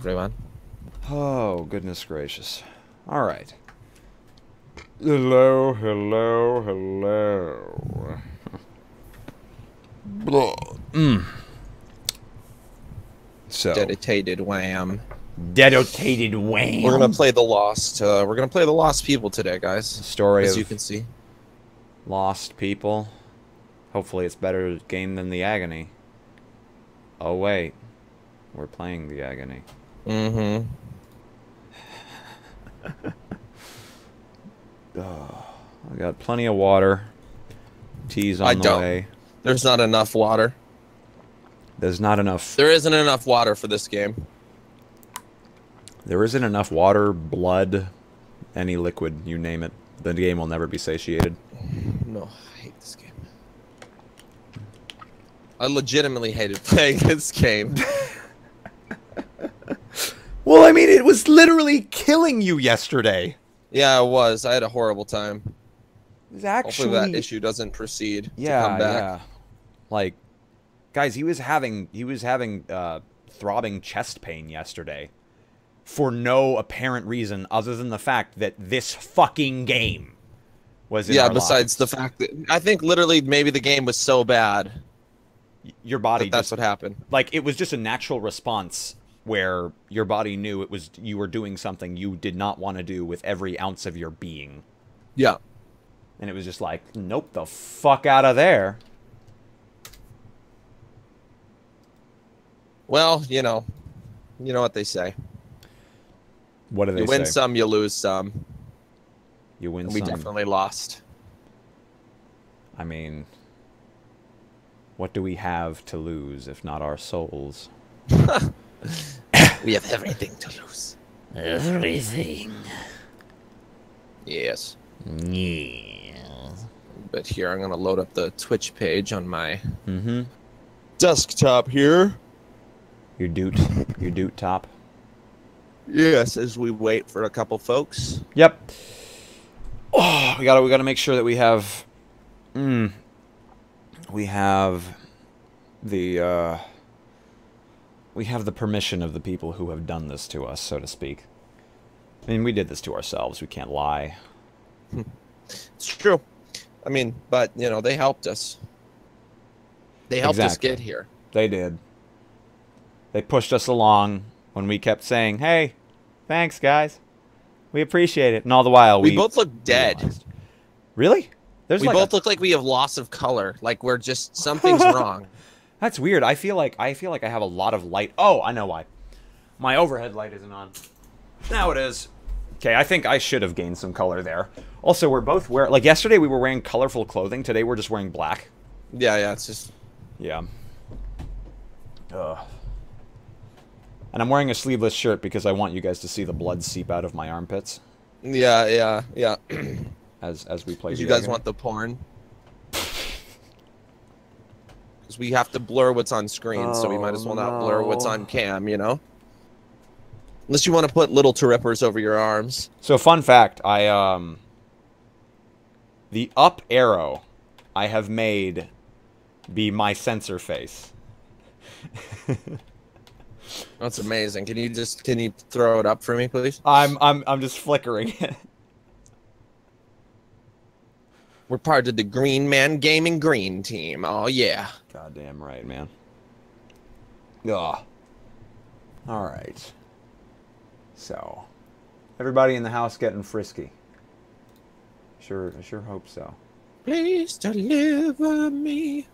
everyone. Oh, goodness gracious. All right. Hello, hello, hello. So, Dedicated wham. dedicated We're gonna wham. play the Lost. We're gonna play the Lost People today, guys. Story As of you can see. lost people. Hopefully it's better game than the Agony. Oh, wait. We're playing the Agony. Mm-hmm. I got plenty of water. Tea's I on the don't. way. There's not enough water. There's not enough. There isn't enough water for this game. There isn't enough water, blood, any liquid, you name it. The game will never be satiated. No, I hate this game. I legitimately hated playing this game. Well, I mean, it was literally killing you yesterday. Yeah, it was. I had a horrible time. It was actually... Hopefully that issue doesn't proceed to Yeah, come back. yeah. Like, guys, he was having throbbing chest pain yesterday for no apparent reason other than the fact that this fucking game was in our besides lives. the fact that I think literally maybe the game was so bad Your body that's just, what happened. like, it was just a natural response where your body knew it was you were doing something you did not want to do with every ounce of your being. Yeah. And it was just like, nope, the fuck out of there. Well, you know what they say. What do they You win say? some, you lose some. You win And we some. definitely lost. I mean, what do we have to lose if not our souls? We have everything to lose. Everything. Yes. Yeah. But here, I'm going to load up the Twitch page on my Mm-hmm. desktop here. Your doot top. Yes, as we wait for a couple folks. Yep. Oh, we gotta make sure that we have, we have the permission of the people who have done this to us, so to speak. I mean, we did this to ourselves. We can't lie. It's true. I mean, but, you know, they helped us. They helped us get here. They did. They pushed us along when we kept saying, hey, thanks, guys. We appreciate it. And all the while, We both look dead. realized. Really? There's We like both look like we have loss of color. Like we're just, something's wrong. That's weird. I feel like I have a lot of light. Oh, I know why. My overhead light isn't on. Now it is. Okay, I think I should have gained some color there. Also, we're both wearing... Like, yesterday we were wearing colorful clothing. Today we're just wearing black. Yeah, it's just... Yeah. Ugh. And I'm wearing a sleeveless shirt because I want you guys to see the blood seep out of my armpits. Yeah. As we play. You guys want the porn? Because we have to blur what's on screen, so we might as well not blur what's on cam, you know? Unless you want to put little terrippers over your arms. So, fun fact, the up arrow I have made be my sensor face. That's amazing. Can you throw it up for me, please? I'm just flickering it. We're part of the Green Man Gaming Green team. Oh yeah. Goddamn right, man. Ugh. All right. So, everybody in the house getting frisky. I sure hope so. Please deliver me.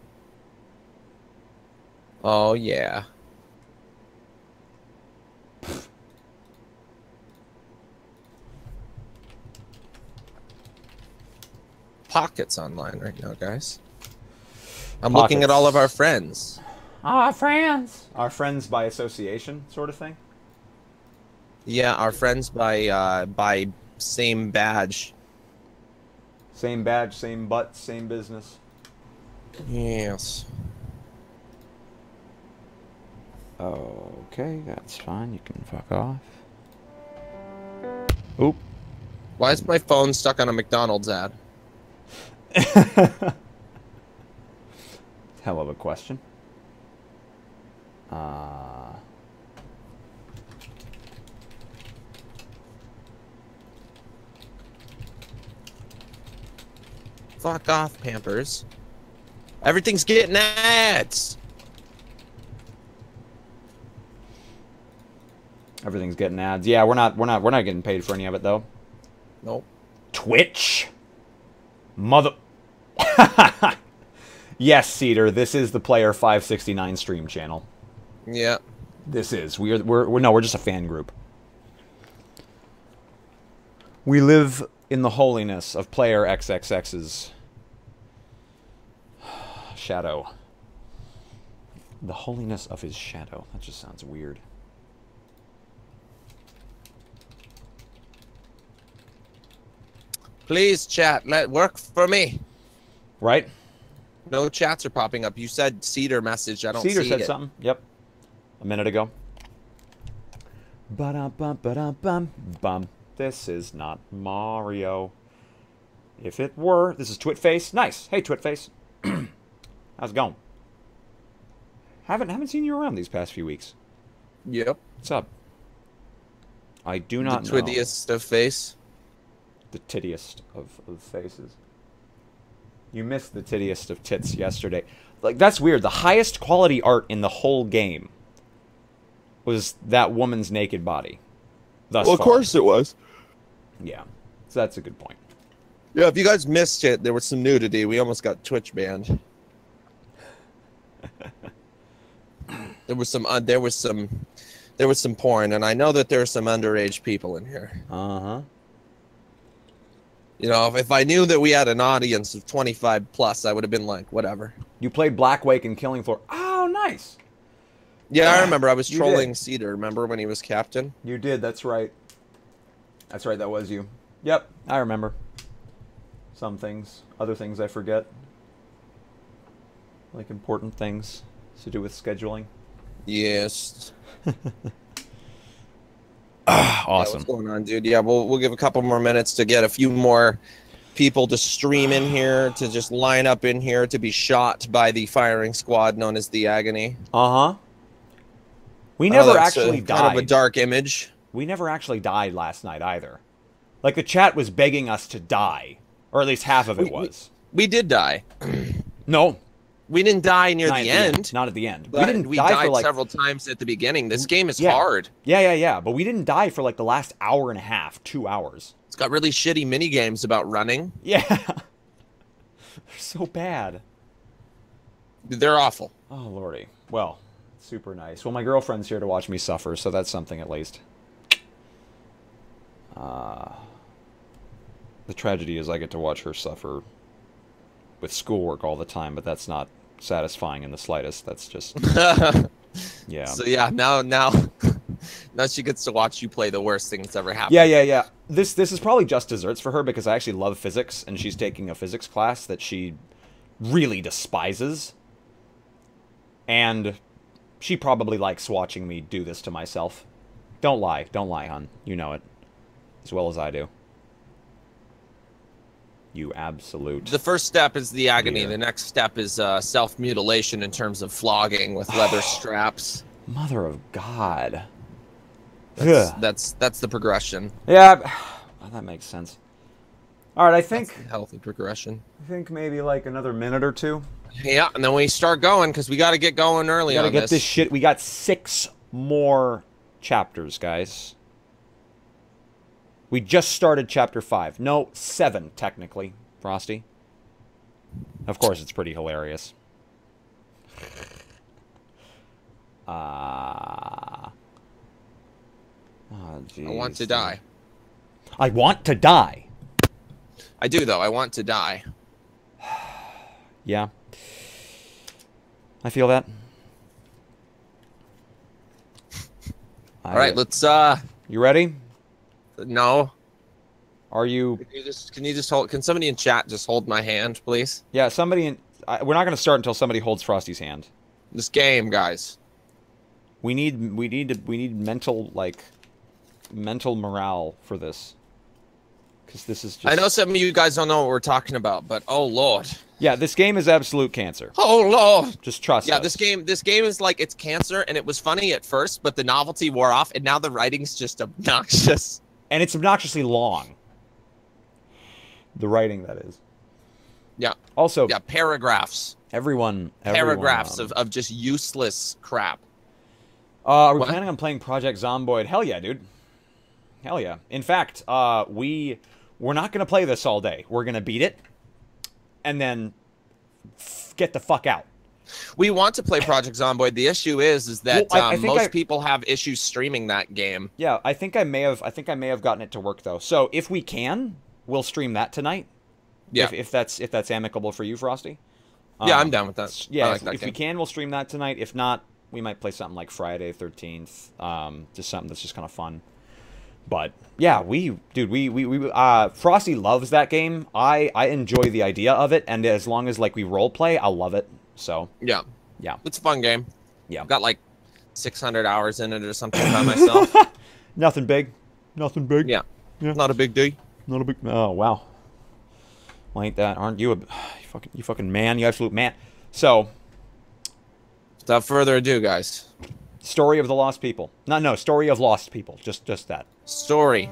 Oh yeah. Pockets online right now, guys. I'm looking at all of our friends. Our friends. Our friends by association, sort of thing. Yeah, our friends by same badge. Same badge, same butt, same business. Yes. Okay, that's fine. You can fuck off. Oop. Why is my phone stuck on a McDonald's ad? Hell of a question. Fuck off, Pampers. Everything's getting ads. Everything's getting ads. Yeah, we're not getting paid for any of it though. Nope. Twitch. Mother. Yes, Cedar. This is the Player 569 stream channel. Yeah. This is. We're just a fan group. We live in the holiness of Player XXX's shadow. The holiness of his shadow. That just sounds weird. Please, chat. Let work for me. Right? No chats are popping up. You said Cedar message. I don't see it. Cedar said something. Yep. A minute ago. Ba-dum-bum-ba-dum-bum-bum. This is not Mario. If it were... This is Twitface. Nice. Hey, Twitface. How's it going? Haven't seen you around these past few weeks. Yep. What's up? I do not know. The twittiest of face. The tittiest of faces. You missed the tittiest of tits yesterday. Like, that's weird. The highest quality art in the whole game was that woman's naked body. Thus far. Of course it was. Yeah. So that's a good point. Yeah, if you guys missed it, there was some nudity. We almost got Twitch banned. There was some porn, and I know that there are some underage people in here. Uh-huh. You know, if I knew that we had an audience of 25 plus, I would have been like, whatever. You played Blackwake and Killing Floor. Oh, nice. Yeah, I remember. I was You trolling did. Cedar. Remember when he was captain? You did. That's right. That's right. That was you. Yep. I remember. Some things. Other things I forget. Like important things to do with scheduling. Yes. Awesome. Yeah, what's going on, dude? Yeah, we'll give a couple more minutes to get a few more people to stream in here, to just line up in here to be shot by the firing squad known as the Agony. Uh-huh. We never actually died. Kind of a dark image. We never actually died last night either. Like, the chat was begging us to die. Or at least half of it was. We did die. No. We didn't die near Not the at end. Not at the end. But We died for like several times at the beginning. This game is hard. Yeah. But we didn't die for like the last hour and a half, 2 hours. It's got really shitty mini games about running. Yeah. They're so bad. They're awful. Oh, lordy. Well, super nice. Well, my girlfriend's here to watch me suffer, so that's something at least. The tragedy is I get to watch her suffer with schoolwork all the time, but that's not satisfying in the slightest. That's just... Yeah. So yeah, now she gets to watch you play the worst thing that's ever happened. Yeah. This is probably just desserts for her because I actually love physics, and she's taking a physics class that she really despises. And she probably likes watching me do this to myself. Don't lie, hon. You know it as well as I do. You absolute... The first step is the agony. Dear. The next step is self-mutilation in terms of flogging with leather straps. Mother of God. That's the progression. Yeah, well, that makes sense. All right, I think... That's the healthy progression. I think maybe like another minute or two. Yeah, and then we start going because we got to get going early on this. We got to get this shit... We got 6 more chapters, guys. We just started chapter 5. No, 7, technically, Frosty. Of course, it's pretty hilarious. Oh, geez. I want to die. I want to die. I do, though. I want to die. Yeah. I feel that. All right, let's... You ready? No. Are you... Can you just hold... Can somebody in chat just hold my hand, please? Yeah, somebody in... we're not going to start until somebody holds Frosty's hand. This game, guys. We need mental, like... mental morale for this. Because this is just... I know some of you guys don't know what we're talking about, but oh, Lord. Yeah, this game is absolute cancer. Oh, Lord. Just trust us. Yeah, this game is like, it's cancer, and it was funny at first, but the novelty wore off, and now the writing's just obnoxious. And it's obnoxiously long. The writing, that is. Yeah. Also, yeah, paragraphs. Everyone Paragraphs of just useless crap. Are we planning on playing Project Zomboid? Hell yeah, dude. Hell yeah. In fact, we're not going to play this all day. We're going to beat it, and then get the fuck out. We want to play Project Zomboid. The issue is that most people have issues streaming that game. Yeah, I think I may have gotten it to work though. So if we can, we'll stream that tonight. Yeah. If that's amicable for you, Frosty. Yeah, I'm down with that. Yeah, I like that if game. we can, we'll stream that tonight. If not, we might play something like Friday 13th. Just something that's just kind of fun. But yeah, Frosty loves that game. I enjoy the idea of it, and as long as like we role play, I'll love it. So yeah, it's a fun game. Yeah, I've got like 600 hours in it or something by myself. Nothing big. Yeah, not a big deal. Not a big. Oh wow. Well, ain't that? Aren't you you fucking man? You absolute man. So, without further ado, guys. Story of the Lost People. No, Story of Lost People. Just that. Story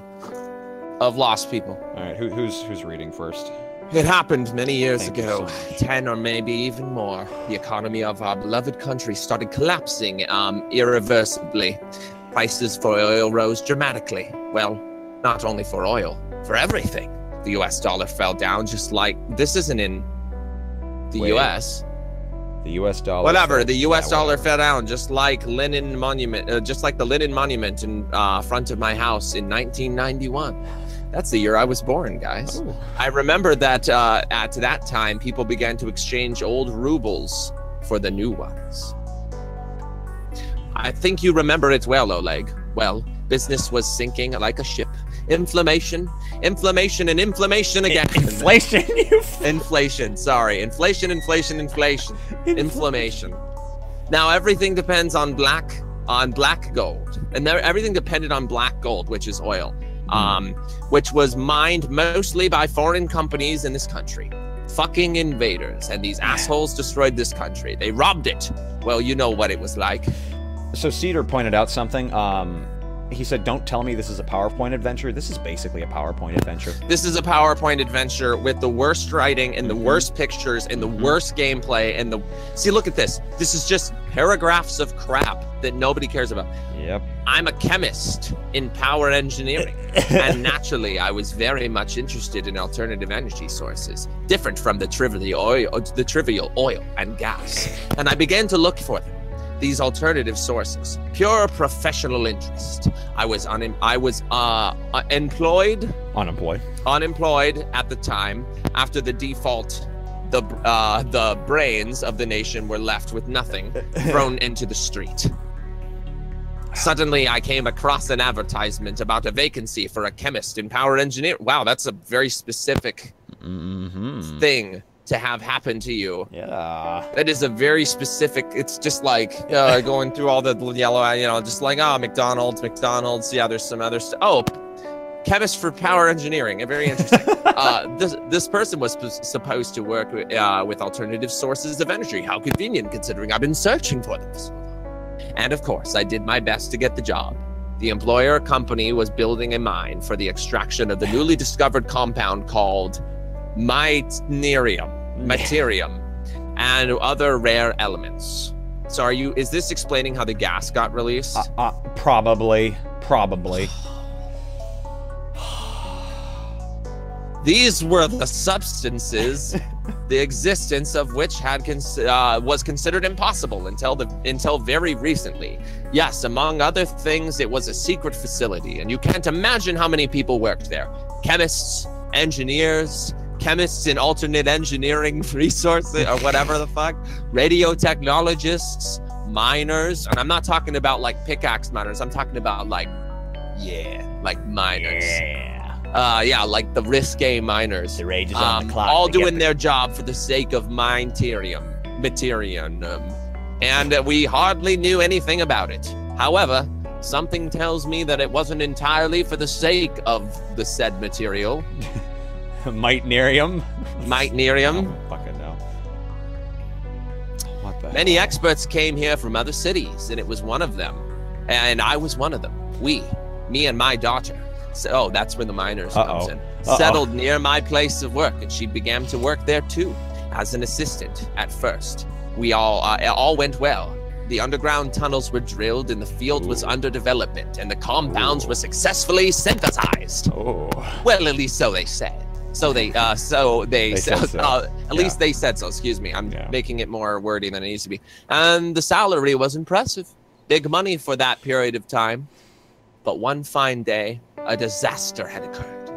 of Lost People. All right, who's reading first? It happened many years ago, 10 or maybe even more. The economy of our beloved country started collapsing irreversibly. Prices for oil rose dramatically. Well, not only for oil, for everything. The US dollar fell down just like... This isn't in the US. The US dollar... Whatever, the US dollar fell down just like Lenin Monument, just like the Lenin Monument in front of my house in 1991. That's the year I was born, guys. Ooh. I remember that at that time, people began to exchange old rubles for the new ones. I think you remember it well, Oleg. Well, business was sinking like a ship. Inflation, and inflammation again. Inflation? Inflation, sorry. Inflation. Inflammation. Now, everything depends on black gold. And everything depended on black gold, which is oil. Which was mined mostly by foreign companies in this country. Fucking invaders. And these assholes destroyed this country. They robbed it. Well, you know what it was like. So Cedar pointed out something. He said, don't tell me this is a PowerPoint adventure. This is basically a PowerPoint adventure. This is a PowerPoint adventure with the worst writing and the worst pictures and the worst gameplay and the... See, look at this. This is just paragraphs of crap that nobody cares about. Yep. I'm a chemist in power engineering. And naturally, I was very much interested in alternative energy sources, different from the trivial oil and gas. And I began to look for them. These alternative sources, pure professional interest. I was unemployed at the time. After the default, the brains of the nation were left with nothing, thrown into the street. Suddenly, I came across an advertisement about a vacancy for a chemist in power engineering. Wow, that's a very specific thing to have happen to you. Yeah. That is a very specific, it's just like going through all the yellow, just like, oh, McDonald's. Yeah, there's some other stuff. Oh, chemist for power engineering. Very interesting. This person was supposed to work with alternative sources of energy. How convenient, considering I've been searching for them for so long. And of course, I did my best to get the job. The employer company was building a mine for the extraction of the newly discovered compound called Meitnerium, and other rare elements. So is this explaining how the gas got released? Probably. These were the substances, the existence of which was considered impossible until very recently. Yes, among other things, it was a secret facility, and you can't imagine how many people worked there. Chemists, engineers, chemists in alternate engineering resources or whatever the fuck, radio technologists, miners, and I'm not talking about like pickaxe miners. I'm talking about like miners. Yeah, like the risque miners. The rage is on the clock. All doing their job for the sake of materium. And we hardly knew anything about it. However, something tells me that it wasn't entirely for the sake of the said material. Meitnerium? Meitnerium. Oh, fucking no. What the Many hell? experts came here from other cities, and it was one of them. And I was one of them. Me and my daughter. So, that's where the miners comes in. settled near my place of work, and she began to work there too, as an assistant at first. We all went well. The underground tunnels were drilled, and the field was under development, and the compounds were successfully synthesized. Oh. Well, at least so they said. So they said so. At least they said so. Excuse me. I'm making it more wordy than it needs to be. And the salary was impressive. Big money for that period of time. But one fine day, a disaster had occurred.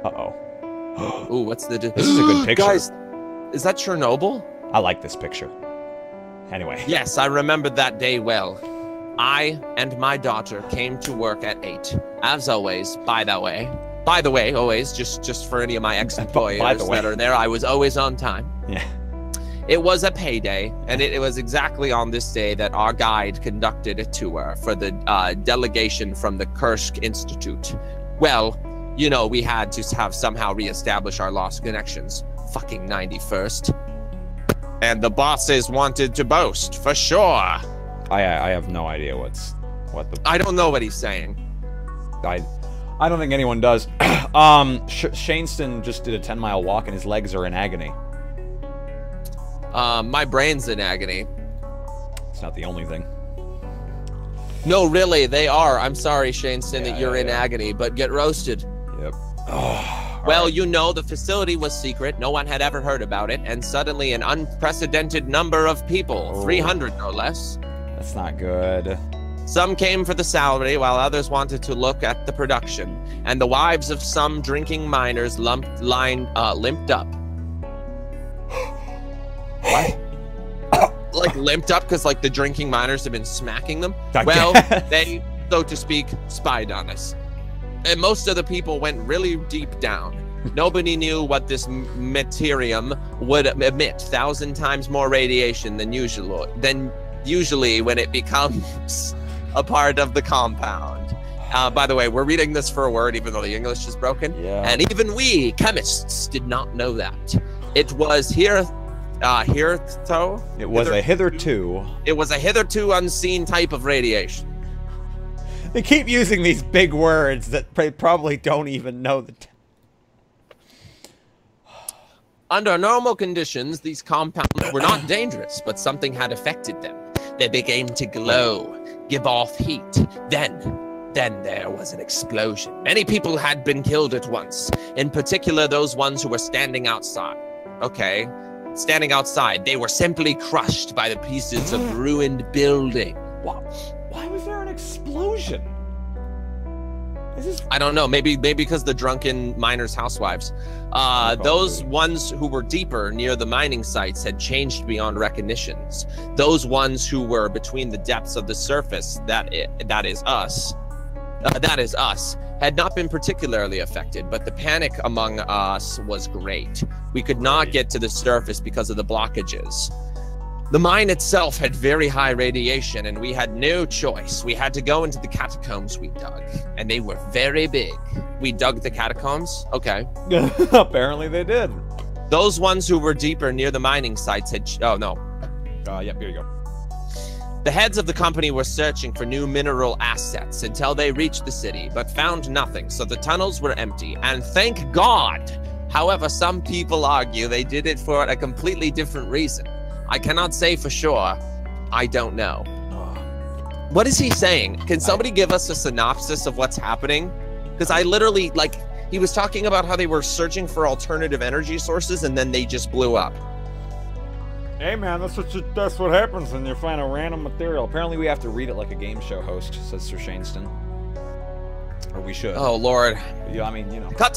Uh-oh. Ooh, what's the... This is a good picture. Guys, is that Chernobyl? I like this picture. Anyway. Yes, I remember that day well. I and my daughter came to work at 8. As always, by the way, always, just for any of my ex-employers that are there, I was always on time. Yeah. It was a payday, and it was exactly on this day that our guide conducted a tour for the delegation from the Kursk Institute. Well, you know, we had to have somehow reestablish our lost connections. Fucking 91st. And the bosses wanted to boast, for sure. I have no idea what the... I don't know what he's saying. I don't think anyone does. Shaneston just did a 10-mile walk and his legs are in agony. My brain's in agony. It's not the only thing. No, really, they are. I'm sorry, Shaneston, that you're in agony, but get roasted. Yep. Oh. Well, you know, the facility was secret. No one had ever heard about it. And suddenly an unprecedented number of people, 300 no less. That's not good. Some came for the salary, while others wanted to look at the production. And the wives of some drinking miners limped up. What? Like limped up because like the drinking miners have been smacking them? Well, they, so to speak, spied on us. And most of the people went really deep down. Nobody knew what this materium would emit, 1,000 times more radiation than usually when it becomes a part of the compound. By the way, we're reading this for a word, even though the English is broken. Yeah. And even we, chemists, did not know that. It was hitherto. It was a hitherto. It was a hitherto unseen type of radiation. They keep using these big words that they probably don't even know the... Under normal conditions, these compounds were not dangerous, but something had affected them. They began to glow, give off heat. Then there was an explosion. Many people had been killed at once, in particular those ones who were standing outside. Okay, standing outside. They were simply crushed by the pieces of ruined building. Wow. Why was there an explosion? I don't know. Maybe because the drunken miners' housewives. Those ones who were deeper near the mining sites had changed beyond recognitions. Those ones who were between the depths of the surface, that is us, had not been particularly affected, but the panic among us was great. We could not get to the surface because of the blockages. The mine itself had very high radiation, and we had no choice. We had to go into the catacombs we dug, and they were very big. We dug the catacombs? Okay. Apparently they did. Those ones who were deeper near the mining sites had... Oh, no. Yep, here you go. The heads of the company were searching for new mineral assets until they reached the city, but found nothing, so the tunnels were empty, and thank God! However, some people argue they did it for a completely different reason. I cannot say for sure. I don't know. What is he saying? Can somebody give us a synopsis of what's happening? Because I literally, like, he was talking about how they were searching for alternative energy sources and then they just blew up. Hey man, that's what happens when you find a random material. Apparently we have to read it like a game show host, says Sir Shaneston. Or we should. Oh Lord. Yeah, I mean, you know. To cut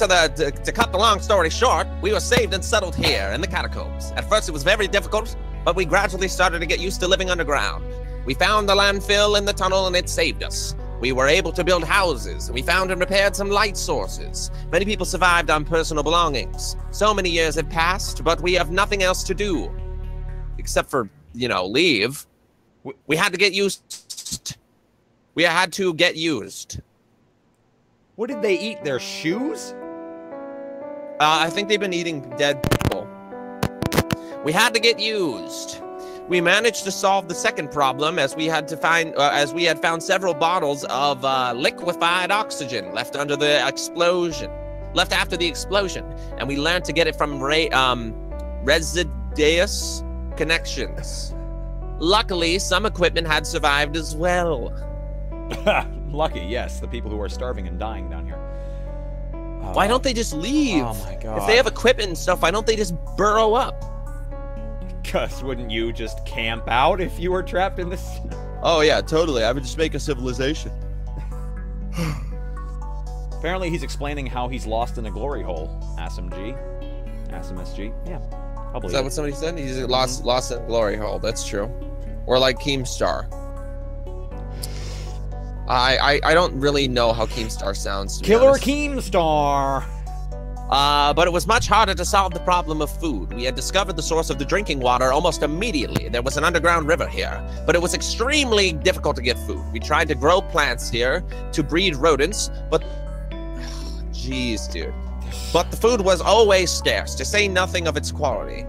the long story short, we were saved and settled here in the catacombs. At first it was very difficult, but we gradually started to get used to living underground. We found the landfill in the tunnel and it saved us. We were able to build houses, and we found and repaired some light sources. Many people survived on personal belongings. So many years have passed, but we have nothing else to do. Except for, you know, leave. We had to get used. We had to get used. What did they eat? Their shoes? I think they've been eating dead people. We had to get used. We managed to solve the second problem as we had found several bottles of liquefied oxygen left under the explosion. left after the explosion, and we learned to get it from Residius Connections. Luckily, some equipment had survived as well. Lucky, yes. The people who are starving and dying down here. Why don't they just leave? Oh my god. If they have equipment and stuff, why don't they just burrow up? Because wouldn't you just camp out if you were trapped in this? Oh yeah, totally. I would just make a civilization. Apparently he's explaining how he's lost in a glory hole. ASMG. ASMSG. Yeah. I'll believe Is that what somebody said? He's lost in a glory hole. That's true. Or like Keemstar. I don't really know how Keemstar sounds. Killer Keemstar. But it was much harder to solve the problem of food. We had discovered the source of the drinking water almost immediately. There was an underground river here, but it was extremely difficult to get food. We tried to grow plants here to breed rodents, but jeez, dude. But the food was always scarce, to say nothing of its quality.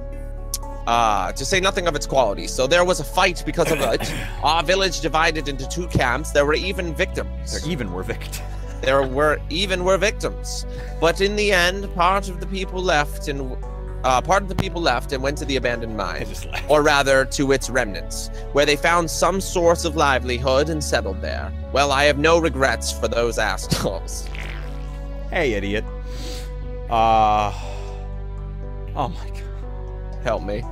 So there was a fight because of it. Our village divided into 2 camps. There were even victims. There were victims. But in the end, part of the people left and went to the abandoned mine, or rather to its remnants, where they found some source of livelihood and settled there. Well, I have no regrets for those assholes. Hey, idiot. Oh my god. Help me.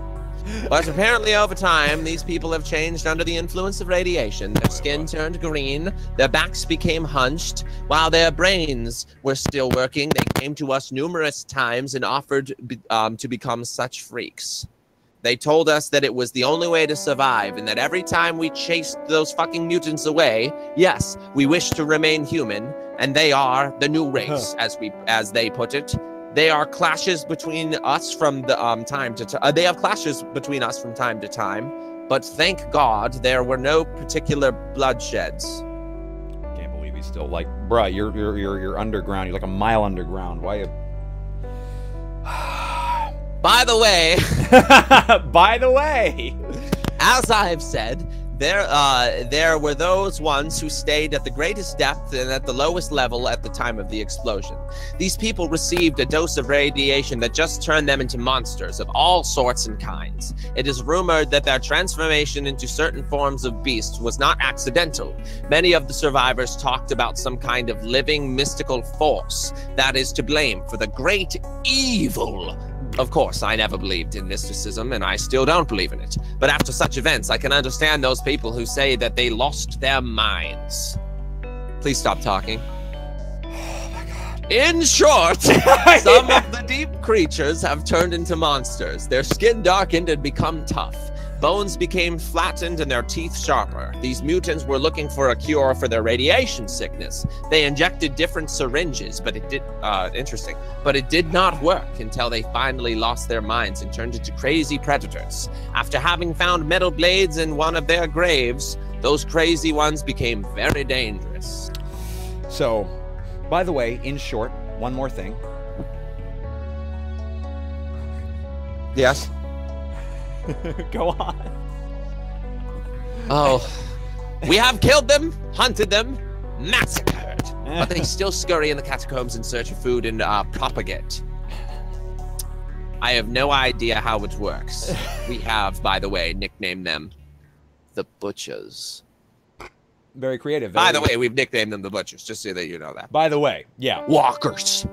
But apparently over time, these people have changed under the influence of radiation. Their skin turned green, their backs became hunched, while their brains were still working. They came to us numerous times and offered to become such freaks. They told us that it was the only way to survive, and that every time we chased those fucking mutants away, yes, we wish to remain human, and they are the new race, as they put it. They are clashes between us from the time to time. They have clashes between us from time to time, but thank God there were no particular bloodsheds. Can't believe he's still like, bruh, you're underground. You're like a mile underground. Why? By the way, as I've said, there were those ones who stayed at the greatest depth and at the lowest level at the time of the explosion. These people received a dose of radiation that just turned them into monsters of all sorts and kinds. It is rumored that their transformation into certain forms of beasts was not accidental. Many of the survivors talked about some kind of living mystical force that is to blame for the great evil. Of course, I never believed in mysticism, and I still don't believe in it. But after such events, I can understand those people who say that they lost their minds. Please stop talking. Oh my god. In short, some of the deep creatures have turned into monsters. Their skin darkened and become tough. Bones became flattened and their teeth sharper. These mutants were looking for a cure for their radiation sickness. They injected different syringes, but it did not work until they finally lost their minds and turned into crazy predators. After having found metal blades in one of their graves, those crazy ones became very dangerous. So, by the way, in short, one more thing. Yes? Go on. Oh, we have killed them, hunted them, massacred, but they still scurry in the catacombs in search of food and propagate. I have no idea how it works. We have, by the way, nicknamed them the Butchers. Very creative. By the way, we've nicknamed them the Butchers, just so that you know that. By the way, yeah. Walkers.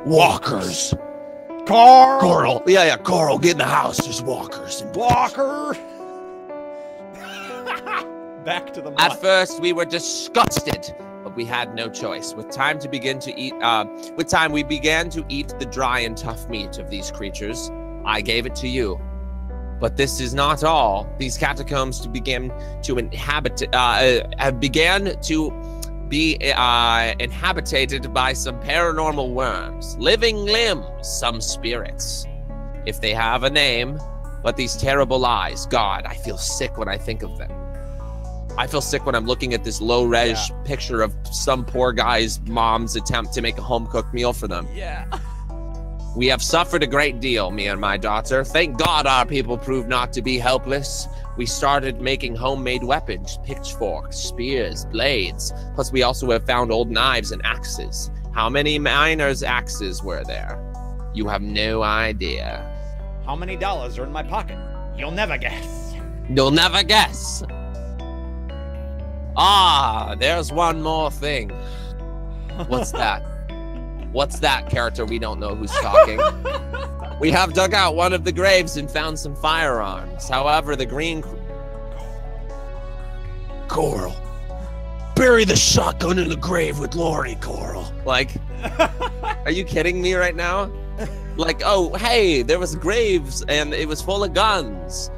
Walkers. Carl! Yeah, Carl, get in the house. There's walkers. And Walker! Back to the mud. At first, we were disgusted, but we had no choice. With time, we began to eat the dry and tough meat of these creatures. I gave it to you. But this is not all. These catacombs began to be inhabited by some paranormal worms, living limbs, some spirits. If they have a name, but these terrible eyes, God, I feel sick when I think of them. I feel sick when I'm looking at this low-res picture of some poor guy's mom's attempt to make a home-cooked meal for them. Yeah. We have suffered a great deal, me and my daughter. Thank God our people proved not to be helpless. We started making homemade weapons, pitchforks, spears, blades. Plus, we also have found old knives and axes. How many miners' axes were there? You have no idea. How many dollars are in my pocket? You'll never guess. You'll never guess. Ah, there's one more thing. What's that? What's that, character we don't know who's talking? We have dug out one of the graves and found some firearms. However, the green... Coral. Bury the shotgun in the grave with Lori, Coral. Like, are you kidding me right now? Like, oh, hey, there was graves and it was full of guns.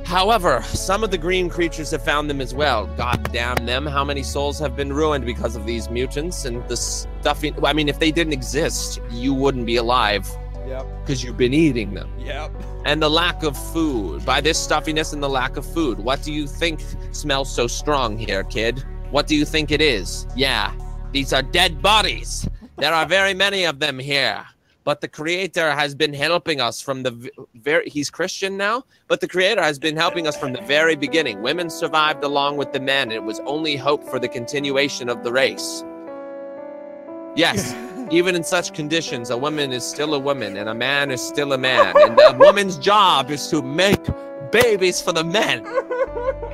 However, some of the green creatures have found them as well. God damn them. How many souls have been ruined because of these mutants and the stuffing? I mean, if they didn't exist, you wouldn't be alive. Yep. Because you've been eating them. Yep. And the lack of food. By this stuffiness and the lack of food, what do you think smells so strong here, kid? What do you think it is? Yeah, these are dead bodies. There are very many of them here. But the creator has been helping us from the he's Christian now, but the creator has been helping us from the very beginning. Women survived along with the men. It was only hope for the continuation of the race. Yes, even in such conditions, a woman is still a woman and a man is still a man. And a woman's job is to make babies for the men.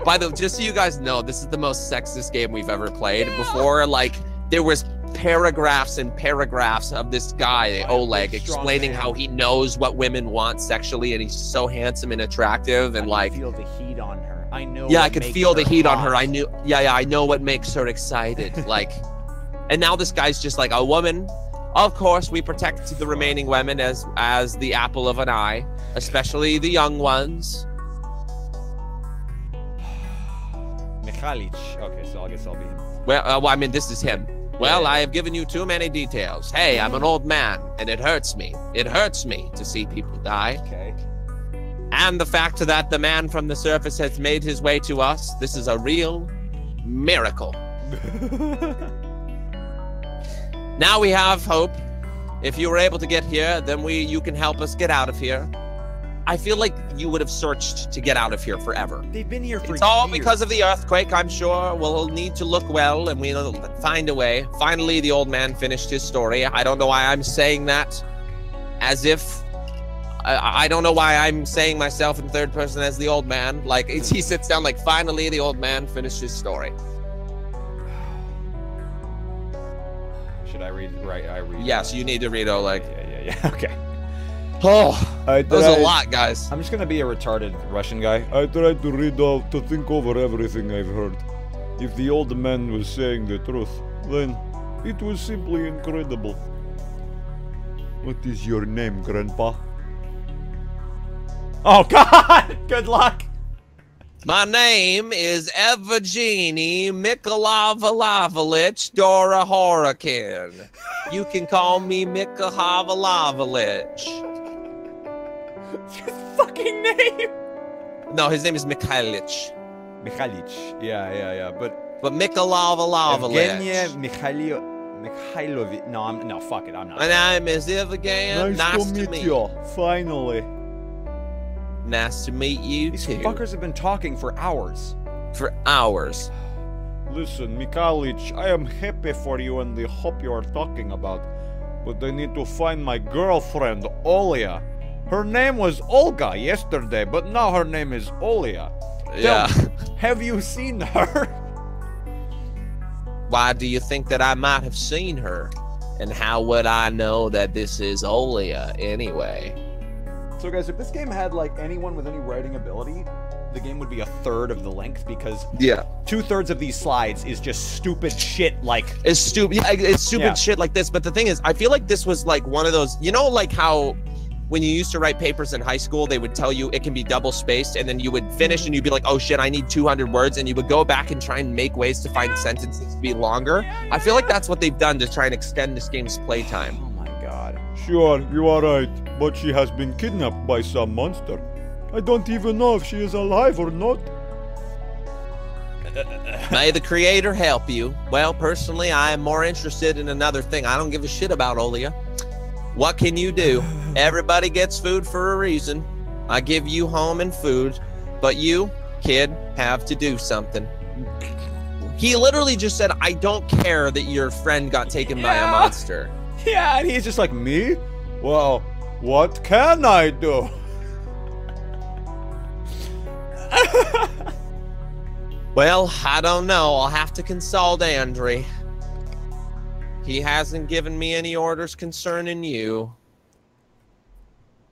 By the way, just so you guys know, this is the most sexist game we've ever played. Before, like, there was paragraphs and paragraphs of this guy, Oleg, explaining how he knows what women want sexually, and he's so handsome and attractive, and like, feel the heat on her. I know. Yeah, I could feel the heat on her. I knew. Yeah, I know what makes her excited. Like, and now this guy's just like a woman. Of course, we protect the remaining women as the apple of an eye, especially the young ones. Mikhalic. Okay, so I guess I'll be him. Well, I mean, this is him. Well, I have given you too many details. Hey, I'm an old man, and it hurts me. It hurts me to see people die. Okay. And the fact that the man from the surface has made his way to us, this is a real miracle. Now we have hope. If you were able to get here, then you can help us get out of here. I feel like you would have searched to get out of here forever. They've been here for years. It's all because of the earthquake, I'm sure. We'll need to look well, and we'll find a way. Finally, the old man finished his story. I don't know why I'm saying that as if... I don't know why I'm saying myself in third person as the old man. Like, he sits down like, finally, the old man finished his story. Should I read? Right, I read. Yes, you need to read Oleg. Yeah. Okay. Oh, that was a lot, guys. I'm just gonna be a retarded Russian guy. I tried to read out to think over everything I've heard. If the old man was saying the truth, then it was simply incredible. What is your name, Grandpa? Oh God! Good luck. My name is Evgeny Mikhailovich Dora Horikin. You can call me Mikhailovich. His fucking name. No, his name is Mikhailich. Mikhalic. Yeah. But Mikhailovich. Evgeny Mikhailovich. No, fuck it. I'm not. My name is Evgeny. Nice to meet you. Finally. Nice to meet you These too. fuckers have been talking for hours. For hours. Listen, Mikhailich, I am happy for you and the hope you are talking about. But I need to find my girlfriend, Olia. Her name was Olga yesterday, but now her name is Olia. Yeah. Tell me, have you seen her? Why do you think that I might have seen her? And how would I know that this is Olia anyway? So guys, if this game had like anyone with any writing ability, the game would be a third of the length because 2/3 of these slides is just stupid shit like it's stupid. Yeah, it's stupid shit like this. But the thing is, I feel like this was like one of those, you know, like how when you used to write papers in high school, they would tell you it can be double spaced, and then you would finish and you'd be like, oh shit, I need 200 words, and you would go back and try and make ways to find sentences to be longer. I feel like that's what they've done to try and extend this game's playtime. Oh my god. Sure, you are right, but she has been kidnapped by some monster. I don't even know if she is alive or not. May the creator help you. Well, personally, I am more interested in another thing. I don't give a shit about Olia. What can you do? Everybody gets food for a reason. I give you home and food, but you, kid, have to do something. He literally just said, I don't care that your friend got taken by a monster. Yeah, and he's just like, me? Well, what can I do? Well, I don't know. I'll have to consult Andre. He hasn't given me any orders concerning you.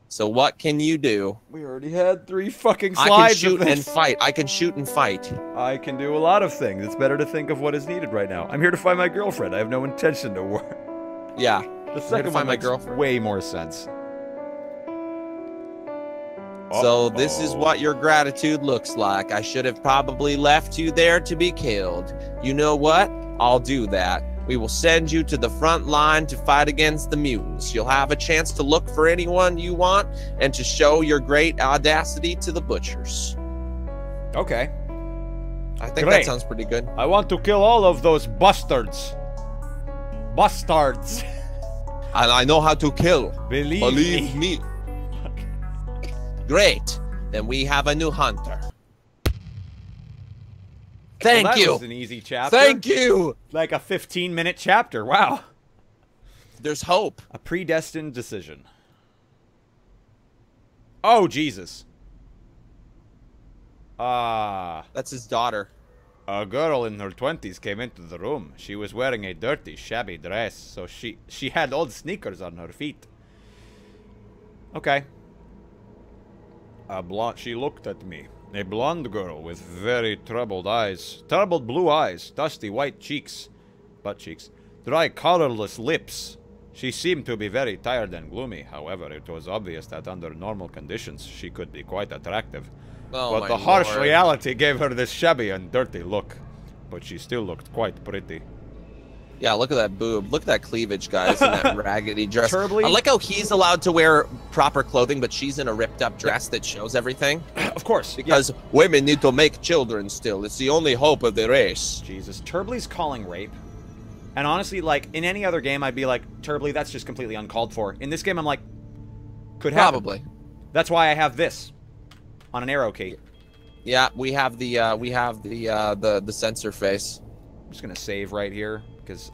So what can you do? We already had 3 fucking I slides. can shoot and fight. I can shoot and fight. I can do a lot of things. It's better to think of what is needed right now. I'm here to find my girlfriend. I have no intention to work. Yeah. The second one makes girlfriend. way more sense. So this is what your gratitude looks like. I should have probably left you there to be killed. You know what? I'll do that. We will send you to the front line to fight against the mutants. You'll have a chance to look for anyone you want and to show your great audacity to the butchers. Okay. I think Great. that sounds pretty good. I want to kill all of those bastards. Bastards. And I know how to kill. Believe me. Great. Then we have a new hunter. Thank Well, that you. was an easy chapter. Thank you. Like a 15-minute chapter. Wow. There's hope. A predestined decision. Oh, Jesus. That's his daughter. A girl in her 20s came into the room. She was wearing a dirty, shabby dress, so she had old sneakers on her feet. Okay. She looked at me. A blonde girl with very troubled eyes. Troubled blue eyes, dusty white cheeks. Butt cheeks. Dry, colorless lips. She seemed to be very tired and gloomy. However, it was obvious that under normal conditions, she could be quite attractive. Oh, But the harsh reality gave her this shabby and dirty look. But she still looked quite pretty. Yeah, look at that boob. Look at that cleavage, guys, in that raggedy dress. Turbly. I like how he's allowed to wear proper clothing, but she's in a ripped-up dress that shows everything. Of course. Because women need to make children still. It's the only hope of the race. Jesus. Turbly's calling rape. And honestly, like, in any other game, I'd be like, Turbly, that's just completely uncalled for. In this game, I'm like, could happen. Probably. That's why I have this on an arrow key. Yeah, we have the censor face. I'm just gonna save right here because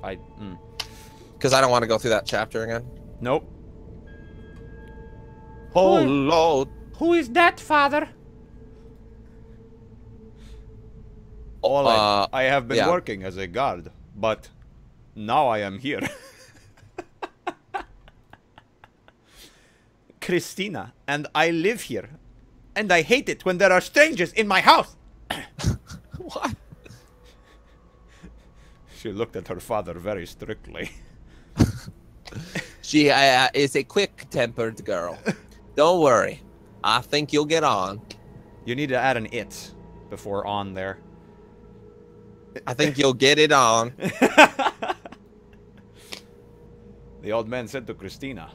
Because I don't want to go through that chapter again. Nope. Oh Lord. Who is that, father? All I have been working as a guard, but now I am here. Christina, and I live here. And I hate it when there are strangers in my house. What? She looked at her father very strictly. She is a quick-tempered girl. Don't worry. I think you'll get on. You need to add an it before on there. I think you'll get it on. The old man said to Christina,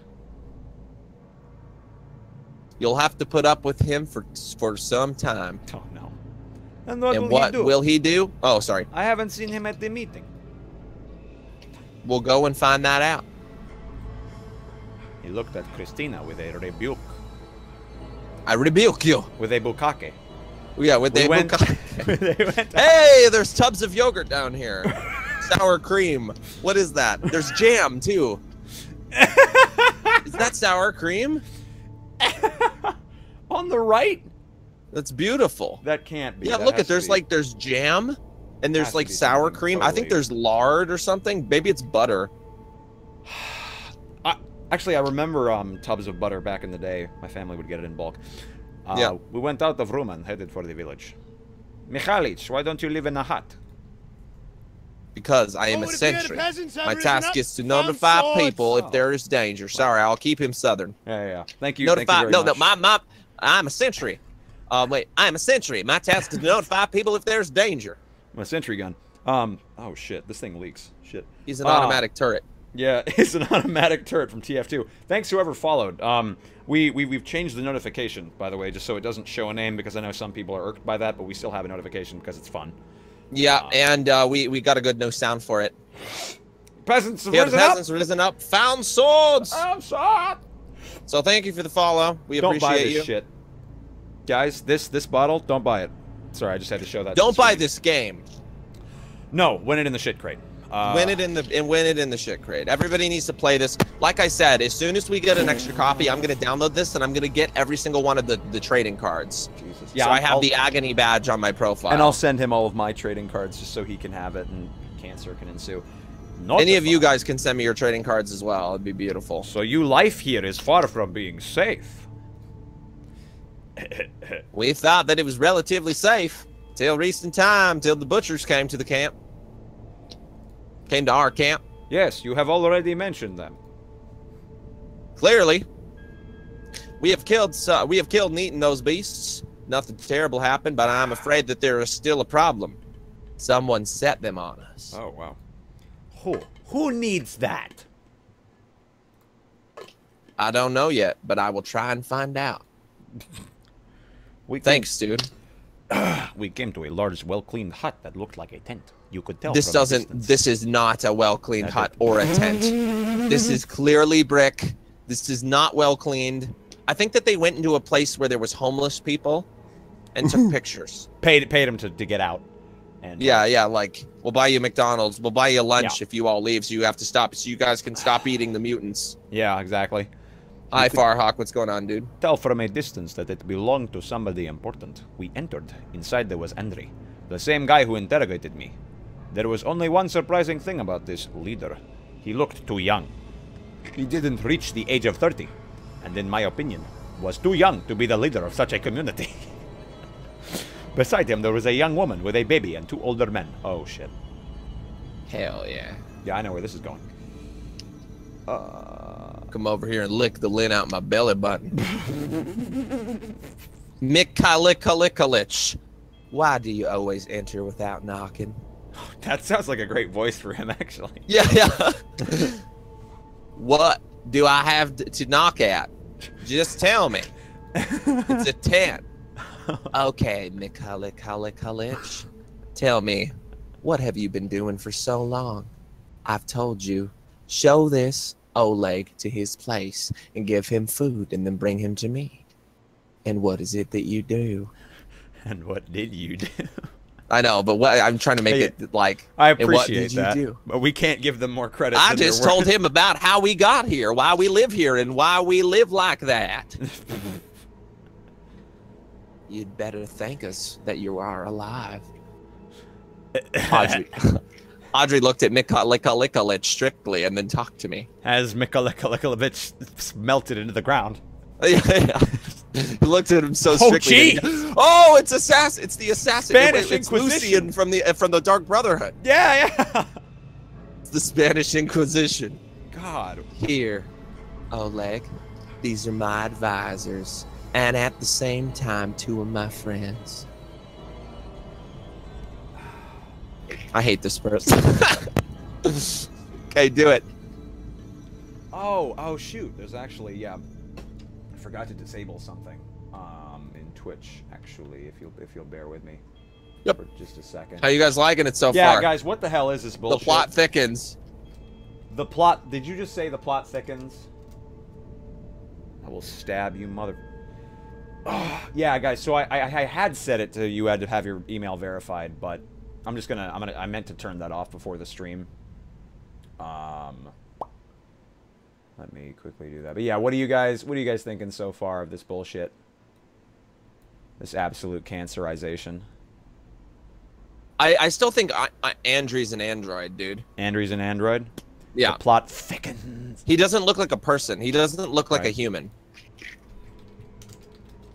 You'll have to put up with him for some time. Oh, no. and what And will what he do? will he do? Oh, sorry. I haven't seen him at the meeting. We'll go and find that out. He looked at Christina with a rebuke. I rebuke you. With a bukkake. Yeah, with We the went- bukkake. They went- Hey, there's tubs of yogurt down here. Sour cream. What is that? There's jam, too. Is that sour cream? On the right? That's beautiful. That can't be. Yeah, That look has at to there's be. like there's jam and there's Has to like be sour something cream. I think totally- there's lard or something. Maybe it's butter. Actually, I remember tubs of butter back in the day. My family would get it in bulk. Yeah. We went out of room and headed for the village. Mikhailich, why don't you live in a hut? Because I am a sentry. My task is to notify people if there is danger. Sorry, I'll keep him southern. Yeah. Thank you. Notify. Thank you very much. I'm a sentry. Wait, I'm a sentry. My task is to notify people if there's danger. My sentry gun. Oh shit, this thing leaks. Shit. He's an automatic turret. Yeah, it's an automatic turret from TF2. Thanks whoever followed. We've changed the notification, by the way, just so it doesn't show a name, because I know some people are irked by that, but we still have a notification because it's fun. Yeah, and we got a good no sound for it. Peasants have Yeah, the risen up! peasants risen up, found swords. I'm sorry! So thank you for the follow. We Don't appreciate buy this you. shit. Guys, this bottle, don't buy it. Sorry, I just had to show that. to Don't the buy screen. this game. No, win it in the shit crate. Win it in the shit crate. Everybody needs to play this. Like I said, as soon as we get an extra copy, I'm gonna download this and I'm gonna get every single one of the trading cards. Jesus. Yeah, so I have the Agony badge on my profile. And I'll send him all of my trading cards just so he can have it and cancer can ensue. Not Any of you guys can send me your trading cards as well. It'd be beautiful. So you life here is far from being safe. We thought that it was relatively safe till recent time, till the butchers came to the camp. Came to our camp. Yes, you have already mentioned them. Clearly, we have killed and eaten those beasts. Nothing terrible happened, but I'm afraid that there is still a problem. Someone set them on us. Oh, wow. Who needs that? I don't know yet, but I will try and find out. Thanks, dude. We came to a large, well-cleaned hut that looked like a tent. You could tell. This is not a well-cleaned hut or a tent. This is clearly brick. This is not well-cleaned. I think that they went into a place where there was homeless people and took pictures. Paid him to get out. And yeah, like, we'll buy you McDonald's. We'll buy you lunch if you all leave, so you have to stop, so you guys can stop eating the mutants. Yeah, exactly. Hi, Farhawk. What's going on, dude? Tell from a distance that it belonged to somebody important. We entered. Inside there was Andre, the same guy who interrogated me. There was only one surprising thing about this leader. He looked too young. He didn't reach the age of 30, and in my opinion, was too young to be the leader of such a community. Beside him, there was a young woman with a baby and 2 older men. Oh, shit. Hell yeah. Yeah, I know where this is going. Come over here and lick the lint out my belly button. Mikalikalicalich. Why do you always enter without knocking? That sounds like a great voice for him, actually. Yeah. What do I have to knock at? Just tell me. It's a 10. Okay, Mikalikalicalich. Tell me, what have you been doing for so long? I've told you, show this Oleg to his place and give him food and then bring him to me. And what is it that you do? And what did you do? I know, but what I'm trying to make it like. I appreciate what did that, you do? but we can't give them more credit. I just told him about how we got here, why we live here, and why we live like that. You'd better thank us that you are alive. Audrey looked at Mikalikalicalich strictly and then talked to me. As Mikalikalicalich melted into the ground. Yeah. He looked at him so strictly. Oh, it's assassin! It's the assassin. Spanish It's Inquisition. Lucian from the Dark Brotherhood. Yeah. It's the Spanish Inquisition. God. Here, Oleg, these are my advisors, and at the same time, 2 of my friends. I hate this person. Okay, do it. Oh shoot. There's actually I forgot to disable something in Twitch actually, if you'll bear with me. Yep. For just a second. How you guys liking it so far? Yeah, guys, what the hell is this bullshit? The plot thickens. The plot, did you just say the plot thickens? I will stab you, mother. Yeah, guys, so I had set it to you had to have your email verified, but I meant to turn that off before the stream. Let me quickly do that. But yeah, what are you guys thinking so far of this bullshit? This absolute cancerization. I still think Andrew's an android, dude. Andrew's an android? Yeah. The plot thickens. He doesn't look like a person. He doesn't look like a human.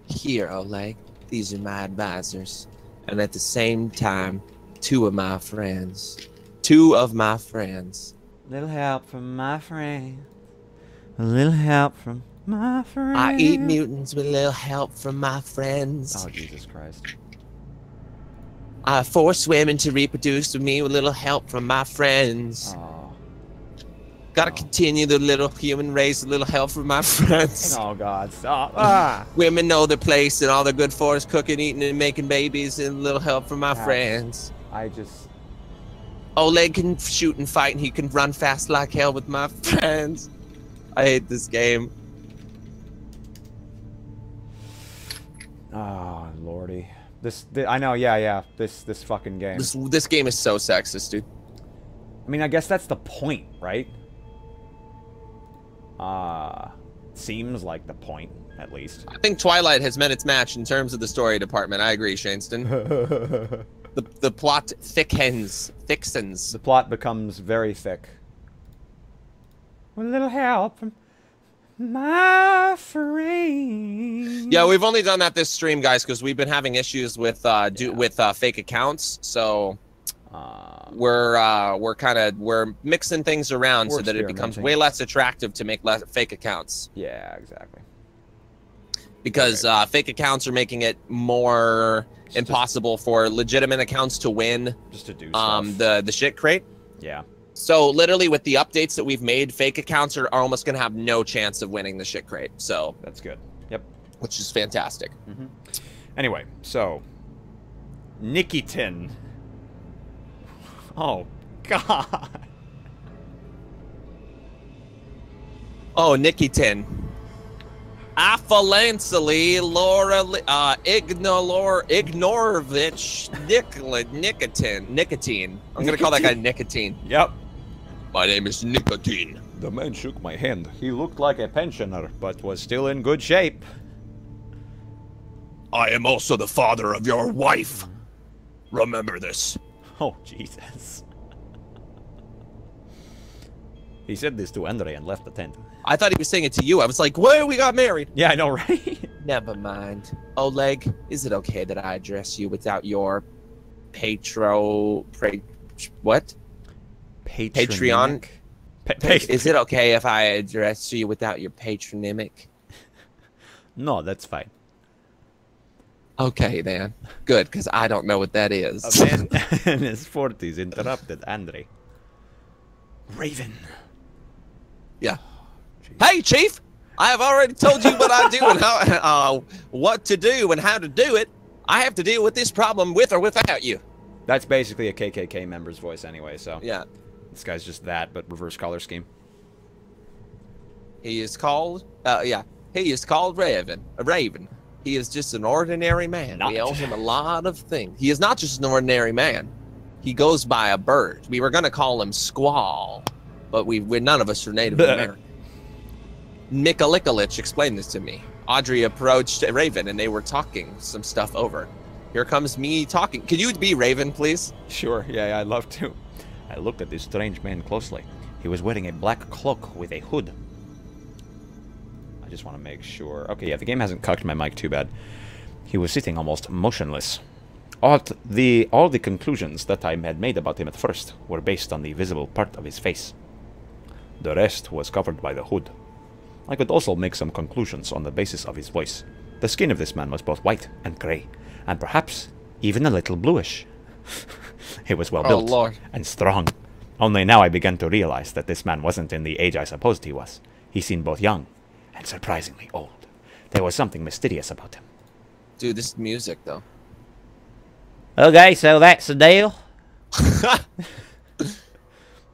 Here, Oleg, these are my advisors. And at the same time, 2 of my friends. 2 of my friends. Little help from my friend. A little help from my friend. I eat mutants with a little help from my friends. Oh, Jesus Christ. I force women to reproduce with me with a little help from my friends. Oh. Gotta continue the little human race with a little help from my friends. Oh, God, stop. Women know their place and all they're good for is cooking, eating, and making babies and a little help from my friends. Oleg can shoot and fight and he can run fast like hell with my friends. I hate this game. Oh, lordy. I know, yeah. This fucking game. This game is so sexist, dude. I mean, I guess that's the point, right? Seems like the point, at least. I think Twilight has met its match in terms of the story department. I agree, Shaneston. the plot thickens. The plot becomes very thick. With a little help from my friend. Yeah, we've only done that this stream, guys, because we've been having issues with fake accounts. So we're mixing things around so that it becomes way less attractive to make fake accounts. Yeah, exactly. Because fake accounts are making it more impossible for legitimate accounts to win. Just to do stuff. The shit crate. Yeah. So literally, with the updates that we've made, fake accounts are almost going to have no chance of winning the shit crate. So that's good. Yep. Which is fantastic. Mm-hmm. Anyway, so Nikitin. Oh God. Oh, Nikitin. Afalansely, Laura, Ignorovich, Nicotine. I'm going to call that guy Nicotine. Yep. My name is Nicotine. The man shook my hand. He looked like a pensioner, but was still in good shape. I am also the father of your wife. Remember this. Oh, Jesus. He said this to Andre and left the tent. I thought he was saying it to you. I was like, where we got married? Yeah, I know, right? Never mind. Oleg, is it okay that I address you without your what? Patreon? Is it okay if I address you without your patronymic? No, that's fine. Okay, then. Good, because I don't know what that is. A man in his 40s interrupted Andre. Raven. Yeah. Hey, Chief! I have already told you what I do and how, what to do and how to do it. I have to deal with this problem with or without you. That's basically a KKK member's voice anyway, so... Yeah. This guy's just that, but reverse color scheme. He is called, he is called Raven. Raven. He is just an ordinary man. We owe him a lot of things. He is not just an ordinary man. He goes by a bird. We were going to call him Squall, but none of us are Native American. Mikalikalik explained this to me. Audrey approached Raven, and they were talking some stuff over. Here comes me talking. Could you be Raven, please? Sure, yeah, I'd love to. I looked at this strange man closely. He was wearing a black cloak with a hood. I just want to make sure. Okay, yeah, the game hasn't cucked my mic too bad. He was sitting almost motionless. All the conclusions that I had made about him at first were based on the visible part of his face. The rest was covered by the hood. I could also make some conclusions on the basis of his voice. The skin of this man was both white and grey, and perhaps even a little bluish. He was well built and strong. Only now I began to realize that this man wasn't in the age I supposed he was. He seemed both young and surprisingly old. There was something mysterious about him. Dude, this is music, though. Okay, so that's the deal.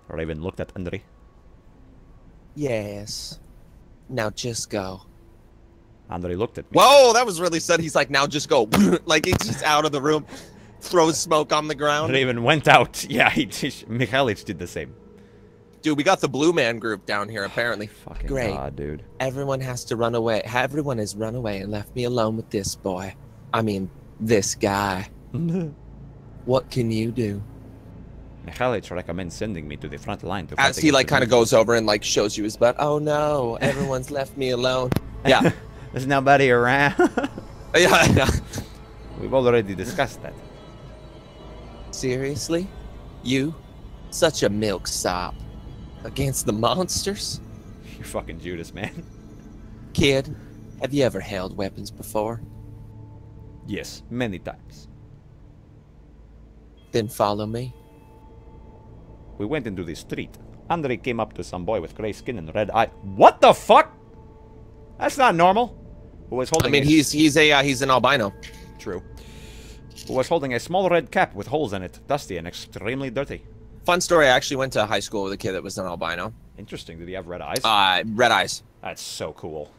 Raven looked at Andre. Yes. Now just go. Andre looked at me. Whoa, that was really sad. He's like, now just go. Like, he's just out of the room. Throws smoke on the ground. Raven went out. Yeah, Mikhailich did the same. Dude, we got the Blue Man group down here, apparently. Fucking great. God, dude. Everyone has to run away. Everyone has run away and left me alone with this boy. I mean, this guy. What can you do? Mikhailich recommends sending me to the front line to as he like kind of goes over and like shows you his butt. Oh no, everyone's left me alone. Yeah. There's nobody around. Yeah. We've already discussed that. Seriously? You? Such a milksop. Against the monsters? You're fucking Judas, man. Kid, have you ever held weapons before? Yes, many times. Then follow me. We went into the street. Andre came up to some boy with gray skin and red eyes. What the fuck? That's not normal. Who was holding? I mean, he's an albino. True. Who was holding a small red cap with holes in it, dusty and extremely dirty. Fun story. I actually went to high school with a kid that was an albino. Interesting. Did he have red eyes? Red eyes. That's so cool.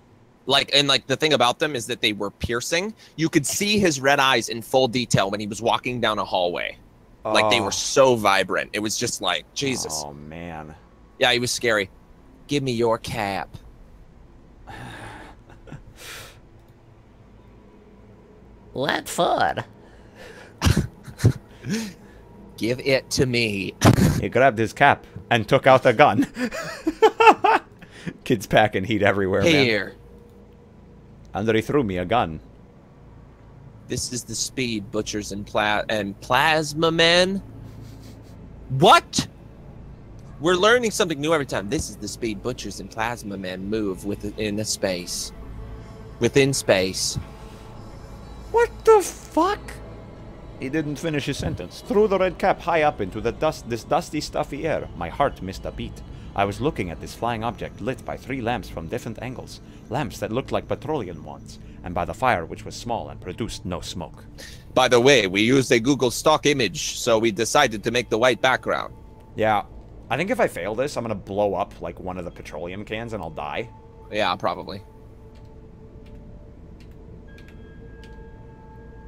Like, and like the thing about them is that they were piercing. You could see his red eyes in full detail when he was walking down a hallway. Like, they were so vibrant. It was just like, Jesus. Oh, man. Yeah, he was scary. Give me your cap. What for? Give it to me. He grabbed his cap and took out the gun. Kids packing heat everywhere, man. Here. And then he threw me a gun. This is the speed butchers and plasma men. What? We're learning something new every time. This is the speed butchers and plasma men move within space. Within space. What the fuck? He didn't finish his sentence. Threw the red cap high up into this dusty, stuffy air. My heart missed a beat. I was looking at this flying object lit by 3 lamps from different angles. Lamps that looked like petroleum ones. And by the fire, which was small and produced no smoke. By the way, we used a Google stock image, so we decided to make the white background. Yeah. I think if I fail this, I'm gonna blow up, like, one of the petroleum cans and I'll die. Yeah, probably.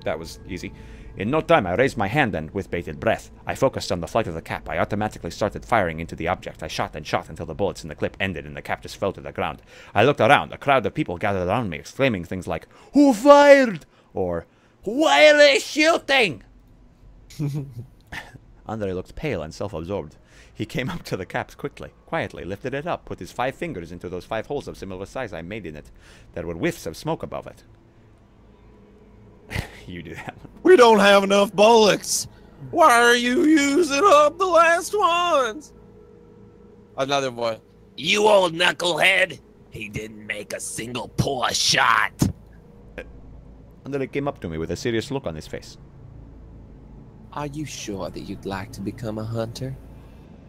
That was easy. In no time, I raised my hand and, with bated breath, I focused on the flight of the cap. I automatically started firing into the object. I shot and shot until the bullets in the clip ended and the cap just fell to the ground. I looked around. A crowd of people gathered around me, exclaiming things like, "Who fired?" Or, "Why are they shooting?" Andre looked pale and self-absorbed. He came up to the cap quietly, lifted it up, put his 5 fingers into those 5 holes of similar size I made in it. There were whiffs of smoke above it. You do that. We don't have enough bullets. Why are you using up the last ones? Another one. You old knucklehead. He didn't make a single poor shot. And then he came up to me with a serious look on his face. Are you sure that you'd like to become a hunter?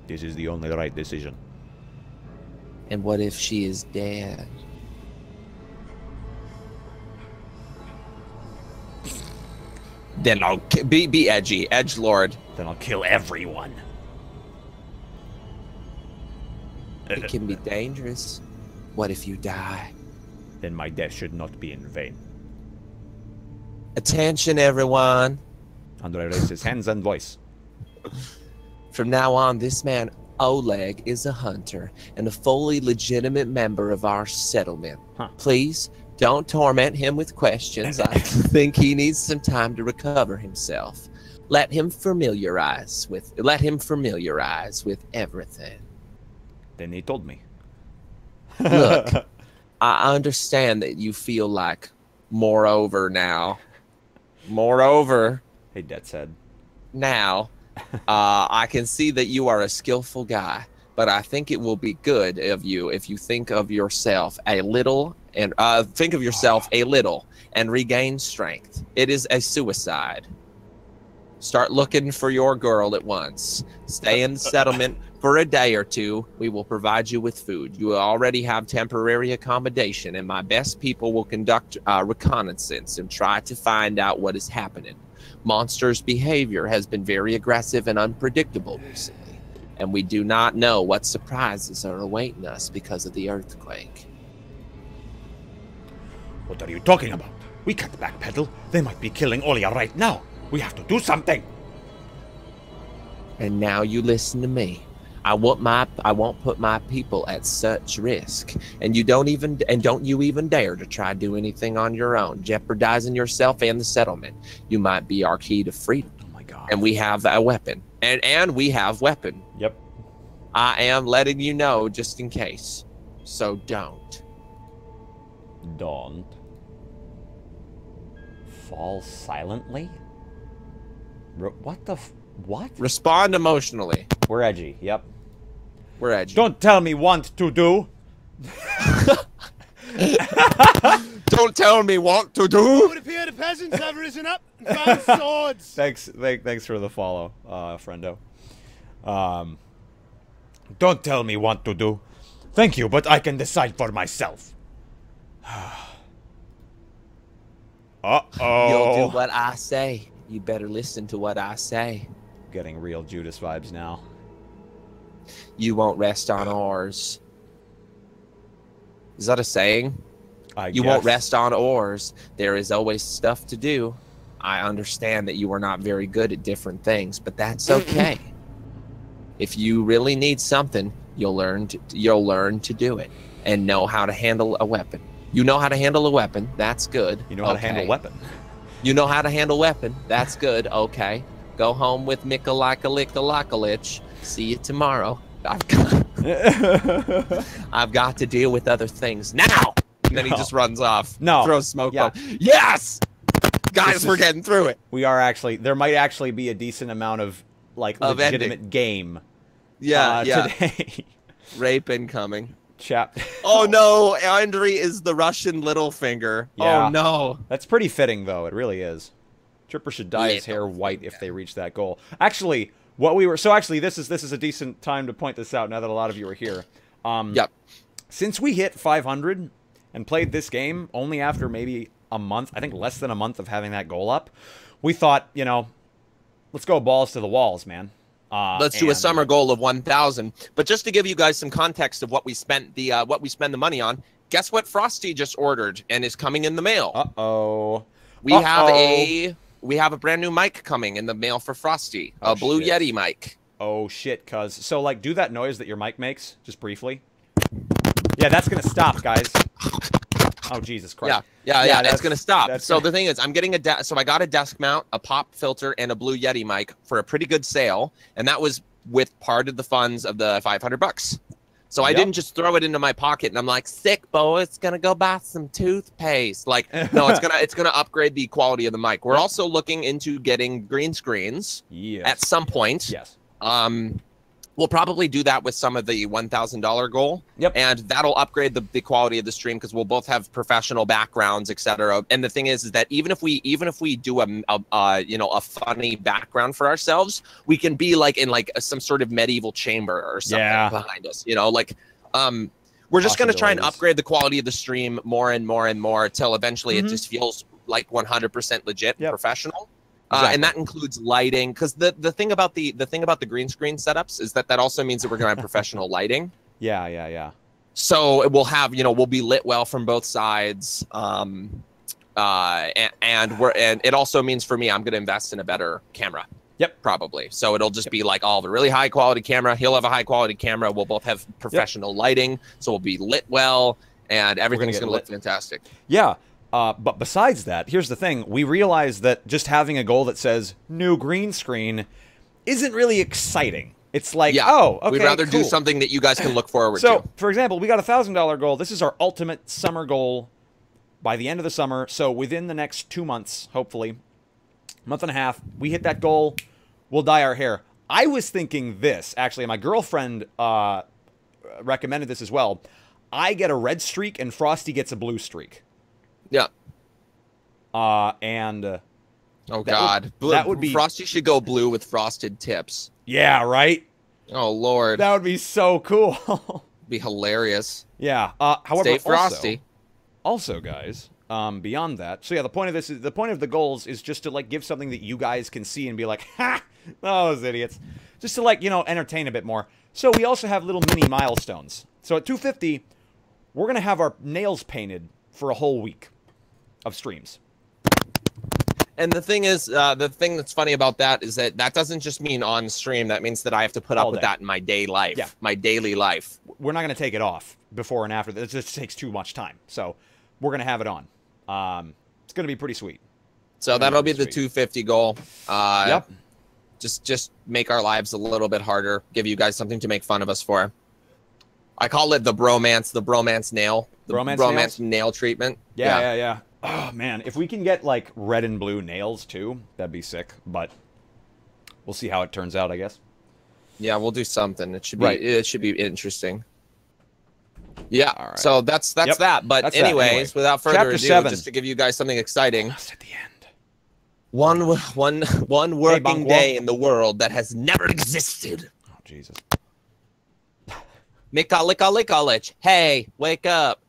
This is the only right decision. And what if she is dead? Then I'll be edgy, edgelord. Then I'll kill everyone. It can be dangerous. What if you die? Then my death should not be in vain. Attention, everyone. Andre raised his hands and voice. From now on, this man, Oleg, is a hunter and a fully legitimate member of our settlement. Huh. Please don't torment him with questions. I think he needs some time to recover himself. Let him familiarize with everything. Then he told me. Look, I understand that you feel like moreover now. Moreover, Hey, Dead said. now, I can see that you are a skillful guy, but I think it will be good of you if you think of yourself a little and regain strength. It is a suicide. Start looking for your girl at once. Stay in the settlement for a day or 2. We will provide you with food. You already have temporary accommodation, and my best people will conduct reconnaissance and try to find out what is happening. Monster's behavior has been very aggressive and unpredictable recently, and we do not know what surprises are awaiting us because of the earthquake. What are you talking about? We can't backpedal. They might be killing Olia right now. We have to do something. And now you listen to me. I won't put my people at such risk. And don't you even dare to try to do anything on your own, jeopardizing yourself and the settlement. You might be our key to freedom. Oh my god. And we have a weapon. And we have weapon. Yep. I am letting you know just in case. So don't. Don't. Fall silently? What the what? Respond emotionally. We're edgy, yep. We're edgy. Don't tell me want to do. Don't tell me what to do. It would appear the peasants have risen up and found swords. Thanks for the follow, friendo. Don't tell me what to do. Thank you, but I can decide for myself. Uh-oh. You'll do what I say. You better listen to what I say. Getting real Judas vibes now. You won't rest on ours. Is that a saying? You won't rest on oars. There is always stuff to do. I understand that you are not very good at different things, but that's okay. If you really need something, you'll learn to do it and know how to handle a weapon. You know how to handle a weapon. That's good. You know how to handle a weapon. You know how to handle a weapon. That's good. Okay. Go home with Mikalakalikalakalich. See you tomorrow. I've got to deal with other things now. And then he just runs off. No. Throws smoke bomb. Yes! Guys, we're getting through it. We are actually. There might actually be a decent amount of, like, legitimate game. Today. Rape incoming. Chap. Oh, no. Andre is the Russian Littlefinger. Yeah. Oh, no. That's pretty fitting, though. It really is. Tripper should dye his hair white if they reach that goal. Actually, this is a decent time to point this out now that a lot of you are here. Yep. Since we hit 500 and played this game only after maybe a month, I think less than a month of having that goal up, we thought, you know, let's go balls to the walls, man. Let's do a summer goal of 1,000. But just to give you guys some context of what we spent the money on, guess what Frosty just ordered and is coming in the mail? Uh-oh. We have a brand new mic coming in the mail for Frosty. A Blue Yeti mic. Oh shit, cuz. So like do that noise that your mic makes just briefly. Yeah, that's going to stop, guys. Oh Jesus Christ. Yeah, that's going to stop. So the thing is, I'm getting so I got a desk mount, a pop filter, and a Blue Yeti mic for a pretty good sale, and that was with part of the funds of the $500. So I didn't just throw it into my pocket and I'm like, sick, Bo, it's gonna go buy some toothpaste. Like, no, it's gonna upgrade the quality of the mic. We're also looking into getting green screens at some point. Yes. We'll probably do that with some of the $1,000 goal. Yep. And that'll upgrade the quality of the stream because we'll both have professional backgrounds, etc. And the thing is that even if we do a funny background for ourselves, we can be like in like some sort of medieval chamber or something behind us. You know, like we're just gonna try and upgrade the quality of the stream more and more and more till eventually it just feels like 100% legit and professional. Exactly. And that includes lighting, because the thing about the green screen setups is that also means that we're gonna have professional lighting. Yeah. So we'll have, we'll be lit well from both sides. And it also means for me, I'm gonna invest in a better camera. Yep. Probably. So it'll just be like all the really high quality camera. He'll have a high quality camera. We'll both have professional lighting, so we'll be lit well, and everything's gonna look fantastic. Yeah. But besides that, here's the thing. We realize that just having a goal that says new green screen isn't really exciting. It's like, oh, okay, we'd rather do something that you guys can look forward to. So, for example, we got a $1,000 goal. This is our ultimate summer goal by the end of the summer. So within the next 2 months, hopefully, month and a half, we hit that goal, we'll dye our hair. I was thinking this, actually. My girlfriend recommended this as well. I get a red streak and Frosty gets a blue streak. Yeah. Oh God, that would be Frosty should go blue with frosted tips. Yeah, right. Oh Lord, that would be so cool. Be hilarious. Yeah. However, stay frosty. Also, guys, beyond that, so yeah, the point of the goals is just to like give something that you guys can see and be like, ha, those idiots, just to like entertain a bit more. So we also have little mini milestones. So at 250, we're gonna have our nails painted for a whole week of streams. And the thing is, the thing that's funny about that is that doesn't just mean on stream. That means that I have to put up with that in my day life, my daily life. We're not going to take it off before and after. It just takes too much time. So we're going to have it on. It's going to be pretty sweet. So that'll be the 250 goal. Yep. Just make our lives a little bit harder. Give you guys something to make fun of us for. I call it the bromance nail. The bromance nail treatment. Yeah. Oh, man. If we can get, like, red and blue nails, too, that'd be sick. But we'll see how it turns out, I guess. Yeah, we'll do something. It should be it should be interesting. Yeah, all right. So that's that. But anyways, without further ado, just to give you guys something exciting. At the end. One working day in the world that has never existed. Oh, Jesus. Mikalich. Hey, wake up.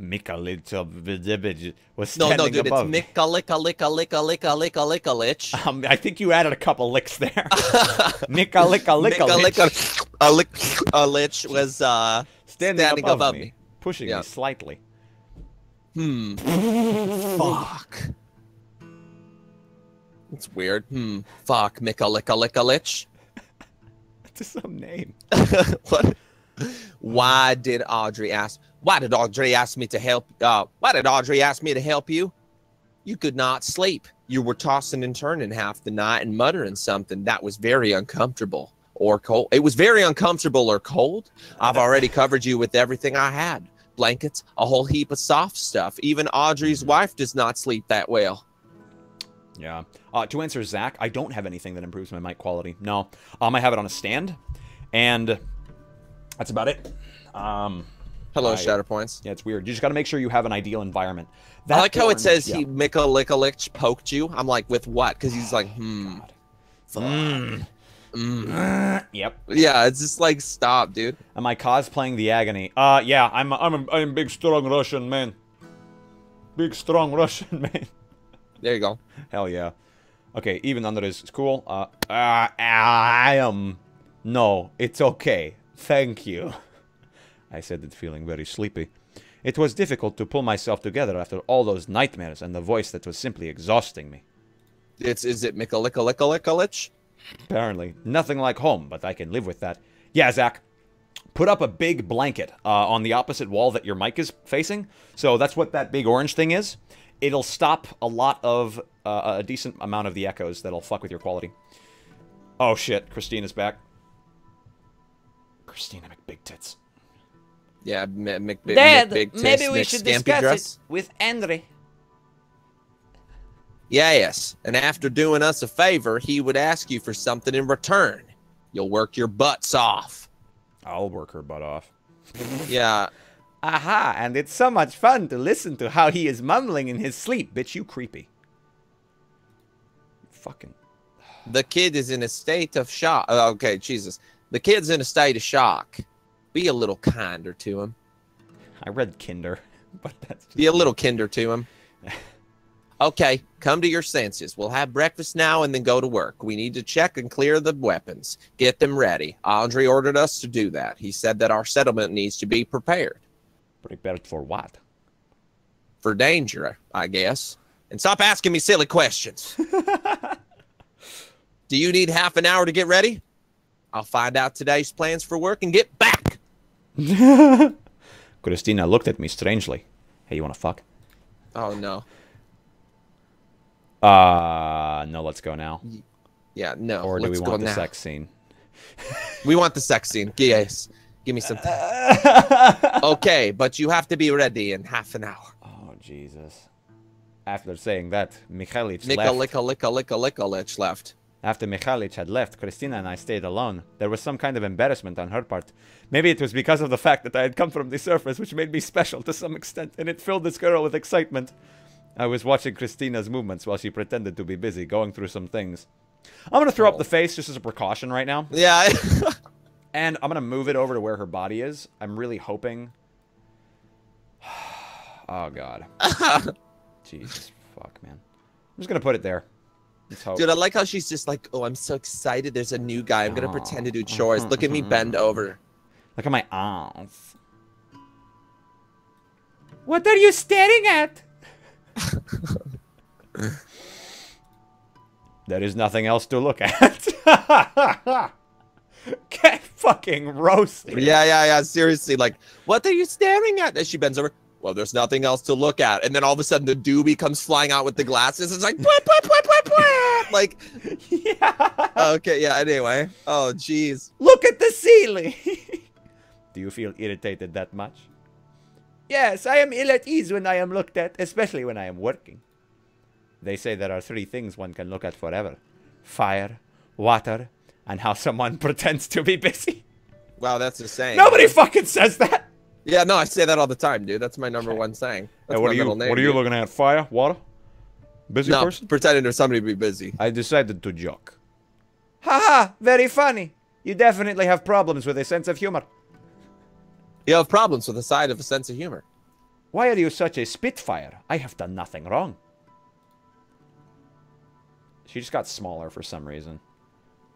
Mikalich was No, standing dude, above. It's Mikalich. I think you added a couple licks there. Mikalich was standing above me. Pushing me slightly. Fuck. It's weird. Fuck. Mikalikalicalich. That's some name. What? Why did Audrey ask me to help? Why did Audrey ask me to help you? You could not sleep. You were tossing and turning half the night and muttering something that was very uncomfortable or cold. It was very uncomfortable or cold. I've already covered you with everything I had. Blankets, a whole heap of soft stuff. Even Audrey's wife does not sleep that well. Yeah. To answer Zach, I don't have anything that improves my mic quality. No. I have it on a stand, and that's about it. Hello, Shatterpoints. Yeah, it's weird. You just got to make sure you have an ideal environment. I like how it says he Mikalikalik poked you. I'm like, with what? Because he's like, Yep. Yeah, it's just like, stop, dude. Am I cosplaying the Agony? Yeah, I'm a big, strong Russian man. Big, strong Russian man. There you go. Hell yeah. Okay, even under this, it's cool. No, it's okay. Thank you. I said it feeling very sleepy. It was difficult to pull myself together after all those nightmares and the voice that was simply exhausting me. Is it Mikalikalicalich? Apparently. Nothing like home, but I can live with that. Yeah, Zach. Put up a big blanket on the opposite wall that your mic is facing. So that's what that big orange thing is. It'll stop a lot of, a decent amount of the echoes that'll fuck with your quality. Oh shit, Christina's back. Christina McBig Tits. Yeah, Dad, McBig Tits, maybe we Nick should Scampy discuss dress. it with Andre. Yes, and after doing us a favor, he would ask you for something in return. You'll work your butts off. I'll work her butt off. Yeah. Aha, and it's so much fun to listen to how he is mumbling in his sleep. Bitch, you creepy. Fucking... The kid is in a state of shock. Okay, Jesus. The kid's in a state of shock. Be a little kinder to him. I read kinder, but that's just... Be a little kinder to him. Okay, come to your senses. We'll have breakfast now and then go to work. We need to check and clear the weapons. Get them ready. Andre ordered us to do that. He said that our settlement needs to be prepared. Prepared for what? For danger, I guess. And stop asking me silly questions. Do you need half an hour to get ready? I'll find out today's plans for work and get back. Christina looked at me strangely. Hey, you wanna fuck? Oh, no. No, let's go now. Yeah, no. Or do we want the sex scene? We want the sex scene. Yes. Give me some time. Okay, but you have to be ready in half an hour. Oh, Jesus. After saying that, Mikhailich left. After Mikhailich had left, Christina and I stayed alone. There was some kind of embarrassment on her part. Maybe it was because of the fact that I had come from the surface, which made me special to some extent, and it filled this girl with excitement. I was watching Christina's movements while she pretended to be busy, going through some things. I'm going to throw up the face just as a precaution right now. Yeah. And I'm going to move it over to where her body is. I'm really hoping... Oh, God. Jesus, fuck, man. I'm just going to put it there. Let's hope. Dude, I like how she's just like, oh, I'm so excited. There's a new guy. I'm going to pretend to do chores. Look at me bend over. Look at my arms. What are you staring at? There is nothing else to look at. Get fucking roasted. Yeah. Seriously, like, what are you staring at? As she bends over. Well, there's nothing else to look at. And then all of a sudden, the doobie comes flying out with the glasses. It's like, like, yeah. Okay, yeah, anyway. Oh, jeez. Look at the ceiling. Do you feel irritated that much? Yes, I am ill at ease when I am looked at, especially when I am working. They say there are 3 things one can look at forever. Fire, water, and how someone pretends to be busy. Wow, that's a saying. Nobody fucking says that. Yeah, no, I say that all the time, dude. That's my number one saying. That's Hey, my middle name. what are you looking at? Fire? Water? Busy No, person? pretending there's somebody to be busy. I decided to joke. Haha, very funny. You definitely have problems with a sense of humor. You have problems with the side of a sense of humor. Why are you such a spitfire? I have done nothing wrong. She just got smaller for some reason.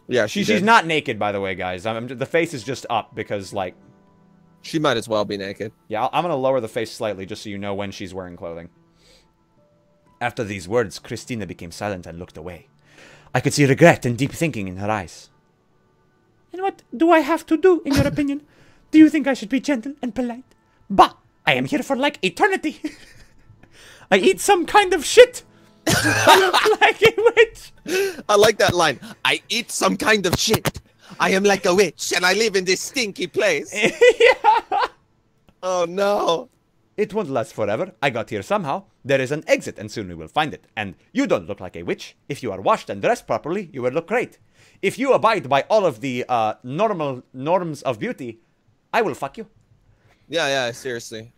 Yeah, She's not naked, by the way, guys. The face is just up because, like, She might as well be naked. Yeah, I'm going to lower the face slightly just so you know when she's wearing clothing. After these words, Christina became silent and looked away. I could see regret and deep thinking in her eyes. And what do I have to do, in your opinion? Do you think I should be gentle and polite? Bah! I am here for like eternity. I eat some kind of shit. I look like a witch. I like that line. I eat some kind of shit. I am like a witch, and I live in this stinky place. Yeah. Oh, no. It won't last forever. I got here somehow. There is an exit, and soon we will find it. And you don't look like a witch. If you are washed and dressed properly, you will look great. If you abide by all of the normal norms of beauty, I will fuck you. Yeah, seriously.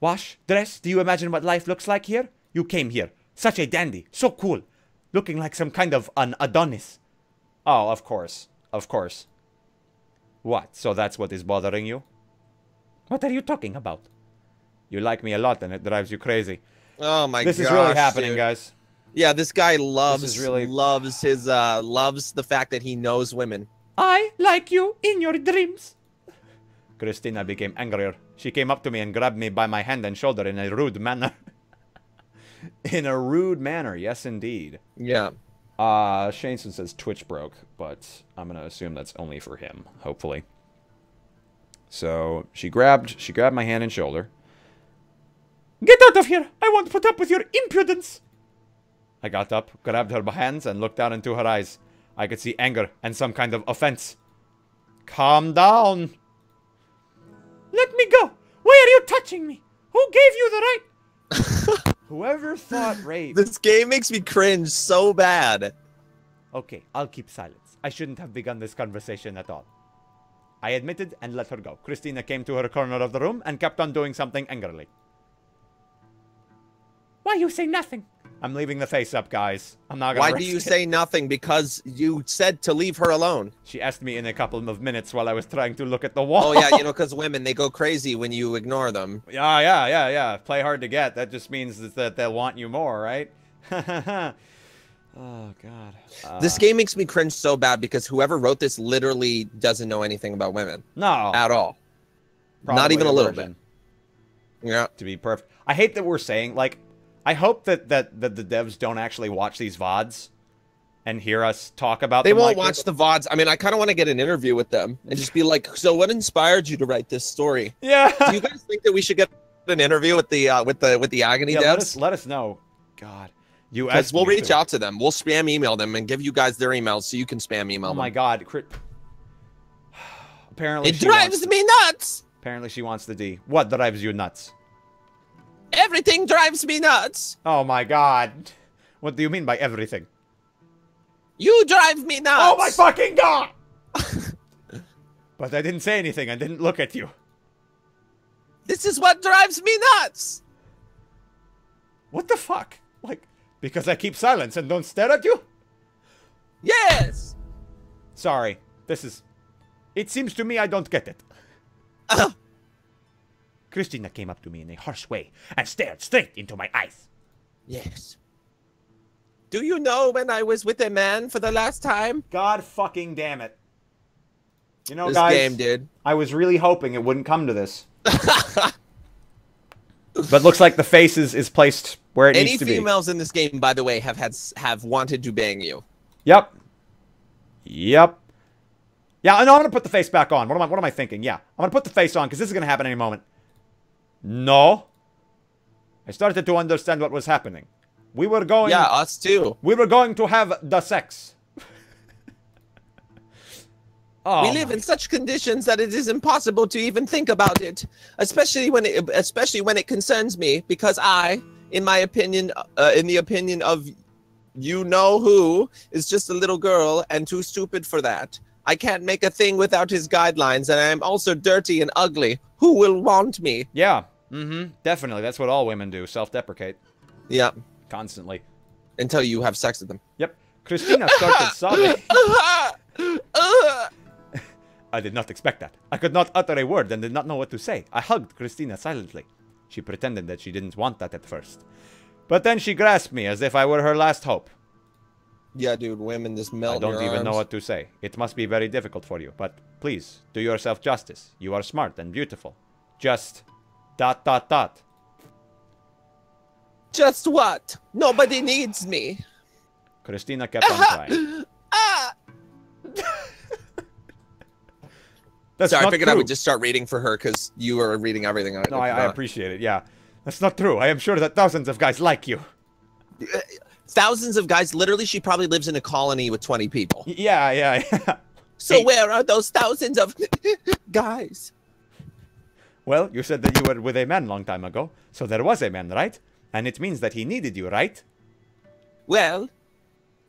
Wash, dress, do you imagine what life looks like here? You came here. Such a dandy. So cool. Looking like some kind of an Adonis. Oh, of course. Of course. What? So that's what is bothering you? What are you talking about? You like me a lot and it drives you crazy. Oh my god. This is really happening, guys. Yeah, this guy loves loves loves the fact that he knows women. I like you in your dreams. Christina became angrier. She came up to me and grabbed me by my hand and shoulder in a rude manner. In a rude manner, yes indeed. Yeah. Shaneson says Twitch broke, but I'm gonna assume that's only for him, hopefully. So she grabbed my hand and shoulder. Get out of here! I won't put up with your impudence! I got up, grabbed her hands, and looked down into her eyes. I could see anger and some kind of offense. Calm down! Let me go! Why are you touching me? Who gave you the right? Whoever thought rape... This game makes me cringe so bad. Okay, I'll keep silence. I shouldn't have begun this conversation at all. I admitted and let her go. Christina came to her corner of the room and kept on doing something angrily. Why you say nothing? I'm leaving the face up, guys. I'm not gonna Why do you say nothing? Because you said to leave her alone. She asked me in a couple of minutes while I was trying to look at the wall. Oh yeah, you know, because women, they go crazy when you ignore them. Yeah. Play hard to get. That just means that they'll want you more, right? Oh, God. This game makes me cringe so bad because whoever wrote this literally doesn't know anything about women. No. At all. Probably Not even a little virgin, bit. Yeah. To be perfect. I hate that we're saying, like, I hope that the devs don't actually watch these VODs and hear us talk about They them won't like watch this. the VODs. I mean, I kind of want to get an interview with them and just be like, so what inspired you to write this story? Yeah. Do you guys think that we should get an interview with the Agony devs? Let us know. God. Because we'll reach out to them. We'll spam email them and give you guys their emails so you can spam email Oh them. my God. Apparently It drives me nuts. Apparently she wants the D. What drives you nuts? Everything drives me nuts. Oh my God. What do you mean by everything? You drive me nuts. Oh my fucking God! But I didn't say anything. I didn't look at you. This is what drives me nuts. What the fuck? Like, because I keep silence and don't stare at you? Yes. Sorry. This is... It seems to me I don't get it. Christina came up to me in a harsh way and stared straight into my eyes. Yes. Do you know when I was with a man for the last time? God fucking damn it. You know, This guys, game did. I was really hoping it wouldn't come to this. But looks like the face is placed where it Any needs to be. females in this game, by the way, have wanted to bang you. Yep. Yeah, no, I'm gonna put the face back on. What am I thinking? Yeah, I'm gonna put the face on because this is gonna happen any moment. No. I started to understand what was happening. We were going... Yeah, us too. We were going to have the sex. Oh, We live in such conditions that it is impossible to even think about it, especially when it concerns me, because I, in my opinion, in the opinion of you know who, is just a little girl and too stupid for that. I can't make a thing without his guidelines, and I'm also dirty and ugly. Who will want me? Yeah. Definitely. That's what all women do. Self-deprecate. Yeah. Constantly. Until you have sex with them. Yep. Christina started sobbing. I did not expect that. I could not utter a word and did not know what to say. I hugged Christina silently. She pretended that she didn't want that at first. But then she grasped me as if I were her last hope. Yeah, dude, women just melt I don't your even know arms. what to say. It must be very difficult for you, but Please, do yourself justice. You are smart and beautiful. Just... ... Just what? Nobody needs me. Christina kept on crying. That's Sorry, I not figured I true. would just start reading for her because you were reading everything. No, I appreciate it, yeah. That's not true. I am sure that thousands of guys like you. Thousands of guys. Literally, she probably lives in a colony with 20 people. Yeah. So Hey. where are those thousands of guys? Well, you said that you were with a man long time ago. So there was a man, right? And it means that he needed you, right? Well,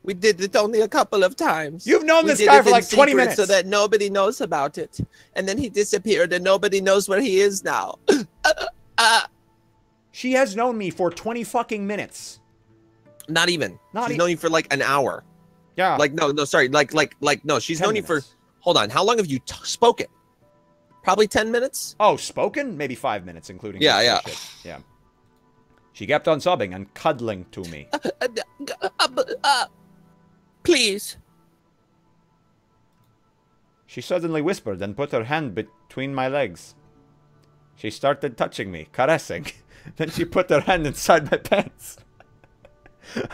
we did it only a couple of times. You've known We this did guy it for in like 20 secret minutes. so that nobody knows about it. And then he disappeared and nobody knows where he is now. She has known me for 20 fucking minutes. Not even. Not She's e- known you for like an hour. Yeah. Like, no, sorry. Like, no, she's 10 known you for, minutes. hold on. How long have you spoken? Probably 10 minutes? Oh, spoken? Maybe 5 minutes, including... Yeah, this yeah. shit. Yeah. She kept on sobbing and cuddling to me. Please. She suddenly whispered and put her hand between my legs. She started touching me, caressing. Then she put her hand inside my pants.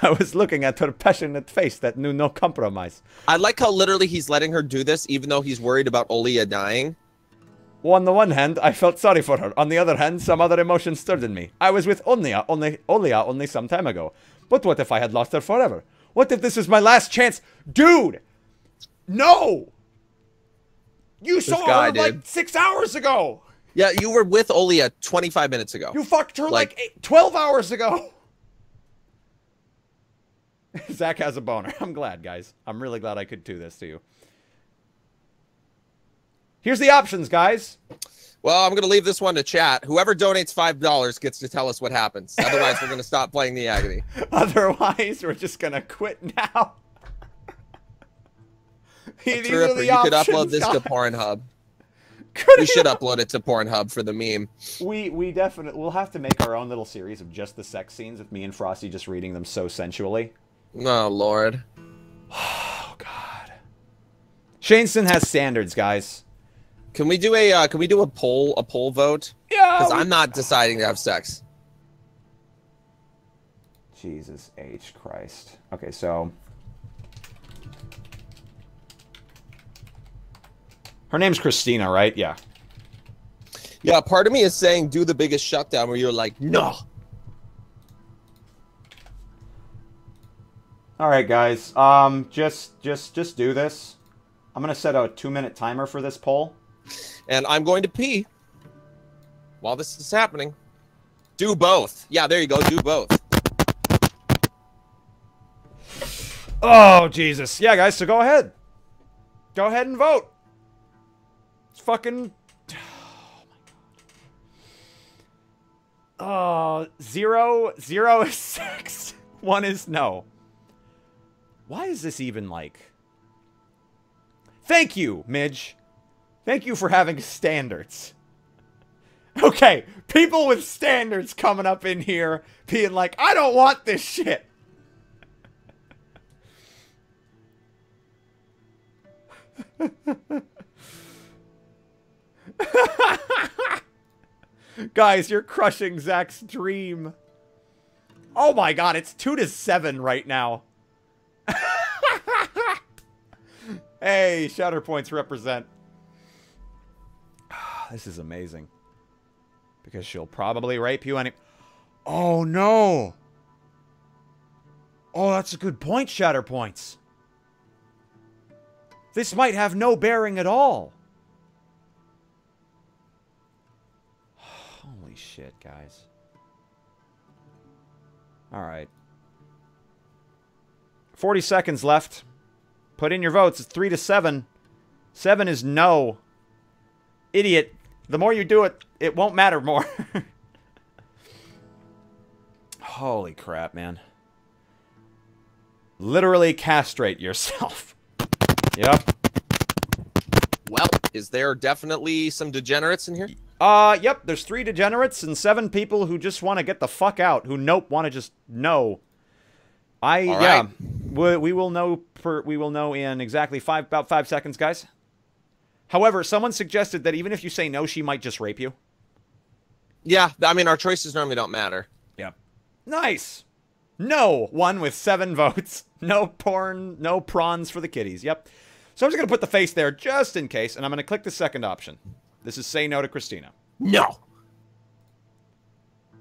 I was looking at her passionate face that knew no compromise. I like how literally he's letting her do this even though he's worried about Olia dying. Well, on the one hand, I felt sorry for her. On the other hand, some other emotion stirred in me. I was with Olia only some time ago. But what if I had lost her forever? What if this is my last chance? Dude! No! You saw guy, her like dude. 6 hours ago! Yeah, you were with Olia 25 minutes ago. You fucked her like 12 hours ago! Zach has a boner. I'm glad, guys. I'm really glad I could do this to you. Here's the options, guys. Well, I'm going to leave this one to chat. Whoever donates $5 gets to tell us what happens. Otherwise, we're going to stop playing the Agony. Otherwise, we're just gonna quit now. These are the You could upload options, this to guys. Pornhub. Could We should upload it to Pornhub for the meme. We definitely... We'll have to make our own little series of just the sex scenes with me and Frosty just reading them so sensually. Oh, Lord. Oh, God. Shaneson has standards, guys. Can we do a poll vote? Yeah. Because I'm not deciding to have sex. Jesus H. Christ. Okay, so... Her name's Christina, right? Yeah. Yeah, part of me is saying do the biggest shutdown where you're like, no. All right, guys. Just do this. I'm gonna set a 2-minute timer for this poll. And I'm going to pee while this is happening. Do both. Yeah, there you go. Do both. Oh, Jesus. Yeah, guys, so go ahead. Go ahead and vote. It's fucking... Oh, 0 is sex. 1 is no. Why is this even like... Thank you, Midge. Thank you for having standards. Okay, people with standards coming up in here being like, I don't want this shit. Guys, you're crushing Zach's dream. Oh my god, it's 2-7 right now. Hey, Shatter Points represent. This is amazing. Because she'll probably rape you any... Oh, no. Oh, that's a good point, Shatter Points. This might have no bearing at all. Holy shit, guys. Alright. 40 seconds left. Put in your votes. It's 3-7. 7 is no. Idiot. The more you do it, it won't matter more. Holy crap, man. Literally castrate yourself. Yep. Well, is there definitely some degenerates in here? Yep, there's 3 degenerates and 7 people who just want to get the fuck out, who want to just know. Yeah. Right. We will know in exactly about 5 seconds, guys. However, someone suggested that even if you say no, she might just rape you. Yeah, I mean, our choices normally don't matter. Yep. Nice. No one with 7 votes. No porn, no prawns for the kiddies. Yep. So I'm just going to put the face there just in case, and I'm going to click the second option. This is say no to Christina. No.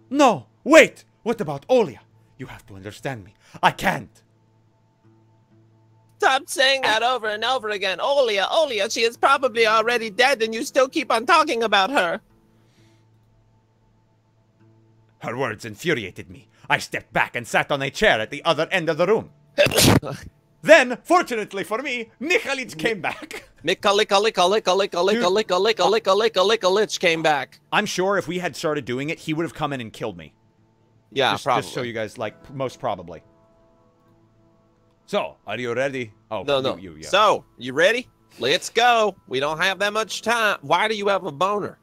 No, wait! What about Olia? You have to understand me. I can't. Stop saying that over and over again. Olia, she is probably already dead and you still keep on talking about her. Her words infuriated me. I stepped back and sat on a chair at the other end of the room. Then, fortunately for me, Nikolic came back. Lich came back. I'm sure if we had started doing it, he would have come in and killed me. Yeah, probably. Just so you guys, like, most probably. So, are you ready? Oh, No. You, yeah. So, you ready? Let's go. We don't have that much time. Why do you have a boner?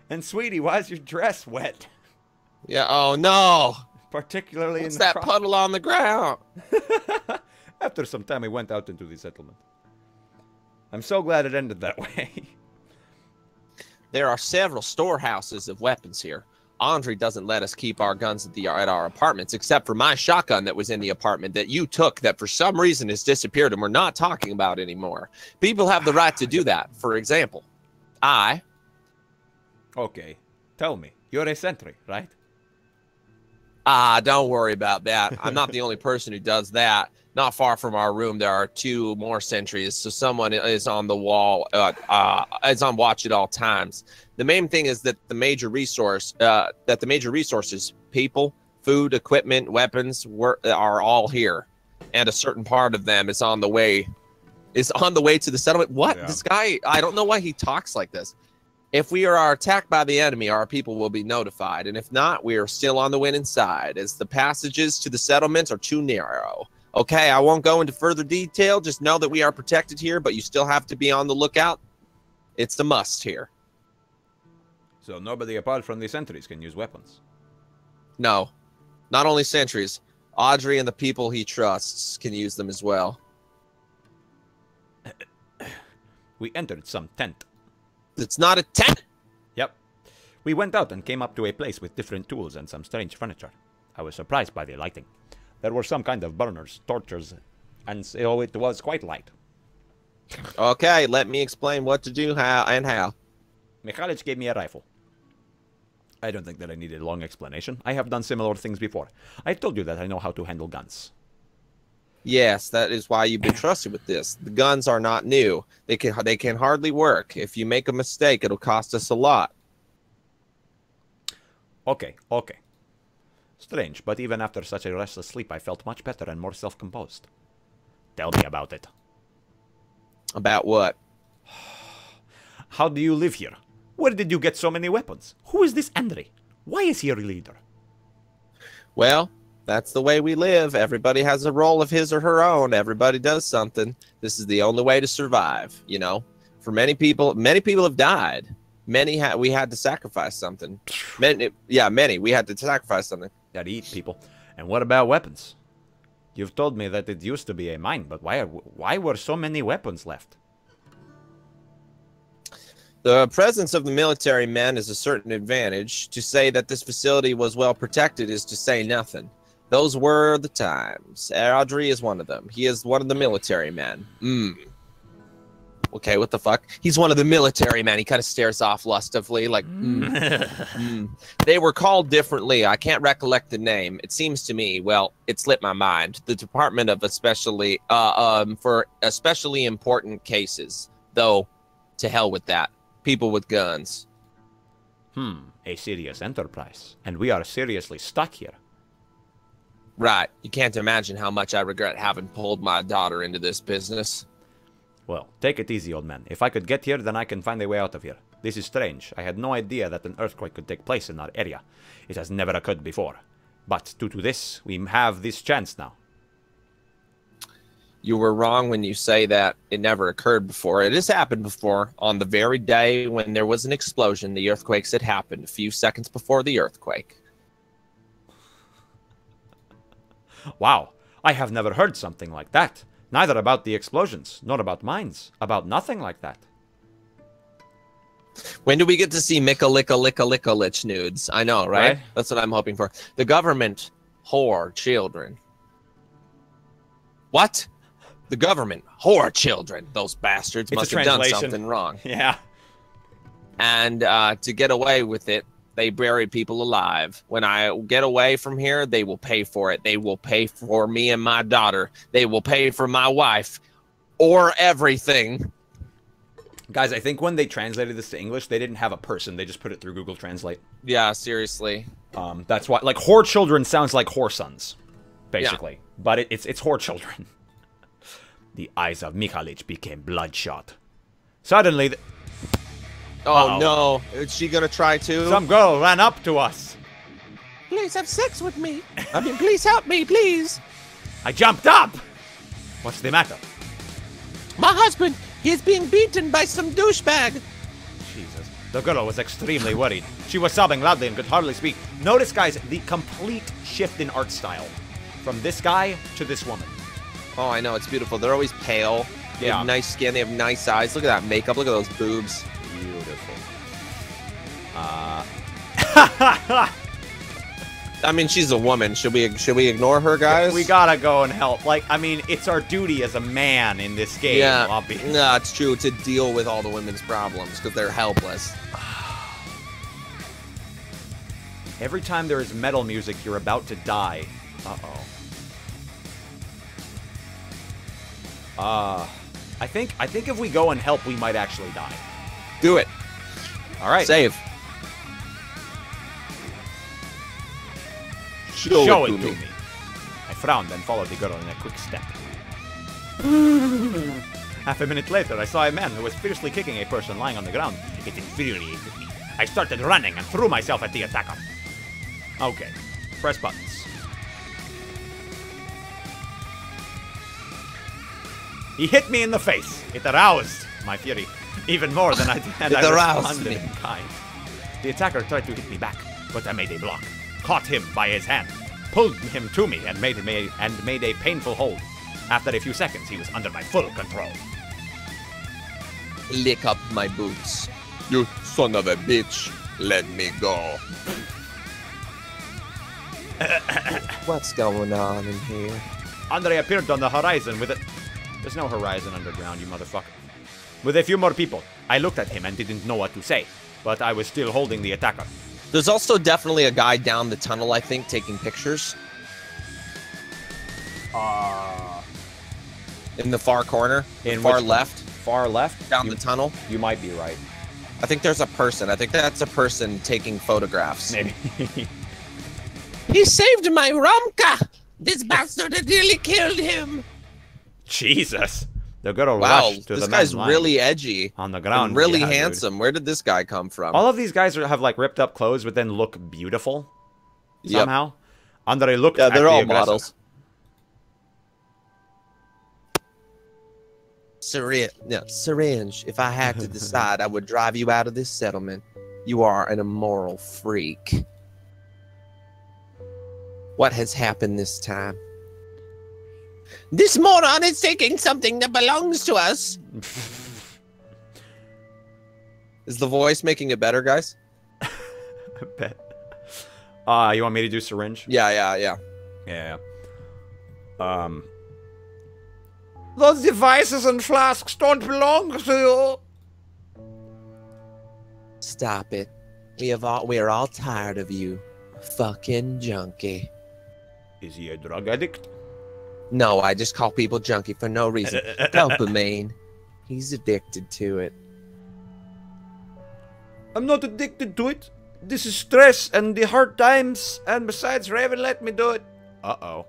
And sweetie, why is your dress wet? Yeah, oh no. Particularly What's in the that puddle on the ground? After some time, we went out into the settlement. I'm so glad it ended that way. There are several storehouses of weapons here. Andre doesn't let us keep our guns at our apartments, except for my shotgun that was in the apartment that you took that for some reason has disappeared and we're not talking about anymore. People have the right to do that. For example, Okay, tell me. You're a sentry, right? don't worry about that. I'm not the only person who does that. Not far from our room, there are 2 more sentries, so someone is on the wall, is on watch at all times. The main thing is that the major resources, people, food, equipment, weapons, are all here, and a certain part of them is on the way to the settlement. What? Yeah. This guy, I don't know why he talks like this. If we are attacked by the enemy, our people will be notified, and if not, we are still on the winning side, as the passages to the settlement are too narrow. Okay, I won't go into further detail. Just know that we are protected here, but you still have to be on the lookout. It's a must here. So nobody apart from the sentries can use weapons. No, not only sentries. Audrey and the people he trusts can use them as well. We entered some tent. It's not a tent. Yep. We went out and came up to a place with different tools and some strange furniture. I was surprised by the lighting. There were some kind of burners, torches, and so it was quite light. Okay, let me explain what to do, how, and how. Mikhalic gave me a rifle. I don't think that I needed a long explanation. I have done similar things before. I told you that I know how to handle guns. Yes, that is why you've been trusted with this. The guns are not new. They can hardly work. If you make a mistake, it'll cost us a lot. Okay. Strange, but even after such a restless sleep, I felt much better and more self-composed. Tell me about it. About what? How do you live here? Where did you get so many weapons? Who is this Andre? Why is he your leader? Well, that's the way we live. Everybody has a role of his or her own. Everybody does something. This is the only way to survive, you know? For many people have died. We had to sacrifice something. Many. We had to sacrifice something. Gotta eat, people. And what about weapons? You've told me that it used to be a mine, but why were so many weapons left? The presence of the military men is a certain advantage. To say that this facility was well protected is to say nothing. Those were the times. Audrey is one of them. He is one of the military men. Okay, what the fuck? He's one of the military men. He kind of stares off lustively, like, They were called differently. I can't recollect the name. It seems to me, well, it slipped my mind. The Department of for especially important cases. Though, to hell with that. People with guns. A serious enterprise. And we are seriously stuck here. Right. You can't imagine how much I regret having pulled my daughter into this business. Well, take it easy, old man. If I could get here, then I can find a way out of here. This is strange. I had no idea that an earthquake could take place in our area. It has never occurred before. But due to this, we have this chance now. You were wrong when you say that it never occurred before. It has happened before. On the very day when there was an explosion, the earthquakes had happened a few seconds before the earthquake. Wow. I have never heard something like that. Neither about the explosions, nor about mines. About nothing like that. When do we get to see Mika-Lika-Lika-Lika-Lich nudes? I know, right? That's what I'm hoping for. The government whore children. What? The government whore children. Those bastards must have done something wrong. Yeah. And to get away with it, they bury people alive. When I get away from here, they will pay for it. They will pay for me and my daughter. They will pay for my wife. Or everything. Guys, I think when they translated this to English, they didn't have a person. They just put it through Google Translate. Yeah, seriously. That's why, like, whore children sounds like whore sons, basically. Yeah. But it's whore children. The eyes of Mikhalich became bloodshot. Suddenly, oh no, is she gonna try too? Some girl ran up to us. Please have sex with me. I mean, please help me, please. I jumped up. What's the matter? My husband, he is being beaten by some douchebag. Jesus. The girl was extremely worried. She was sobbing loudly and could hardly speak. Notice, guys, the complete shift in art style. From this guy to this woman. Oh, I know. It's beautiful. They're always pale. They have nice skin. They have nice eyes. Look at that makeup. Look at those boobs. Beautiful. I mean, she's a woman. Should we ignore her, guys? We gotta go and help. Like, I mean, it's our duty as a man in this game, obviously. No, it's true to deal with all the women's problems because they're helpless. Every time there is metal music, you're about to die. Uh-oh. I think if we go and help, we might actually die. Do it. All right. Save. Show it to me. I frowned and followed the girl in a quick step. Half a minute later, I saw a man who was fiercely kicking a person lying on the ground. It infuriated me. I started running and threw myself at the attacker. Okay. Press buttons. He hit me in the face. It aroused my fury even more than I did. It aroused me. In kind. The attacker tried to hit me back, but I made a block. Caught him by his hand, pulled him to me, and made a painful hold. After a few seconds, he was under my full control. Lick up my boots. You son of a bitch. Let me go. What's going on in here? Andre appeared on the horizon with it. There's no horizon underground, you motherfucker. With a few more people, I looked at him and didn't know what to say, but I was still holding the attacker. There's also definitely a guy down the tunnel, I think, taking pictures. In the far corner. In far left. Far left? Down the tunnel. You might be right. I think there's a person. I think that's a person taking photographs. Maybe. He saved my Romka! This bastard had nearly killed him! Jesus. The girl wow, rushed to this the guy's man really edgy. on the ground. And really Yeah, handsome. dude. Where did this guy come from? All of these guys have like ripped up clothes, but then look beautiful somehow. Andre looked at they're the all aggressor. models. Syringe. If I had to decide, I would drive you out of this settlement. You are an immoral freak. What has happened this time? This moron is taking something that belongs to us. Is the voice making it better, guys? I bet. You want me to do syringe? Yeah. Those devices and flasks don't belong to you. Stop it. We are all tired of you. Fucking junkie. Is he a drug addict? No, I just call people junkie for no reason. Dopamine. He's addicted to it. I'm not addicted to it. This is stress and the hard times, and besides, Raven let me do it. Uh-oh.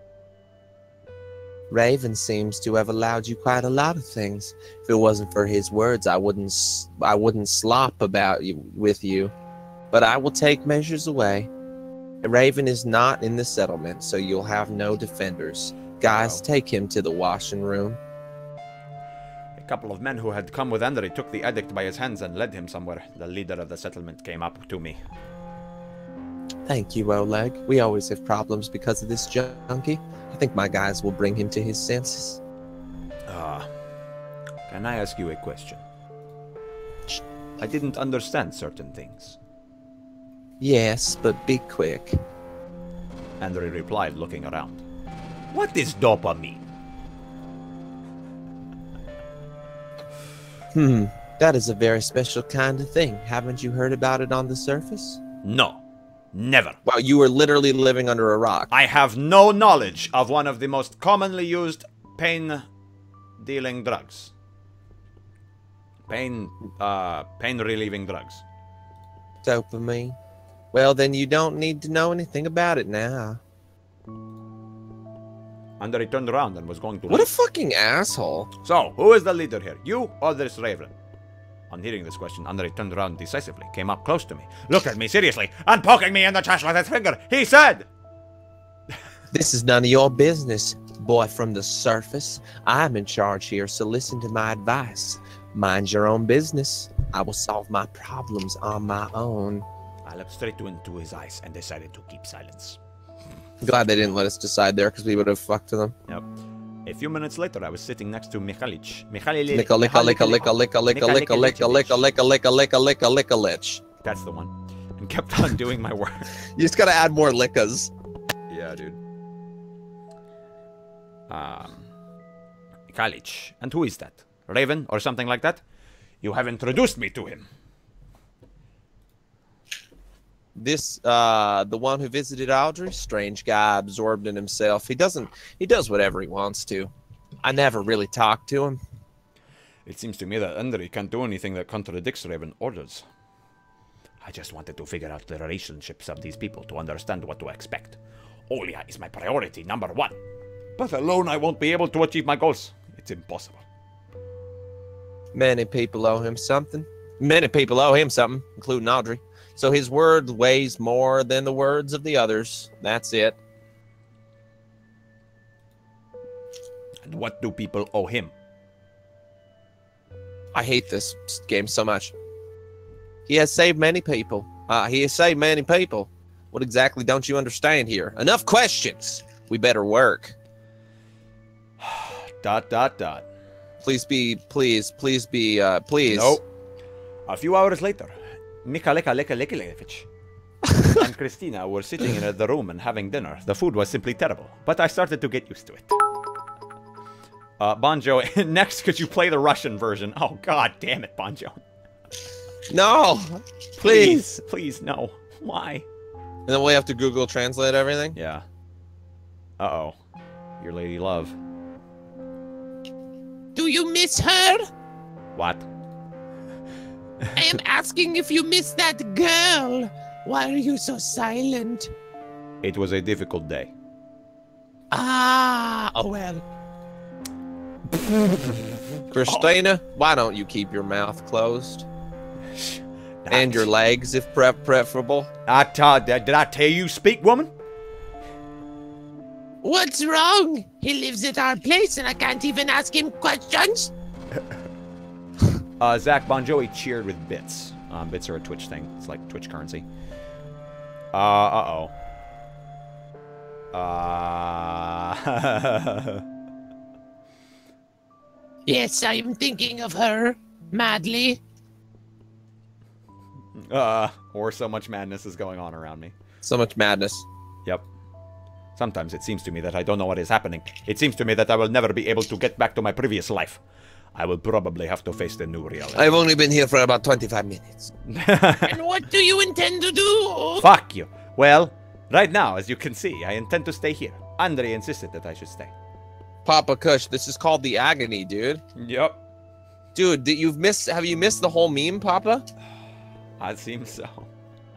Raven seems to have allowed you quite a lot of things. If it wasn't for his words, I wouldn't slop about with you. But I will take measures away. Raven is not in the settlement, so you'll have no defenders. Guys, take him to the washing room. A couple of men who had come with Andre took the addict by his hands and led him somewhere. The leader of the settlement came up to me. Thank you, Oleg. We always have problems because of this junkie. I think my guys will bring him to his senses. Can I ask you a question? I didn't understand certain things. Yes, but be quick. Andre replied, looking around. What is dopamine? That is a very special kind of thing. Haven't you heard about it on the surface? No, never. Well, you were literally living under a rock. I have no knowledge of one of the most commonly used pain-dealing drugs. Pain-relieving drugs. Dopamine. Well, then you don't need to know anything about it now. Andre turned around and was going to What a leave. fucking asshole. So, who is the leader here? You or this Raven? On hearing this question, Andre turned around decisively, came up close to me, looked at me seriously, and poking me in the chest with his finger, he said, This is none of your business, boy from the surface. I'm in charge here, so listen to my advice. Mind your own business. I will solve my problems on my own. I looked straight into his eyes and decided to keep silence. Glad they didn't let us decide there, because we would have fucked to them. Yep. A few minutes later, I was sitting next to Mikhalic. Lich. That's the one. And kept on doing my work. You just gotta add more lickas. Yeah, dude. Mikhalic. And who is that? Raven or something like that? You have introduced me to him. This, the one who visited Audrey, strange guy, absorbed in himself. He does whatever he wants to. I never really talked to him. It seems to me that Andre can't do anything that contradicts Raven orders. I just wanted to figure out the relationships of these people to understand what to expect. Olia is my priority, number one. But alone I won't be able to achieve my goals. It's impossible. Many people owe him something. Many people owe him something, including Audrey. So his word weighs more than the words of the others. That's it. And what do people owe him? I hate this game so much. He has saved many people. He has saved many people. What exactly don't you understand here? Enough questions. We better work. ... Please be, please be, please. No. A few hours later, Mikhalic and Christina were sitting in the room and having dinner. The food was simply terrible, but I started to get used to it. Bonjo, next could you play the Russian version? Oh, god damn it, Bonjo. No, please. Please, no. Why? And then we have to Google Translate everything? Yeah. Uh-oh. Your lady love. Do you miss her? What? I am asking if you miss that girl. Why are you so silent? It was a difficult day. Ah, oh well. Christina, why don't you keep your mouth closed? And your legs, if preferable. Did I tell you speak, woman? What's wrong? He lives at our place and I can't even ask him questions. Zach Bon Jovi cheered with bits. Bits are a Twitch thing. It's like Twitch currency. Uh-oh. Yes, I'm thinking of her. Madly. Or so much madness is going on around me. So much madness. Yep. Sometimes it seems to me that I don't know what is happening. It seems to me that I will never be able to get back to my previous life. I will probably have to face the new reality. I've only been here for about 25 minutes. And what do you intend to do? Fuck you. Well, right now, as you can see, I intend to stay here. Andre insisted that I should stay. Papa Kush, this is called the Agony, dude. Yep. Dude, have you missed the whole meme, Papa? It seems so.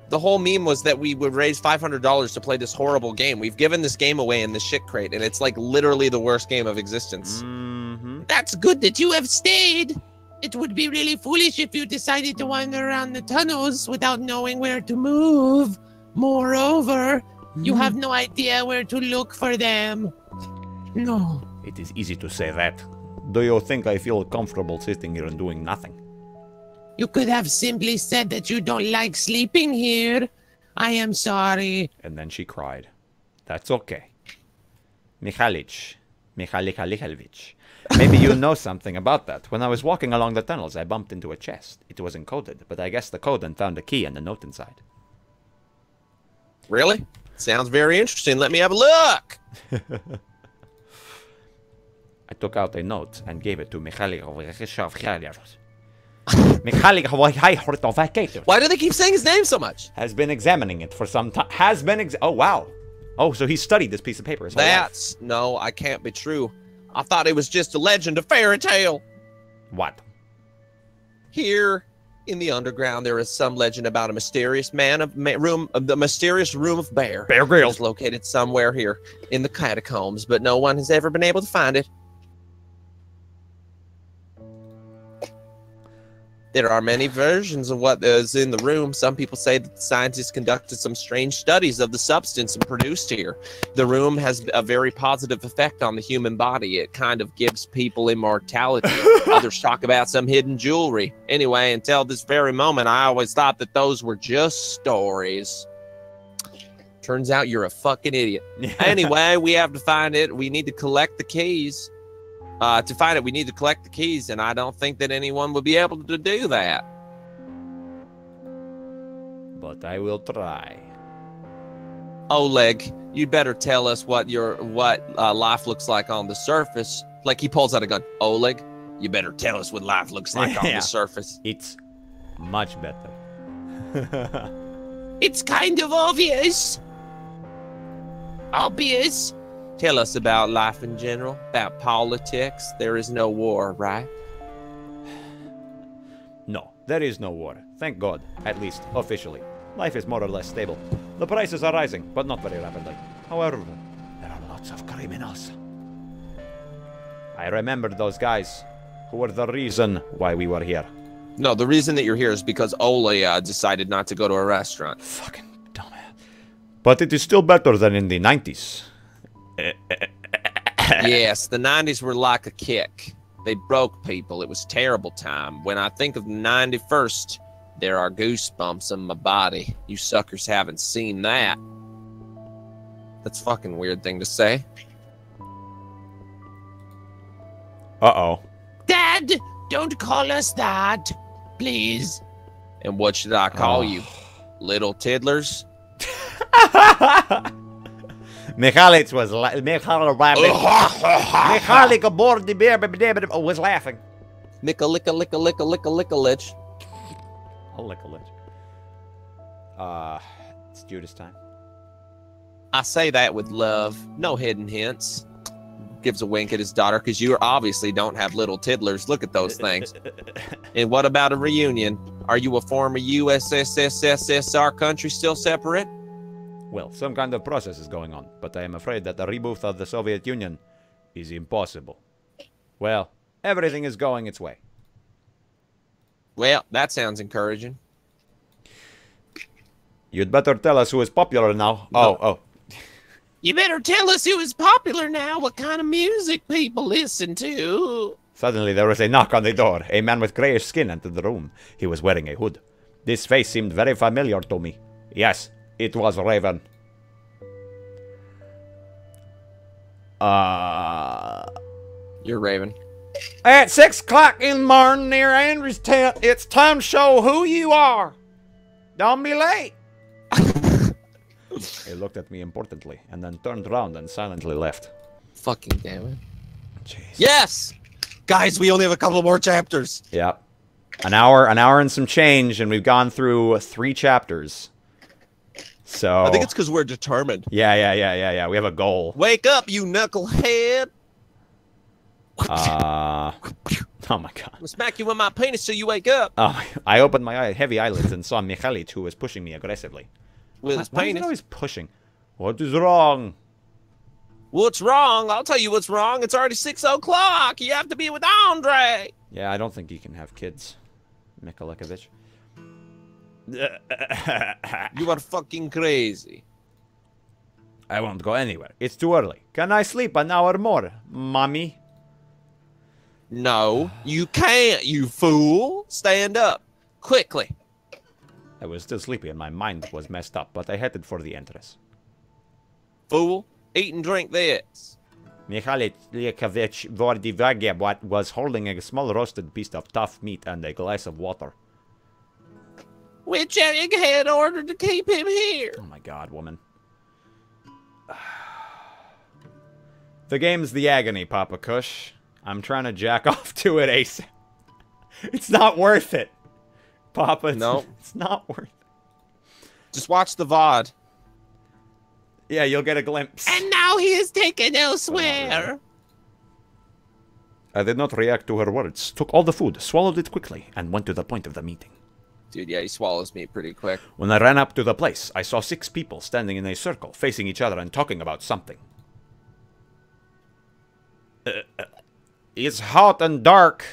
The whole meme was that we would raise $500 to play this horrible game. We've given this game away in the shit crate, and it's like literally the worst game of existence. Mm-hmm. That's good that you have stayed. It would be really foolish if you decided to wander around the tunnels without knowing where to move. Moreover, you have no idea where to look for them. No. It is easy to say that. Do you think I feel comfortable sitting here and doing nothing? You could have simply said that you don't like sleeping here. I am sorry. And then she cried. That's okay. Mikhailich. Maybe you know something about that. When I was walking along the tunnels, I bumped into a chest. It was encoded, but I guessed the code and found a key and a note inside. Really? Sounds very interesting. Let me have a look. I took out a note and gave it to Mikhailich. Why do they keep saying his name so much? Has been examining it for some time. Oh, wow. Oh, so he studied this piece of paper his whole life. No, I can't be true. I thought it was just a legend, a fairy tale. What? Here in the underground, there is some legend about a mysterious the mysterious room of Bear. Bear Grylls. It's located somewhere here in the catacombs, but no one has ever been able to find it. There are many versions of what is in the room. Some people say that the scientists conducted some strange studies of the substance and produced here. The room has a very positive effect on the human body. It kind of gives people immortality. Others talk about some hidden jewelry. Anyway, until this very moment, I always thought that those were just stories. Turns out you're a fucking idiot. Anyway, we have to find it. We need to collect the keys. To find it, we need to collect the keys, and I don't think that anyone would be able to do that. But I will try. Oleg, you better tell us what life looks like on the surface. Like he pulls out a gun. Oleg, you better tell us what life looks like on the surface. It's much better. It's kind of obvious. Obvious. Tell us about life in general, about politics. There is no war, right? No, there is no war. Thank God, at least officially. Life is more or less stable. The prices are rising, but not very rapidly. However, there are lots of criminals. I remember those guys who were the reason why we were here. No, the reason that you're here is because Ole decided not to go to a restaurant. Fucking dumbass. But it is still better than in the 90s. Yes, the 90s were like a kick. They broke people. It was a terrible time. When I think of the 91st, there are goosebumps in my body. You suckers haven't seen that. That's a fucking weird thing to say. Uh-oh. Dad, don't call us that, please. And what should I call you? Little tiddlers? Mikhailich was Mikhailich aboard the bear was laughing. Licka licka licka licka licka licka lich. I'll lick a lich. It's Judas time. I say that with love. No hidden hints. Gives a wink at his daughter, because you obviously don't have little tiddlers. Look at those things. And what about a reunion? Are you a former USSR country still separate? Well, some kind of process is going on, but I am afraid that the rebirth of the Soviet Union is impossible. Well, everything is going its way. Well, that sounds encouraging. You'd better tell us who is popular now. No. Oh. You better tell us who is popular now, what kind of music people listen to. Suddenly there was a knock on the door. A man with grayish skin entered the room. He was wearing a hood. This face seemed very familiar to me. Yes, it was Raven. You're Raven. At 6 o'clock in the morning near Andrew's tent, it's time to show who you are. Don't be late. He looked at me importantly and then turned around and silently left. Fucking damn it. Jeez. Yes! Guys, we only have a couple more chapters. Yeah. An hour and some change, and we've gone through 3 chapters. So I think it's because we're determined. Yeah. We have a goal. Wake up, you knucklehead! Oh my god. I'm gonna smack you with my penis so you wake up. Oh, I opened my heavy eyelids and saw Mikhailich, who was pushing me aggressively. With his Why is penis. he always pushing? What is wrong? What's wrong? I'll tell you what's wrong. It's already 6 o'clock. You have to be with Andre. Yeah, I don't think you can have kids, Mikhailovich. You are fucking crazy. I won't go anywhere. It's too early. Can I sleep an hour more, mommy? No, you can't, you fool. Stand up. Quickly. I was still sleepy and my mind was messed up, but I headed for the entrance. Fool, eat and drink this. Mikhail Yakovlevich Vordivagia was holding a small roasted piece of tough meat and a glass of water. Which egghead ordered to keep him here? Oh my god, woman. The game's the Agony, Papa Kush. I'm trying to jack off to it ASAP. It's not worth it. Papa, No. It's not worth it. Just watch the VOD. Yeah, you'll get a glimpse. And now he is taken elsewhere. I did not react to her words, took all the food, swallowed it quickly, and went to the point of the meeting. Dude, yeah, he swallows meat pretty quick. When I ran up to the place, I saw 6 people standing in a circle, facing each other and talking about something. It's hot and dark.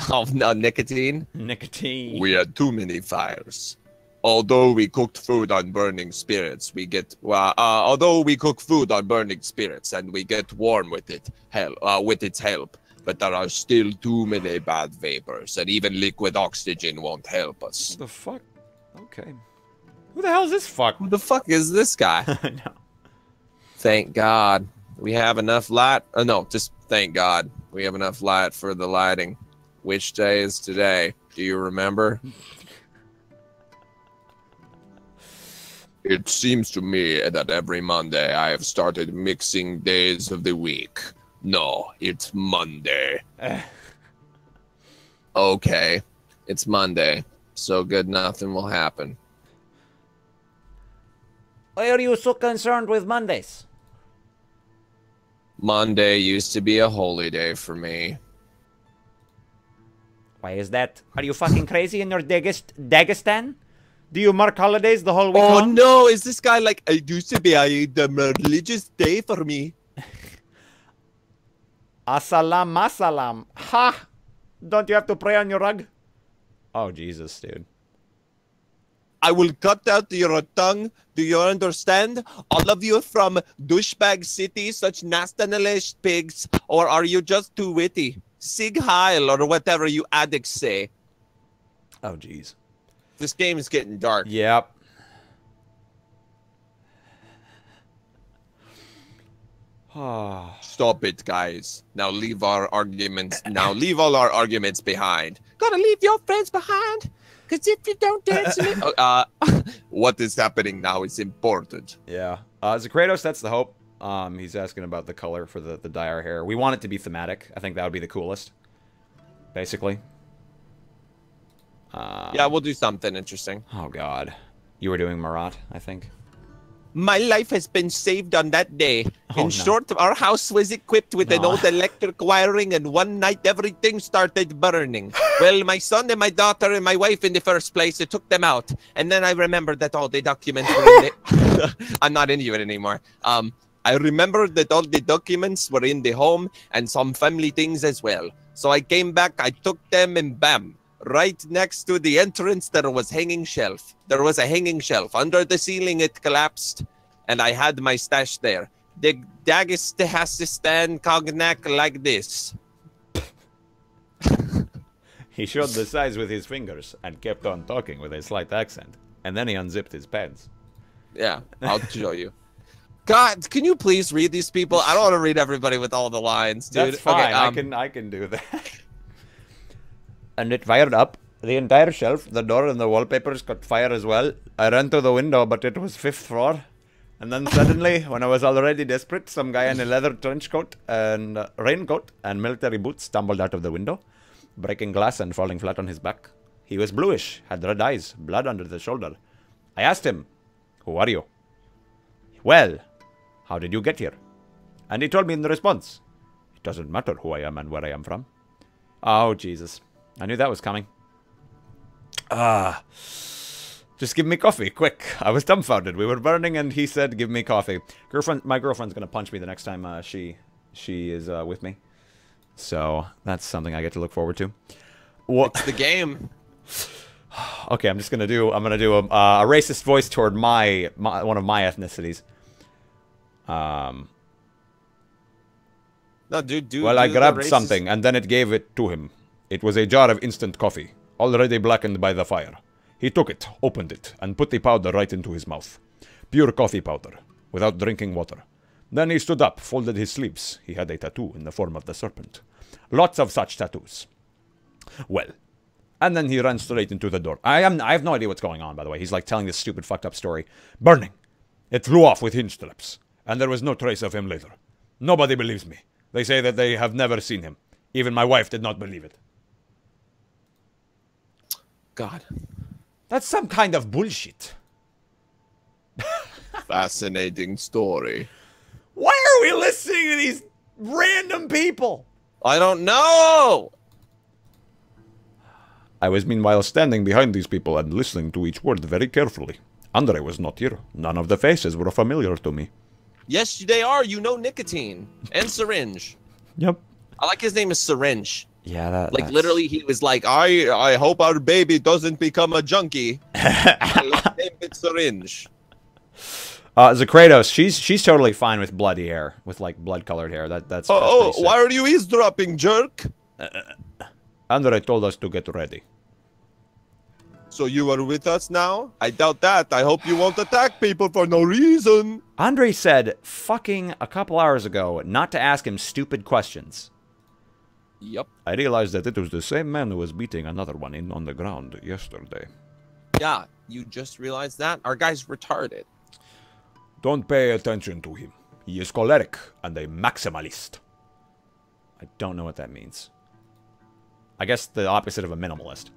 Oh, no, nicotine? Nicotine. We had too many fires. Although we cooked food on burning spirits, we get although we cook food on burning spirits and we get warm with it, with its help, but there are still too many bad vapors, and even liquid oxygen won't help us. What the fuck? Okay. Who the hell is this fuck? Who the fuck is this guy? No. Thank God we have enough light. No, just thank God we have enough light for the lighting. Which day is today? Do you remember? It seems to me that every Monday I have started mixing days of the week. No, it's Monday. Okay, it's Monday, so good nothing will happen. Why are you so concerned with Mondays? Monday used to be a holy day for me. Why is that? Are you fucking crazy in your Dagestan? Do you mark holidays the whole week Oh long? no, is this guy like, it used to be a religious day for me. Assalam, masalam. Ha! Don't you have to pray on your rug? Oh, Jesus, dude. I will cut out your tongue. Do you understand? All of you from douchebag city, such nationalist pigs, or are you just too witty? Sig Heil, or whatever you addicts say. Oh, jeez. This game is getting dark. Yep. Stop it, guys. Now leave our arguments. Now leave all our arguments behind. Gotta leave your friends behind. Cause if you don't dance what is happening now is important. Yeah. Kratos, that's the hope. He's asking about the color for the dye our hair. We want it to be thematic. I think that would be the coolest. Basically. Yeah, we'll do something interesting. Oh, God. You were doing Marat, I think. My life has been saved on that day. Oh, In no. short, our house was equipped with an old electric wiring, and one night everything started burning. Well, my son and my daughter and my wife in the first place, it took them out. And then I remembered that all the documents were in the... I'm not into it anymore. I remembered that all the documents were in the home and some family things as well. So I came back, I took them, and bam. Right next to the entrance, there was hanging shelf. There was a hanging shelf. Under the ceiling, it collapsed, and I had my stash there. The Dagestan has to stand cognac like this. He showed the size with his fingers and kept on talking with a slight accent. And then he unzipped his pants. Yeah, I'll show you. God, can you please read these people? I don't want to read everybody with all the lines, dude. That's fine. Okay, I can do that. And it fired up. The entire shelf, the door, and the wallpapers caught fire as well. I ran to the window, but it was 5th floor. And then suddenly, when I was already desperate, some guy in a leather trench coat and raincoat and military boots stumbled out of the window, breaking glass and falling flat on his back. He was bluish, had red eyes, blood under the shoulder. I asked him, "Who are you?" "Well, how did you get here?" And he told me in the response, "It doesn't matter who I am and where I am from." Oh, Jesus. I knew that was coming. Just give me coffee, quick. I was dumbfounded. We were burning and he said, give me coffee. My girlfriend's going to punch me the next time she is with me. So that's something I get to look forward to. It's the game. Okay, I'm gonna do a racist voice toward one of my ethnicities. No, dude, Well, I grabbed something and then it gave it to him. It was a jar of instant coffee. already blackened by the fire. He took it, opened it, and put the powder right into his mouth. Pure coffee powder, without drinking water. Then he stood up, folded his sleeves. He had a tattoo in the form of the serpent. Lots of such tattoos. Well, and then he ran straight into the door. I have no idea what's going on, by the way. He's like telling this stupid fucked up story. Burning. It flew off with hinge straps. And there was no trace of him later. Nobody believes me. They say that they have never seen him. Even my wife did not believe it. God. That's some kind of bullshit. Fascinating story. Why are we listening to these random people? I don't know! I was meanwhile standing behind these people and listening to each word very carefully. Andre was not here. None of the faces were familiar to me. Yes, they are. You know nicotine. And syringe. Yep. I like his name is Syringe. Yeah, that's... Literally, he was like, I hope our baby doesn't become a junkie. Let's name it Syringe. Zacratos, she's totally fine with bloody hair, with like blood-colored hair. That's Oh, why are you eavesdropping, jerk? Andre told us to get ready. So you are with us now? I doubt that. I hope you won't attack people for no reason. Andre said fucking a couple hours ago not to ask him stupid questions. Yep. I realized that it was the same man who was beating another one in on the ground yesterday. Yeah, you just realized that? Our guy's retarded. Don't pay attention to him. He is choleric and a maximalist. I don't know what that means. I guess the opposite of a minimalist.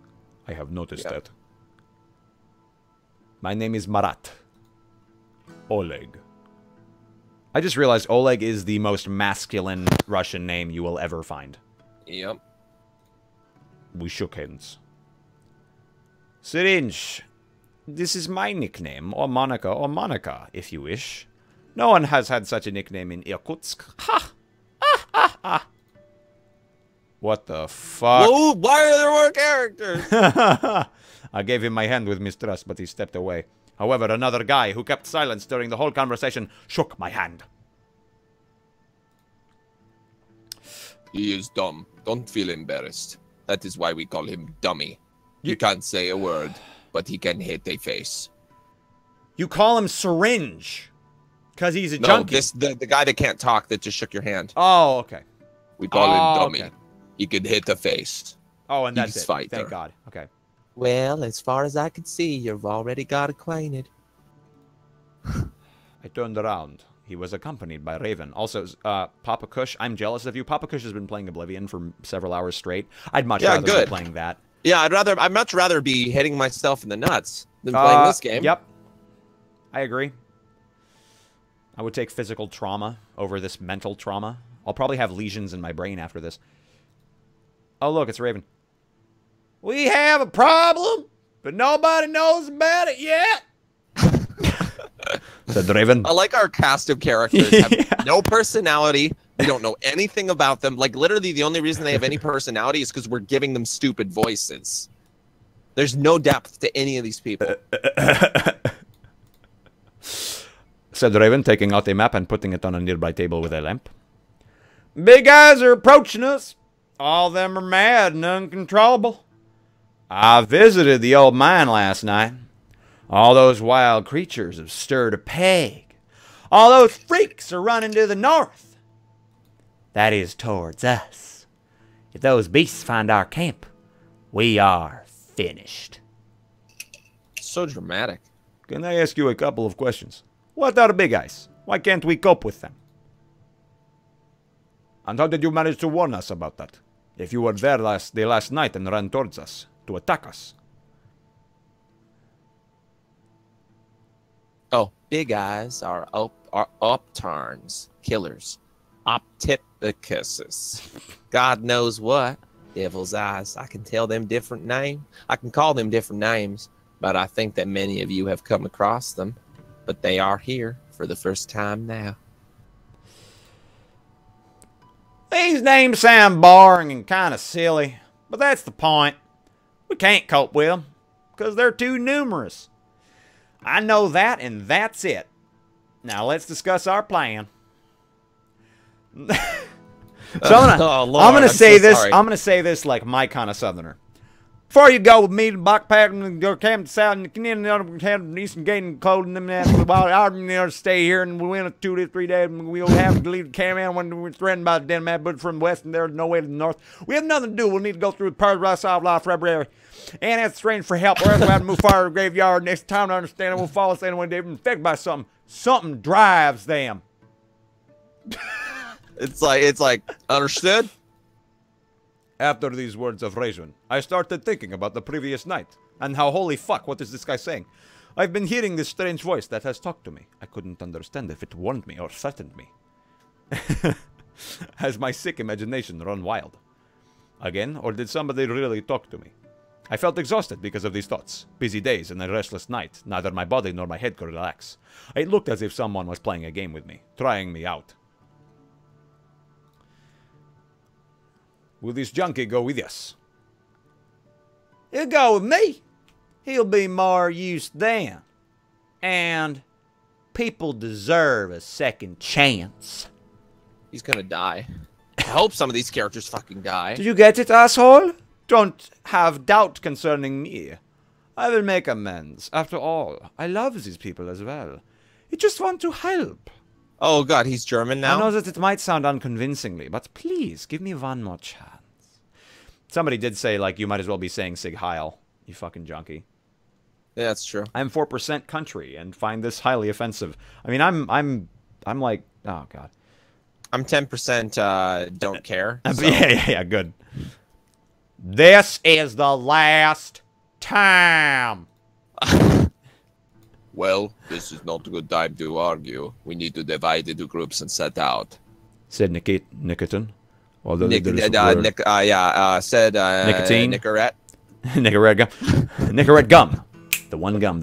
I have noticed that. My name is Marat. Oleg. I just realized Oleg is the most masculine Russian name you will ever find. Yep. We shook hands. Syringe. This is my nickname, or Monica, if you wish. No one has had such a nickname in Irkutsk. Ha! Ah, ah, ah. What the fuck? Whoa, why are there more characters? I gave him my hand with mistrust, but he stepped away. However, another guy who kept silence during the whole conversation shook my hand. He is dumb. Don't feel embarrassed. That is why we call him Dummy. You can't say a word, but he can hit a face. You call him Syringe because he's a No, junkie. the guy that can't talk that just shook your hand. Oh, okay. We call him Dummy. Okay. He could hit a face. Oh, and that's He's it. fighter. Thank God. Okay. Well, as far as I could see, you've already got acquainted. I turned around. He was accompanied by Raven. Also, Papa Kush, I'm jealous of you. Papa Kush has been playing Oblivion for several hours straight. I'd much rather be playing that. Yeah, I'd much rather be hitting myself in the nuts than playing this game. Yep. I agree. I would take physical trauma over this mental trauma. I'll probably have lesions in my brain after this. Oh, look, it's Raven. We have a problem, but nobody knows about it yet. Said Raven. I like our cast of characters have no personality. We don't know anything about them. Like, literally, the only reason they have any personality is because we're giving them stupid voices. There's no depth to any of these people. Said Raven, taking out a map and putting it on a nearby table with a lamp. Big guys are approaching us. All of them are mad and uncontrollable. I visited the old mine last night. All those wild creatures have stirred a peg. All those freaks are running to the north. That is towards us. If those beasts find our camp, we are finished. So dramatic. Can I ask you a couple of questions? What are big eyes? Why can't we cope with them? And how did you manage to warn us about that? If you were there the last night and ran towards us to attack us. Oh, big eyes are upturns, killers, optipicuses. God knows what. Devil's eyes. I can tell them different names. I can call them different names, but I think that many of you have come across them. But they are here for the first time now. These names sound boring and kind of silly, but that's the point. We can't cope with them because they're too numerous. I know that, and that's it. Now let's discuss our plan. So I'm gonna say this. Sorry. I'm gonna say this like my kind of Southerner. Before you go with me to backpack and go camp south and have decent gain clothing and that, I'll stay here and we'll in 2 to 3 days and we'll have to leave the caravan when we're threatened by the den man, but from the west and there's no way to the north. We have nothing to do. We'll need to go through the paradise of life forever. And ask the stranger for help, or else we'll have to move far to the graveyard. Next time to understand it, we'll fall asleep when they've been infected by something. Something drives them. It's like understood. After these words of Raven, I started thinking about the previous night, and how holy fuck, what is this guy saying? I've been hearing this strange voice that has talked to me. I couldn't understand if it warned me or threatened me. Has my sick imagination run wild? Again, or did somebody really talk to me? I felt exhausted because of these thoughts. Busy days and a restless night. Neither my body nor my head could relax. It looked as if someone was playing a game with me, trying me out. Will this junkie go with us? He'll go with me. He'll be more use then. And people deserve a second chance. He's gonna die. I hope some of these characters fucking die. Did you get it, asshole? Don't have doubt concerning me. I will make amends. After all, I love these people as well. I just want to help. Oh god, he's German now? I know that it might sound unconvincingly, but please, give me one more chance. Somebody did say, like, you might as well be saying Sig Heil, you fucking junkie. Yeah, that's true. I'm 4% country and find this highly offensive. I mean, I'm like, oh god. I'm 10% don't care. So. Yeah, good. This is the last time. Well, this is not a good time to argue. We need to divide into groups and set out. Said Nikitin. Or the said Nicotine. Nicorette. Nicorette gum. Nicorette gum. The one gum.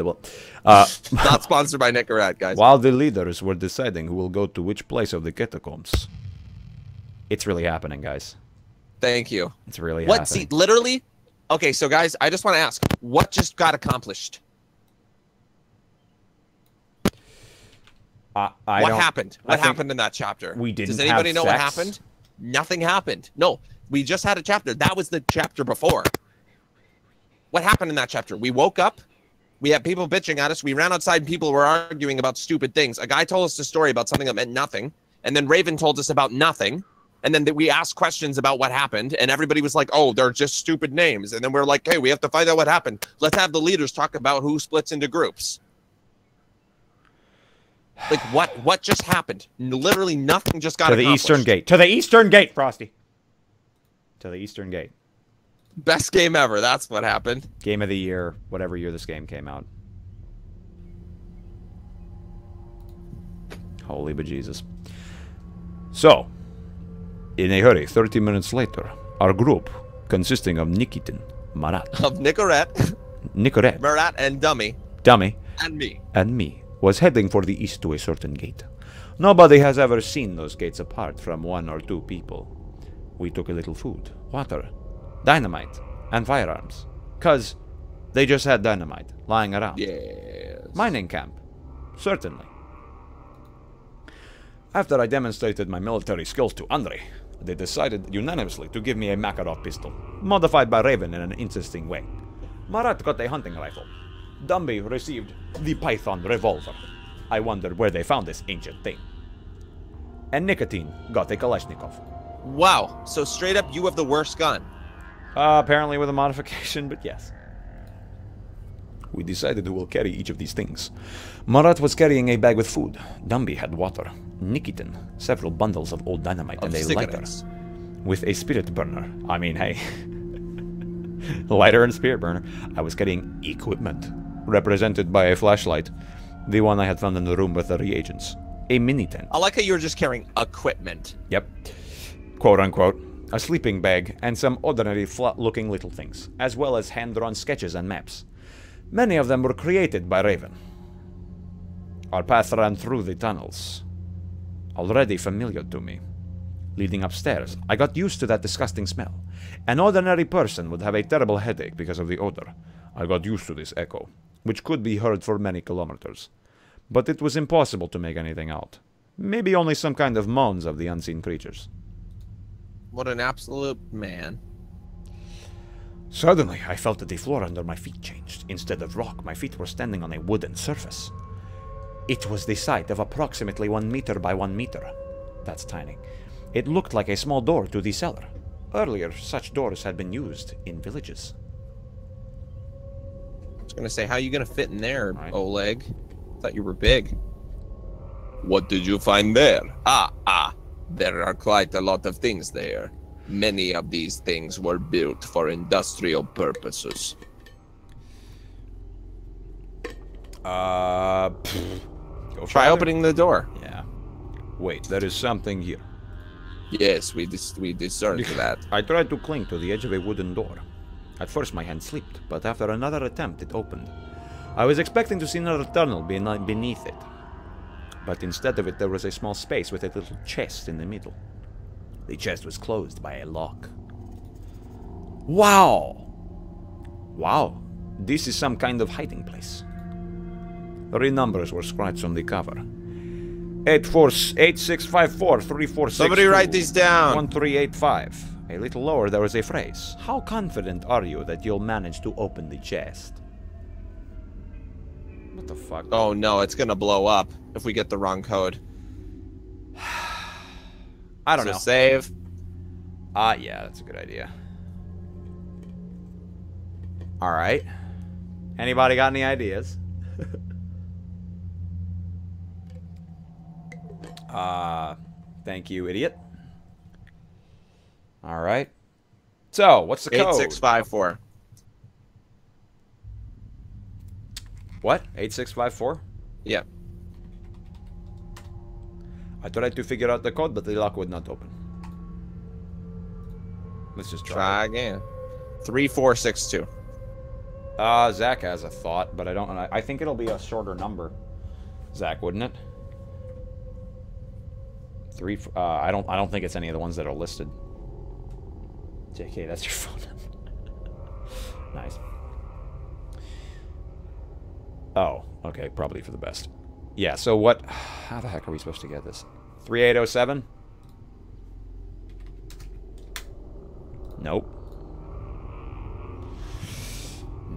Not sponsored by Nicorette, guys. While the leaders were deciding who will go to which place of the catacombs. It's really happening, guys. Thank you. It's really what? happening. See, literally. Okay, so guys, I just want to ask, what just got accomplished? What happened? What happened in that chapter? We didn't. Does anybody have know sex? what happened? Nothing happened. No, we just had a chapter. That was the chapter before. What happened in that chapter? We woke up. We had people bitching at us. We ran outside and people were arguing about stupid things. A guy told us a story about something that meant nothing. And then Raven told us about nothing. And then we asked questions about what happened. And everybody was like, oh, they're just stupid names. And then we're like, hey, we have to find out what happened. Let's have the leaders talk about who splits into groups. Like, what just happened? Literally nothing just got accomplished. To the eastern gate. To the eastern gate, Frosty. To the eastern gate. Best game ever. That's what happened. Game of the year, whatever year this game came out. Holy bejesus. So, in a hurry, 30 minutes later, our group, consisting of Nikitin, Marat. Of Nicorette. Nicorette. Marat and Dummy. Dummy. And me. And me, was heading for the east to a certain gate. Nobody has ever seen those gates apart from 1 or 2 people. We took a little food, water, dynamite, and firearms. 'Cause they just had dynamite lying around. Yes. Mining camp. Certainly. After I demonstrated my military skills to Andre, they decided unanimously to give me a Makarov pistol, modified by Raven in an interesting way. Marat got a hunting rifle. Dumby received the Python revolver. I wondered where they found this ancient thing. And Nicotine got a Kalashnikov. Wow. So straight up, you have the worst gun. Apparently with a modification, but yes. We decided who will carry each of these things. Marat was carrying a bag with food. Dumby had water. Nikitin, several bundles of old dynamite and a lighter. With a spirit burner. I mean, hey. Lighter and spirit burner. I was carrying equipment. Represented by a flashlight. The one I had found in the room with the reagents. A mini tent. I like how you were just carrying equipment. Yep. Quote unquote. A sleeping bag and some ordinary flat-looking little things. As well as hand-drawn sketches and maps. Many of them were created by Raven. Our path ran through the tunnels. Already familiar to me. Leading upstairs, I got used to that disgusting smell. An ordinary person would have a terrible headache because of the odor. I got used to this echo, which could be heard for many kilometers. But it was impossible to make anything out. Maybe only some kind of moans of the unseen creatures. What an absolute man. Suddenly, I felt that the floor under my feet changed. Instead of rock, my feet were standing on a wooden surface. It was the height of approximately 1 meter by 1 meter. That's tiny. It looked like a small door to the cellar. Earlier, such doors had been used in villages. I was gonna say, how are you gonna fit in there, Right. Oleg? Thought you were big. What did you find there? There are quite a lot of things there. Many of these things were built for industrial purposes. Go Try farther. opening the door. Yeah. Wait, there is something here. Yes, we discerned that. I tried to cling to the edge of a wooden door. At first my hand slipped, but after another attempt it opened. I was expecting to see another tunnel beneath it. But instead of it there was a small space with a little chest in the middle. The chest was closed by a lock. Wow! Wow, this is some kind of hiding place. 3 numbers were scratched on the cover. 8654 3462. Somebody write these down. 1385. A little lower there was a phrase. How confident are you that you'll manage to open the chest? What the fuck? Oh no, it's gonna blow up if we get the wrong code. I don't know. Save. Yeah, that's a good idea. Alright. Anybody got any ideas? Thank you, idiot. Alright. So, what's the code? 8654. What? 8654? Yeah. I tried to figure out the code, but the lock would not open. Let's just Try again. 3462. Zach has a thought, but I think it'll be a shorter number. Zach, wouldn't it? I don't think it's any of the ones that are listed. JK, that's your phone number. Nice. Oh, okay, probably for the best. Yeah, so what... How the heck are we supposed to get this? 3807? Nope.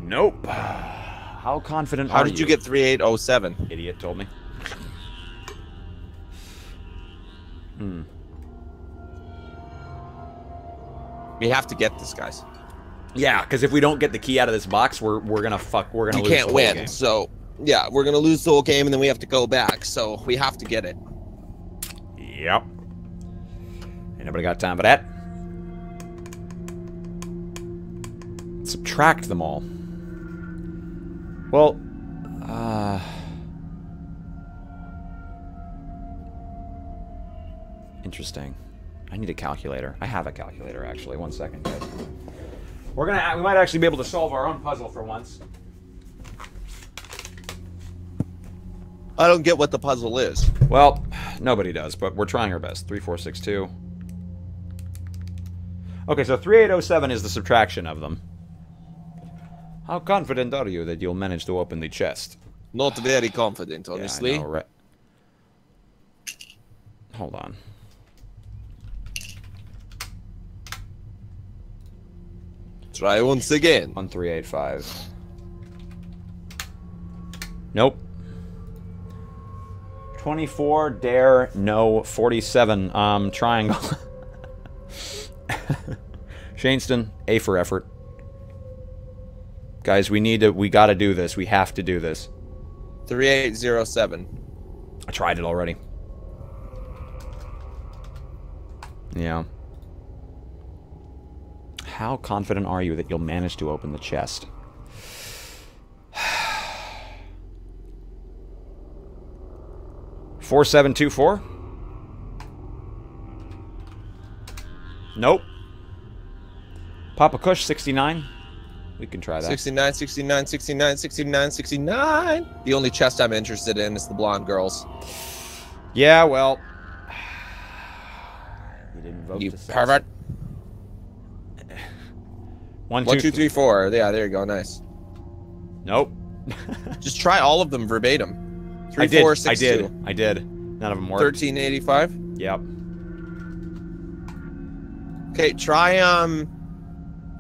Nope. How confident are you? How did you get 3807? Idiot told me. We have to get this, guys. Yeah, because if we don't get the key out of this box, we're gonna We lose can't the whole win. game. So, yeah, we're gonna lose the whole game, and then we have to go back. So we have to get it. Yep. Ain't nobody got time for that. Subtract them all. Well, interesting. I need a calculator. I have a calculator, actually. 1 second, guys. We might actually be able to solve our own puzzle for once. I don't get what the puzzle is. Well, nobody does, but we're trying our best. 3462. Okay, so 3807 is the subtraction of them. How confident are you that you'll manage to open the chest? Not very confident, honestly. Yeah, I know, right? Hold on. Try once again. 1385. Nope. 24, dare, no, 47, triangle. Shaneston, A for effort. Guys, we gotta do this. We have to do this. 3807. I tried it already. Yeah. How confident are you that you'll manage to open the chest? $4724? Nope. Papa Kush 69. We can try that. 69, 69, 69, 69, 69. The only chest I'm interested in is the blonde girls. Yeah, well. You didn't vote You to say pervert. so. 1, 2, 3, 4. Yeah, there you go. Nice. Nope. Just try all of them verbatim. 3, I did. 4, 6, 2. I did. None of them worked. 1385. Yep. Okay, try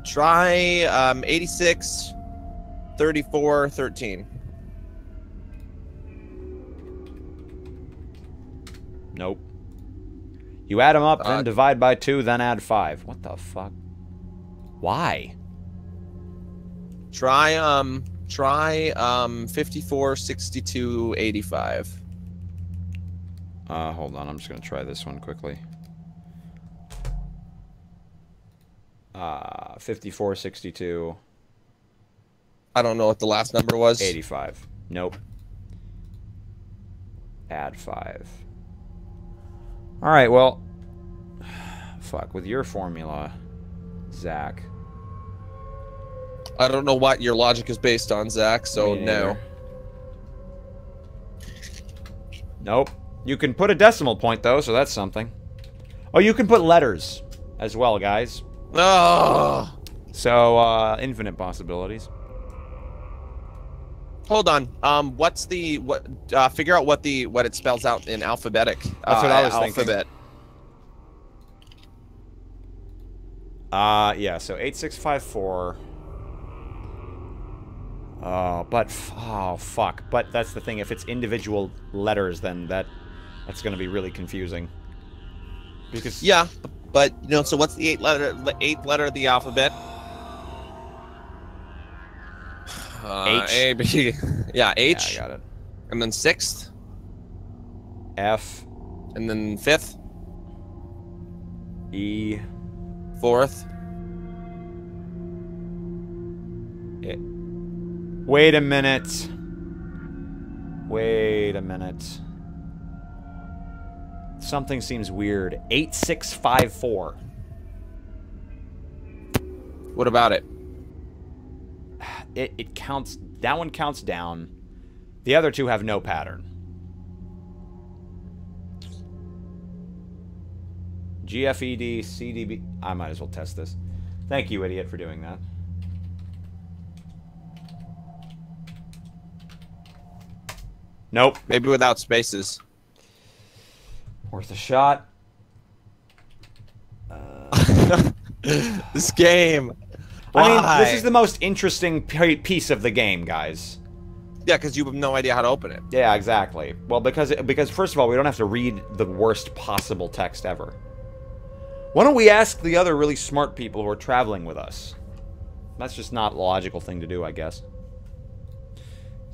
Try 86, 34, 13. Nope. You add them up, then divide by 2, then add 5. What the fuck? Why? Try 54, 62, 85. Hold on, I'm just gonna try this one quickly. 54, 62. I don't know what the last number was. 85. Nope. Add 5. Alright, well. Fuck, with your formula, Zach. I don't know what your logic is based on, Zach, so no. Nope. You can put a decimal point, though, so that's something. Oh, you can put letters as well, guys. Oh. So, infinite possibilities. Hold on. What's the figure out what it spells out in alphabetic. That's what I was alphabet. Thinking. Yeah, so 8654. Oh, but oh fuck. But that's the thing, if it's individual letters, then that's going to be really confusing. Because yeah, but you know, so what's the eighth letter of the alphabet? H. A, B. Yeah, H. Yeah, I got it. And then 6th. F. And then 5th. E. 4th. Wait a minute. Wait a minute. Something seems weird. 8654. What about it? It counts. That one counts down. The other two have no pattern. GFED, CDB. I might as well test this. Thank you, idiot, for doing that. Nope. Maybe without spaces. Worth a shot. This game. I mean, Why? this is the most interesting piece of the game, guys. Yeah, because you have no idea how to open it. Yeah, exactly. Well, because first of all, we don't have to read the worst possible text ever. Why don't we ask the other really smart people who are traveling with us? That's just not a logical thing to do, I guess.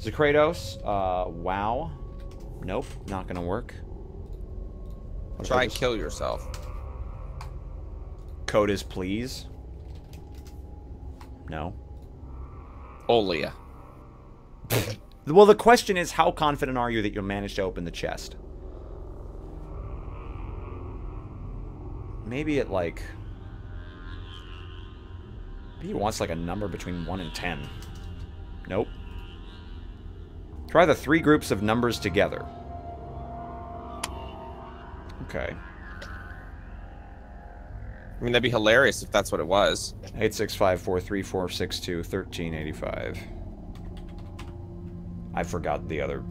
Zacratos, wow. Nope, not gonna work. Try and kill yourself. Code is please. No. Olia. Well, the question is, how confident are you that you'll manage to open the chest? Maybe it, like... Maybe he wants, like, a number between 1 and 10. Nope. Try the 3 groups of numbers together. Okay. I mean, that'd be hilarious if that's what it was. 8654346213885. I forgot the other.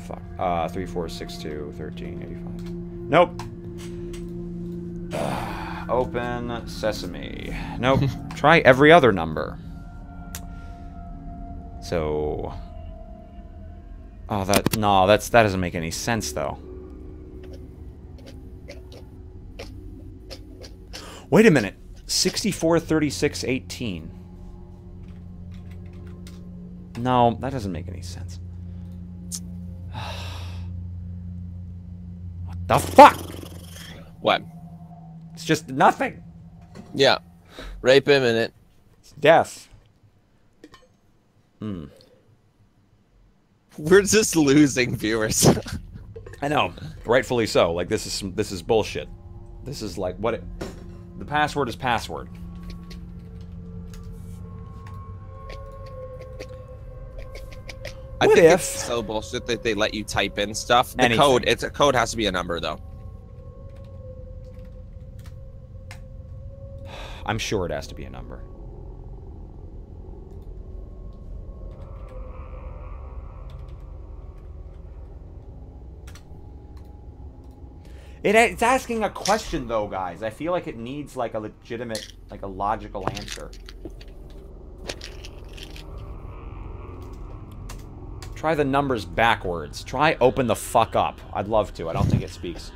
Fuck. 34621385. Nope. Open sesame. Nope. Try every other number. So. Oh, that doesn't make any sense though. Wait a minute. 643618. No, that doesn't make any sense. What the fuck? What? It's just nothing. Yeah. Rape imminent. It's death. We're just losing viewers. I know. Rightfully so. Like, this is bullshit. This is like what it... The password is password. I What think if... it's so bullshit that they let you type in stuff. The Anything. code has to be a number though. I'm sure it has to be a number. It's asking a question, though, guys. I feel like it needs, like, a legitimate, like, a logical answer. Try the numbers backwards. Try open the fuck up. I'd love to. I don't think it speaks.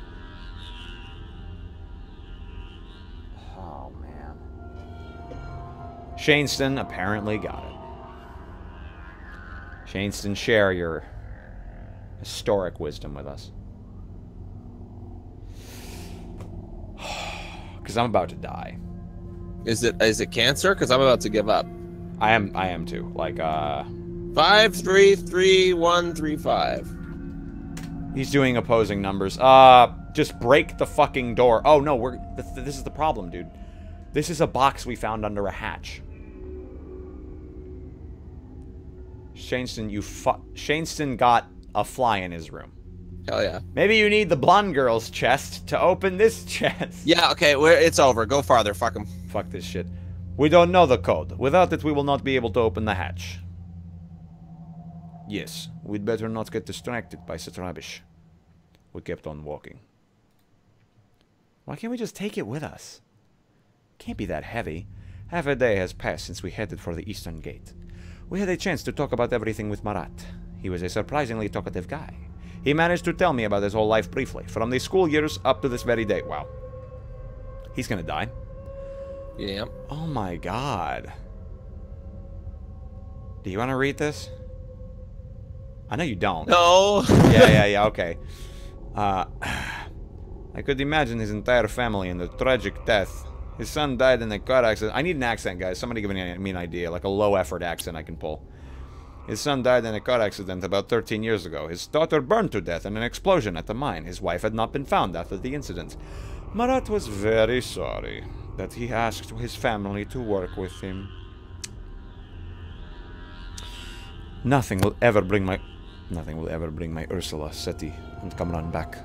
Oh, man. Shaneston apparently got it. Shaneston, share your historic wisdom with us. Because I'm about to die. Is it cancer? Because I'm about to give up. I am too. Like, 5, 3, 3, 1, 3, 5. He's doing opposing numbers. Just break the fucking door. Oh, no, this is the problem, dude. This is a box we found under a hatch. Shaneston got a fly in his room. Hell yeah. Maybe you need the blonde girl's chest to open this chest. Yeah, okay, it's over. Go farther. Fuck him. Fuck this shit. We don't know the code. Without it, we will not be able to open the hatch. Yes, we'd better not get distracted by such rubbish. We kept on walking. Why can't we just take it with us? Can't be that heavy. Half a day has passed since we headed for the eastern gate. We had a chance to talk about everything with Marat. He was a surprisingly talkative guy. He managed to tell me about his whole life briefly, from the school years up to this very day. Wow. He's gonna die. Yeah. Oh my god. Do you want to read this? I know you don't. No. Yeah, okay. I could imagine his entire family in the tragic death. His son died in a car accident. I need an accent, guys. Somebody give me an idea, like a low-effort accent I can pull. His son died in a car accident about 13 years ago. His daughter burned to death in an explosion at the mine. His wife had not been found after the incident. Marat was very sorry that he asked his family to work with him. Nothing will ever bring my Ursula, Seti, and Kamran back,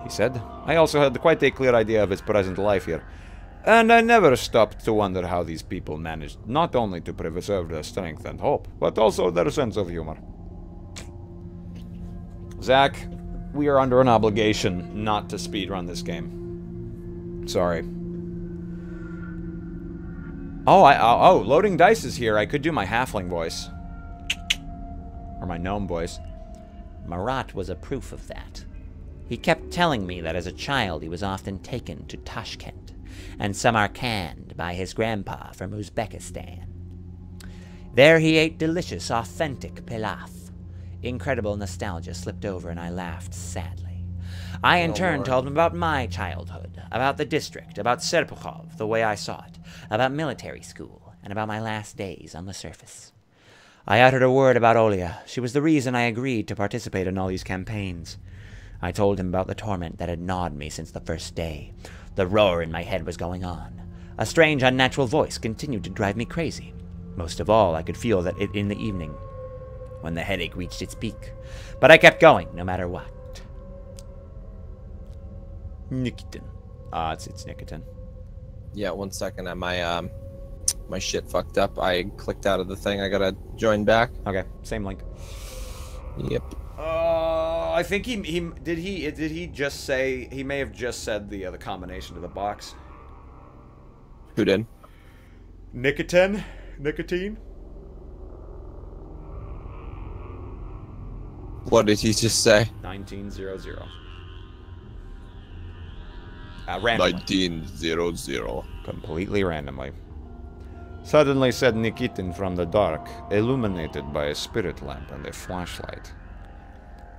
he said. I also had quite a clear idea of his present life here. And I never stopped to wonder how these people managed not only to preserve their strength and hope, but also their sense of humor. Zach, we are under an obligation not to speedrun this game. Sorry. Oh, loading dice is here. I could do my halfling voice. Or my gnome voice. Marat was a proof of that. He kept telling me that as a child he was often taken to Tashkent and Samarkand by his grandpa from Uzbekistan. There he ate delicious, authentic pilaf. Incredible nostalgia slipped over and I laughed sadly. I in turn told him about my childhood, about the district, about Serpukhov, the way I saw it, about military school, and about my last days on the surface. I uttered a word about Olia. She was the reason I agreed to participate in all these campaigns. I told him about the torment that had gnawed me since the first day. The roar in my head was going on. A strange, unnatural voice continued to drive me crazy. Most of all, I could feel that in the evening, when the headache reached its peak. But I kept going, no matter what. Nikitin. It's Nikitin. Yeah, 1 second. My my shit fucked up. I clicked out of the thing. I gotta join back. Okay, same link. Yep. I think he did he just say, he may have just said the combination to the box. Who did? Nicotine. 'What did he just say? 1900. Randomly. 1900. Completely randomly. Suddenly said Nikitin from the dark, illuminated by a spirit lamp and a flashlight.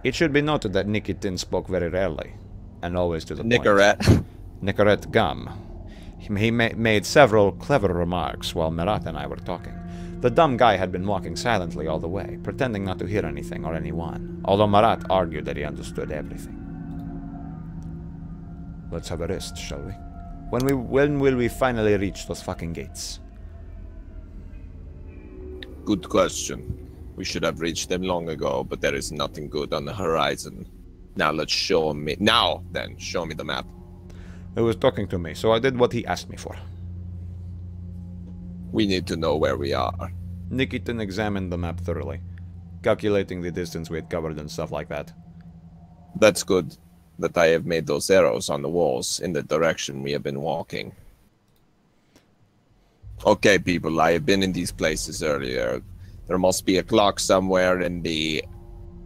It should be noted that Nikitin spoke very rarely, and always to the Nicorette. point. Nicorette Gum. He made several clever remarks while Marat and I were talking. The dumb guy had been walking silently all the way, pretending not to hear anything or anyone, although Marat argued that he understood everything. Let's have a rest, shall we? When will we finally reach those fucking gates? Good question. We should have reached them long ago, but there is nothing good on the horizon. Now let's show me. Now, then, show me the map. He was talking to me, so I did what he asked me for. We need to know where we are. Nikitin examined the map thoroughly, calculating the distance we had covered and stuff like that. That's good. that I have made those arrows on the walls in the direction we have been walking. Okay, people, I have been in these places earlier. There must be a clock somewhere in the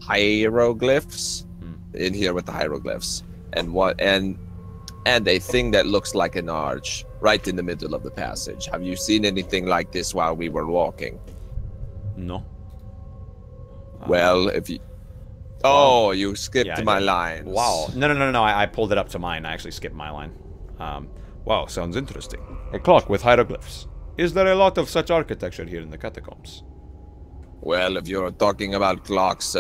hieroglyphs. In here with the hieroglyphs. And a thing that looks like an arch right in the middle of the passage. Have you seen anything like this while we were walking? No. Well, if you... Oh, you skipped Yeah, my lines. Wow. No. I pulled it up to mine. I actually skipped my line. Wow, sounds interesting. A clock with hieroglyphs. Is there a lot of such architecture here in the catacombs? Well, if you're talking about clocks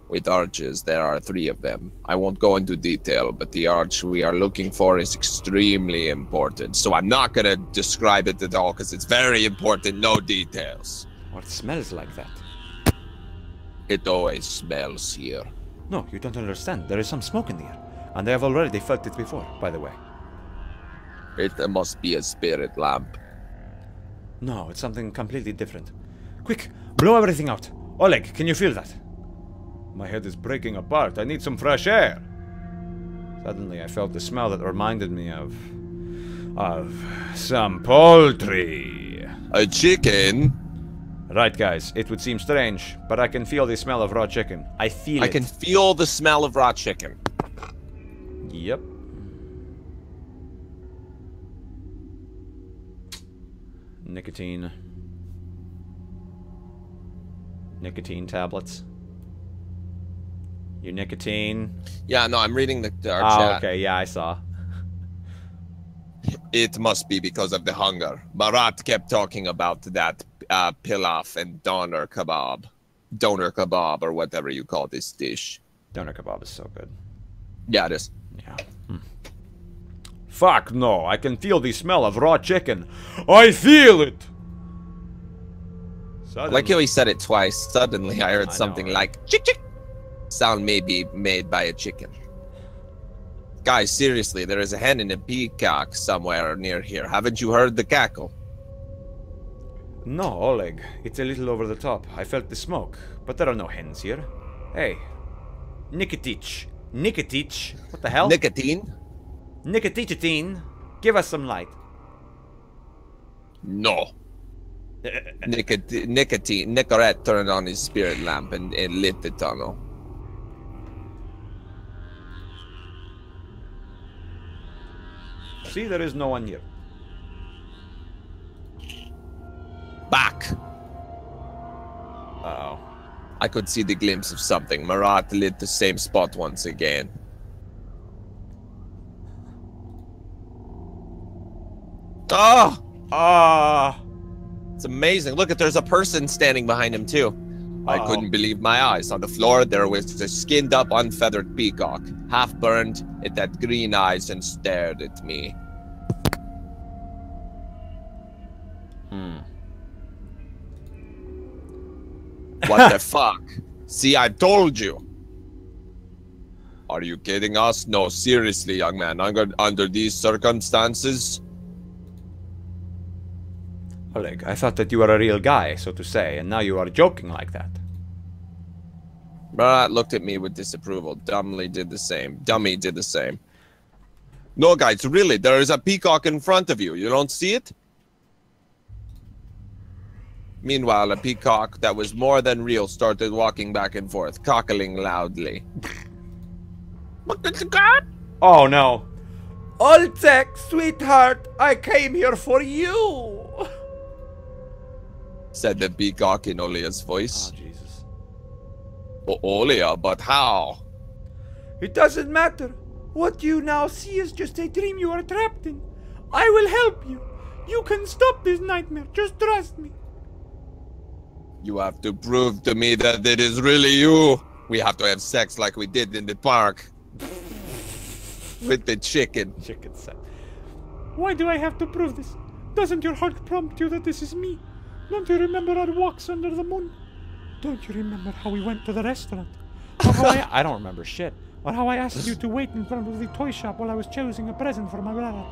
with arches, there are 3 of them. I won't go into detail, but the arch we are looking for is extremely important. So I'm not going to describe it at all because it's very important, no details. What smells like that? It always smells here. No, you don't understand. There is some smoke in the air. And I have already felt it before, by the way. It must be a spirit lamp. No, it's something completely different. Quick, blow everything out. Oleg, can you feel that? My head is breaking apart. I need some fresh air. Suddenly, I felt the smell that reminded me of some poultry. A chicken? Right, guys. It would seem strange, but I can feel the smell of raw chicken. I feel it. I can feel the smell of raw chicken. Yep. Nicotine. Nicotine tablets. Your nicotine. Yeah, no, I'm reading our Oh, chat. okay. Yeah, I saw. It must be because of the hunger. Marat kept talking about that pilaf and doner kebab. Doner kebab, or whatever you call this dish. Doner kebab is so good. Yeah, it is. Yeah. Fuck no, I can feel the smell of raw chicken. I feel it! I like how he said it twice. Suddenly I heard something right? like chick chick. Sound may be made by a chicken. Guys, seriously, there is a hen and a peacock somewhere near here. Haven't you heard the cackle? No, Oleg. It's a little over the top. I felt the smoke. But there are no hens here. Hey. Nikitich. Nikitich. What the hell? Nicotine? Nikitich-a-teen. Give us some light. No. Nicorette turned on his spirit lamp and lit the tunnel. See, there is no one here. Back! Uh-oh. I could see the glimpse of something. Marat lit the same spot once again. Oh! Ah! It's amazing. Look, there's a person standing behind him, too. I couldn't believe my eyes. On the floor, there was a skinned-up, unfeathered peacock. Half-burned, it had green eyes and stared at me. What the fuck? See, I told you. Are you kidding us? No, seriously, young man. Under these circumstances... Oleg, I thought that you were a real guy, so to say, and now you are joking like that. Marat looked at me with disapproval. Dummy did the same. No, guys, really, there is a peacock in front of you. You don't see it? Meanwhile, a peacock that was more than real started walking back and forth, cackling loudly. Oh no. Oltek, sweetheart, I came here for you! Said the peacock in Olia's voice. Oh, Jesus. Oh, Olia, but how? It doesn't matter. What you now see is just a dream you are trapped in. I will help you. You can stop this nightmare. Just trust me. You have to prove to me that it is really you. We have to have sex like we did in the park. With the chicken. Chicken set. Why do I have to prove this? Doesn't your heart prompt you that this is me? Don't you remember our walks under the moon? Don't you remember how we went to the restaurant? Or how I don't remember shit. Or how I asked you to wait in front of the toy shop while I was choosing a present for my brother?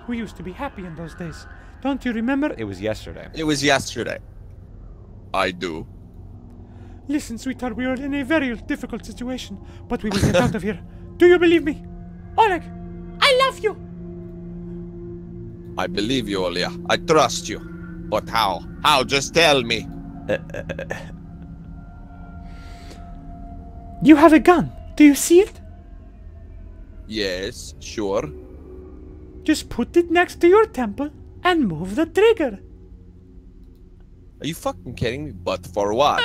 We used to be happy in those days. Don't you remember? It was yesterday. It was yesterday. I do. Listen, sweetheart, we are in a very difficult situation, but we will get out of here. Do you believe me? Oleg, I love you. I believe you, Olia. I trust you. But how? How? Just tell me. You have a gun. Do you see it? Yes, sure. Just put it next to your temple and move the trigger. Are you fucking kidding me? But for what?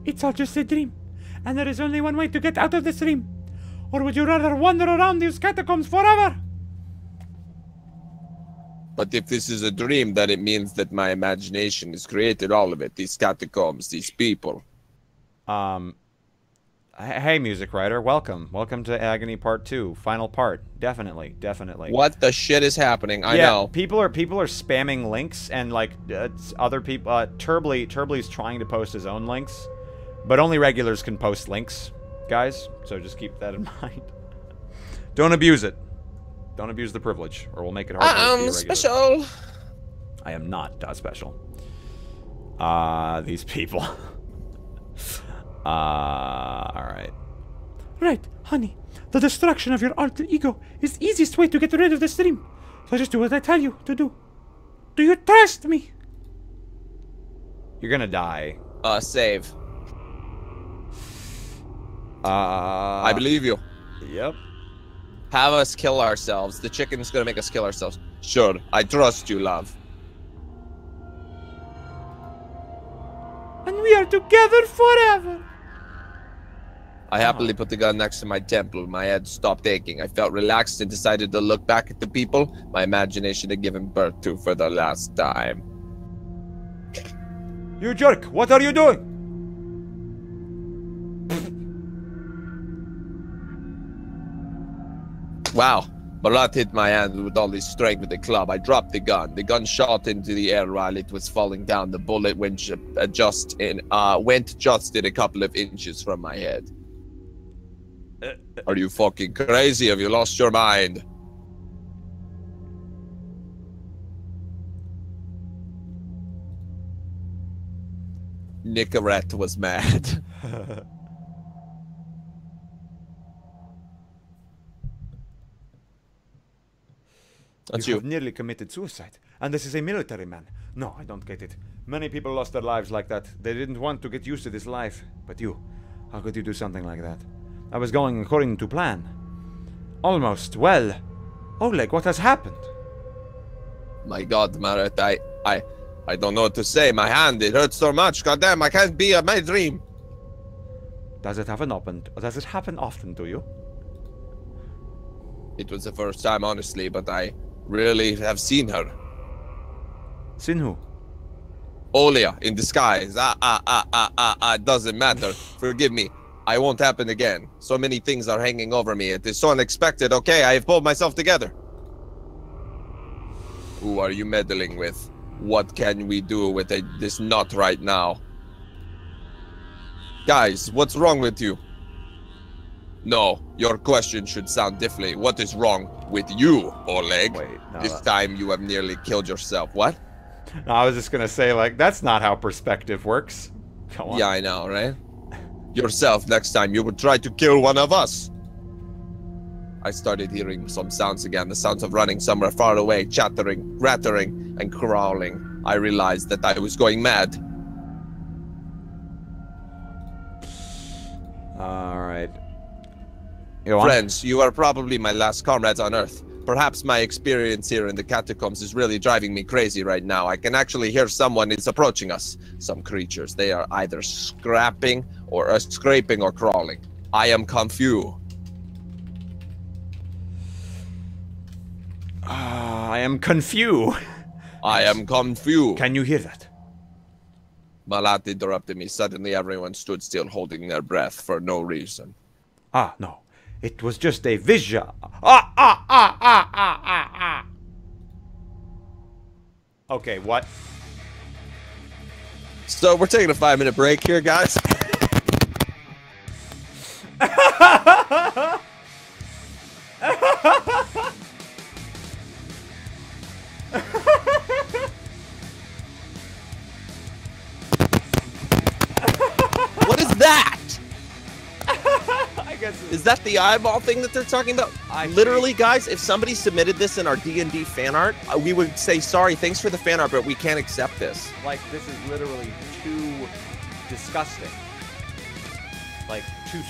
It's all just a dream, and there is only one way to get out of this dream. Or would you rather wander around these catacombs forever? But if this is a dream, then it means that my imagination has created all of it. These catacombs, these people. Hey, music writer, welcome. Welcome to Agony Part 2, final part. Definitely, definitely. What the shit is happening? I know. People are spamming links, and like other people. Turbly's trying to post his own links, but only regulars can post links, guys. So just keep that in mind. Don't abuse it. Don't abuse the privilege, or we'll make it hard. I'm special. I am not special. These people. Alright. Right, honey. The destruction of your alter ego is the easiest way to get rid of this dream. So just do what I tell you to do. Do you trust me? You're gonna die. Save. I I believe you. Yep. Have us kill ourselves. The chicken's gonna make us kill ourselves. Sure, I trust you, love. And we are together forever. I happily put the gun next to my temple. My head stopped aching. I felt relaxed and decided to look back at the people my imagination had given birth to for the last time. You jerk! What are you doing? Wow. Barat hit my hand with all his strength with the club. I dropped the gun. The gun shot into the air while it was falling down. The bullet went just in a couple of inches from my head. Are you fucking crazy? Have you lost your mind? Nicorette was mad. That's You you. have nearly committed suicide, and this is a military man. No, I don't get it. Many people lost their lives like that. They didn't want to get used to this life. But you, how could you do something like that? I was going according to plan. Almost. Well, Oleg, what has happened? My God, Marat, I don't know what to say. My hand, it hurts so much. Goddamn, I can't be my dream. Does it happen often to you? It was the first time, honestly, but I really have seen her. Seen who? Olia, in disguise. Doesn't matter. Forgive me. I won't happen again. So many things are hanging over me. It is so unexpected. Okay, I have pulled myself together. Who are you meddling with? What can we do with this knot right now? Guys, what's wrong with you? No, your question should sound differently. What is wrong with you, Oleg? Wait, no, this time you have nearly killed yourself. What? No, I was just gonna say, like, that's not how perspective works. Come on. Yeah, I know, right? Yourself, next time you would try to kill one of us. I started hearing some sounds again, the sounds of running somewhere far away, chattering, rattling, and crawling. I realized that I was going mad. Alright. Friends, you are probably my last comrades on Earth. Perhaps my experience here in the catacombs is really driving me crazy right now. I can actually hear someone is approaching us. Some creatures. They are either scraping or scraping or crawling. I am confused. I am confused. I am confused. Can you hear that? Malat interrupted me. Suddenly everyone stood still, holding their breath for no reason. Ah, no. It was just a vision. Okay, what? So we're taking a 5-minute break here, guys. I guess Is that the eyeball thing that they're talking about? Literally, guys, if somebody submitted this in our D&D fan art, we would say, sorry, thanks for the fan art, but we can't accept this. Like, this is literally too disgusting. Like, too...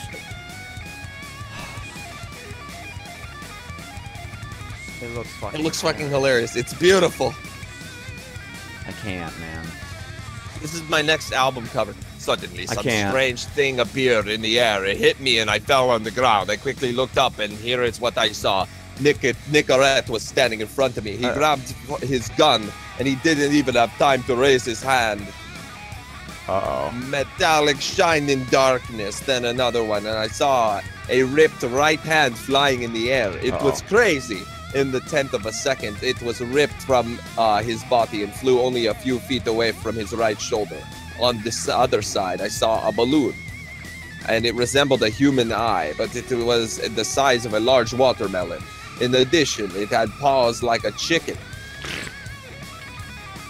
It looks fucking hilarious. It's beautiful. I can't, man. This is my next album cover. Suddenly, some can't. strange thing appeared in the air. It hit me and I fell on the ground. I quickly looked up and here is what I saw. Nicorette was standing in front of me. He grabbed his gun and he didn't even have time to raise his hand. Uh-oh. Metallic shine in darkness. Then another one and I saw a ripped right hand flying in the air. It was crazy. In the 10th of a second, it was ripped from his body and flew only a few feet away from his right shoulder. On this other side, I saw a balloon, and it resembled a human eye, but it was the size of a large watermelon. In addition, it had paws like a chicken,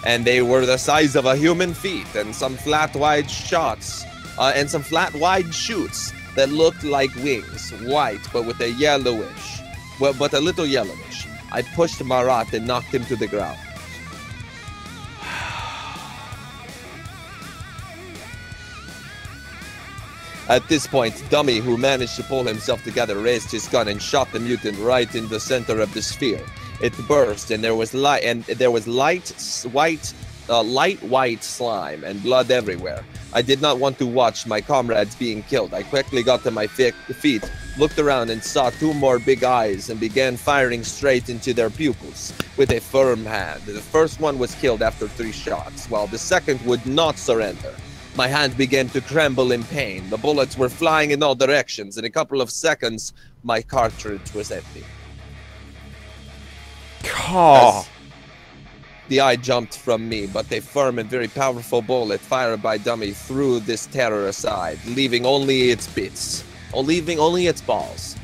and they were the size of a human feet, and some flat, wide shots, and some flat, wide shoots that looked like wings, white, but with a yellowish, but a little yellowish. I pushed Marat and knocked him to the ground. At this point, Dummy, who managed to pull himself together, raised his gun and shot the mutant right in the center of the sphere. It burst, and there was light white slime and blood everywhere. I did not want to watch my comrades being killed. I quickly got to my feet, looked around and saw two more big eyes and began firing straight into their pupils with a firm hand. The first one was killed after 3 shots, while the second would not surrender. My hand began to tremble in pain. The bullets were flying in all directions. In a couple of seconds, my cartridge was empty. Oh. The eye jumped from me, but a firm and very powerful bullet fired by Dummy threw this terror aside, leaving only its bits, or leaving only its balls.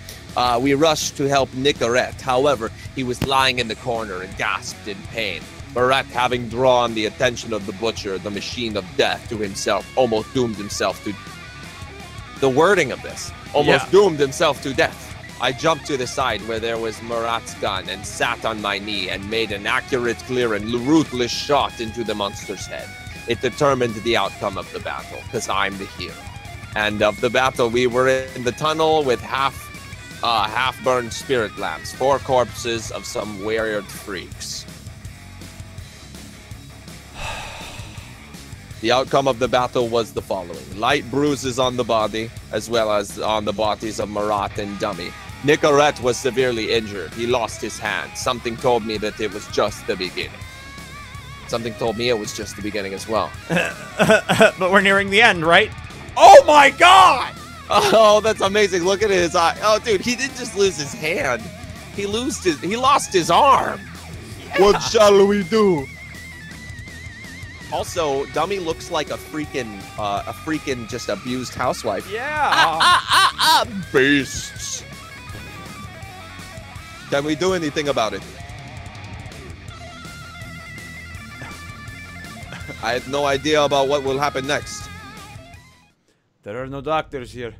We rushed to help Nicorette. However, he was lying in the corner and gasped in pain. Marat, having drawn the attention of the butcher, the machine of death, to himself, almost doomed himself to... The wording of this. Almost doomed himself to death. I jumped to the side where there was Marat's gun and sat on my knee and made an accurate, clear, and ruthless shot into the monster's head. It determined the outcome of the battle, because I'm the hero. And of the battle, we were in the tunnel with half-burned spirit lamps, 4 corpses of some weird freaks. The outcome of the battle was the following. Light bruises on the body, as well as on the bodies of Marat and Dummy. Nicorette was severely injured. He lost his hand. Something told me that it was just the beginning. Something told me it was just the beginning as well. But we're nearing the end, right? Oh my god! Oh, that's amazing. Look at his eye. Oh, dude, he didn't just lose his hand. He lost his arm. Yeah. What shall we do? Also, Dummy looks like a freaking just abused housewife. Yeah. Beasts. Can we do anything about it? I have no idea about what will happen next. There are no doctors here.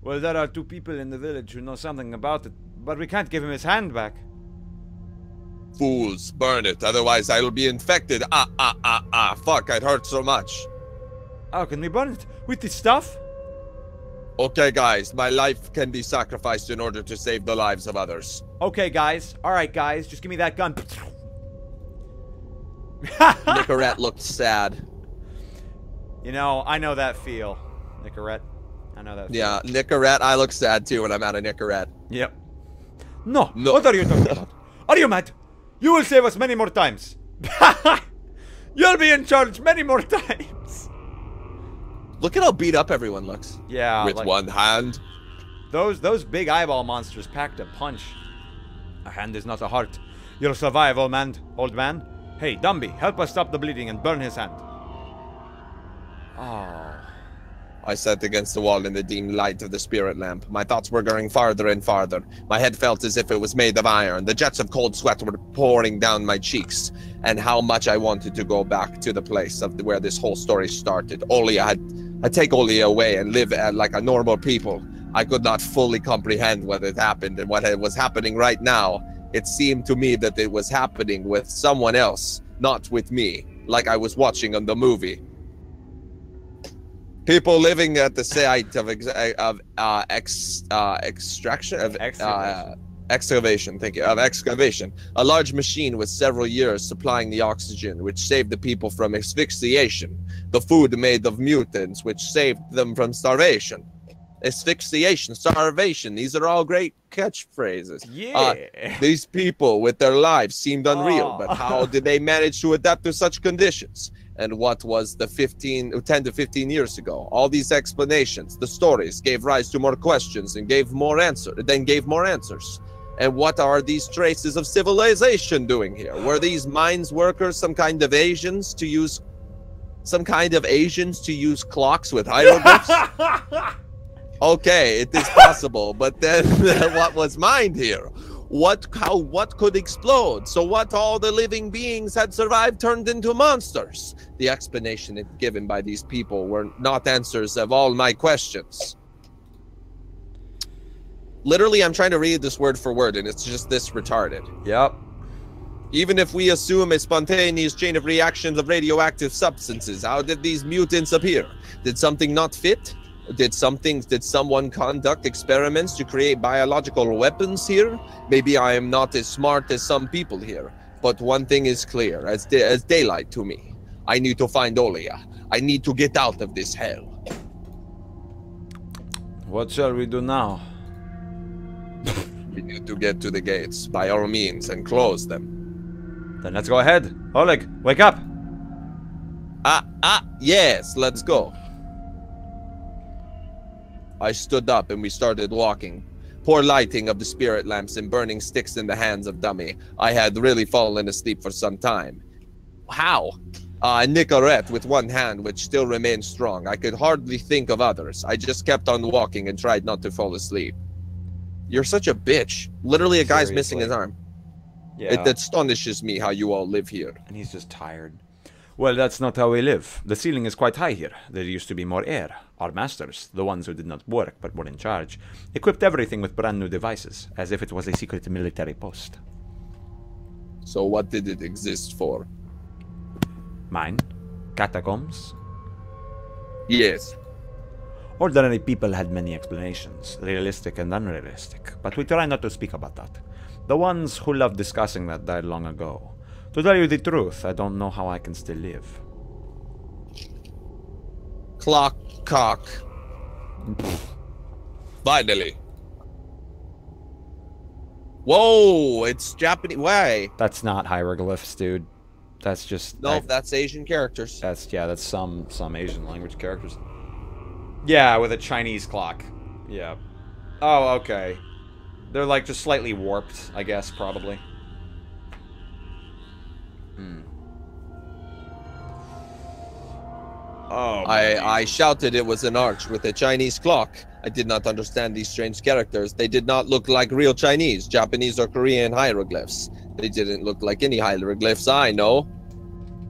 Well, there are 2 people in the village who know something about it, but we can't give him his hand back. Fools, burn it, otherwise I'll be infected. Fuck, I'd hurt so much. How can we burn it? With this stuff? Okay, guys, my life can be sacrificed in order to save the lives of others. Okay, guys. Alright, guys, just give me that gun. Nicorette looked sad. You know, I know that feel. Nicorette. I know that feel. Yeah, Nicorette, I look sad too when I'm out of Nicorette. Yep. No. What are you talking about? Are you mad? You will save us many more times. You'll be in charge many more times. Look at how beat up everyone looks. Yeah. With like, one hand. Those big eyeball monsters packed a punch. A hand is not a heart. You'll survive, old man. Hey, Dumby, help us stop the bleeding and burn his hand. Oh. I sat against the wall in the dim light of the spirit lamp. My thoughts were going farther and farther. My head felt as if it was made of iron. The jets of cold sweat were pouring down my cheeks. And how much I wanted to go back to the place of where this whole story started. I'd take Olia away and live like a normal people. I could not fully comprehend what had happened and what was happening right now. It seemed to me that it was happening with someone else, not with me, like I was watching on the movie. People living at the site of excavation. Thank you. Of excavation. A large machine with several years supplying the oxygen, which saved the people from asphyxiation. The food made of mutants, which saved them from starvation. Asphyxiation, starvation. These are all great catchphrases. Yeah. These people with their lives seemed unreal, but how did they manage to adapt to such conditions? And what was the 10 to 15 years ago? All these explanations, the stories, gave rise to more questions and gave more answers. And what are these traces of civilization doing here? Were these mines workers some kind of Asians to use clocks with hieroglyphs? Okay, it is possible, but then what was mined here? What could explode? So what all the living beings had survived turned into monsters? The explanation given by these people were not answers of all my questions. Literally, I'm trying to read this word for word, and it's just this retarded. Yep. Even if we assume a spontaneous chain of reactions of radioactive substances, how did these mutants appear? Did something not fit? Did someone conduct experiments to create biological weapons here? Maybe I am not as smart as some people here, but one thing is clear as daylight to me. I need to find Olia. I need to get out of this hell. What shall we do now? We need to get to the gates, by all means, and close them. Then let's go ahead. Oleg, wake up. Yes, let's go. I stood up and we started walking. Poor lighting of the spirit lamps and burning sticks in the hands of Dummy. I had really fallen asleep for some time. How? Nicorette with one hand, which still remained strong. I could hardly think of others. I just kept on walking and tried not to fall asleep. You're such a bitch. Literally, a guy's missing his arm. Yeah. It astonishes me how you all live here. And he's just tired. Well, that's not how we live. The ceiling is quite high here. There used to be more air. Our masters, the ones who did not work but were in charge, equipped everything with brand new devices, as if it was a secret military post. So what did it exist for? Mine? Catacombs? Yes. Ordinary people had many explanations, realistic and unrealistic, but we try not to speak about that. The ones who loved discussing that died long ago. To tell you the truth, I don't know how I can still live. Clock cock. Finally. Whoa, it's Japanese. Why? That's not hieroglyphs, dude. That's just... No, that's Asian characters. That's some Asian language characters. Yeah, with a Chinese clock. Yeah. Oh, okay. They're like just slightly warped, I guess, probably. Oh, I shouted it was an arch with a Chinese clock. I did not understand these strange characters. They did not look like real Chinese, Japanese or Korean hieroglyphs. They didn't look like any hieroglyphs I know.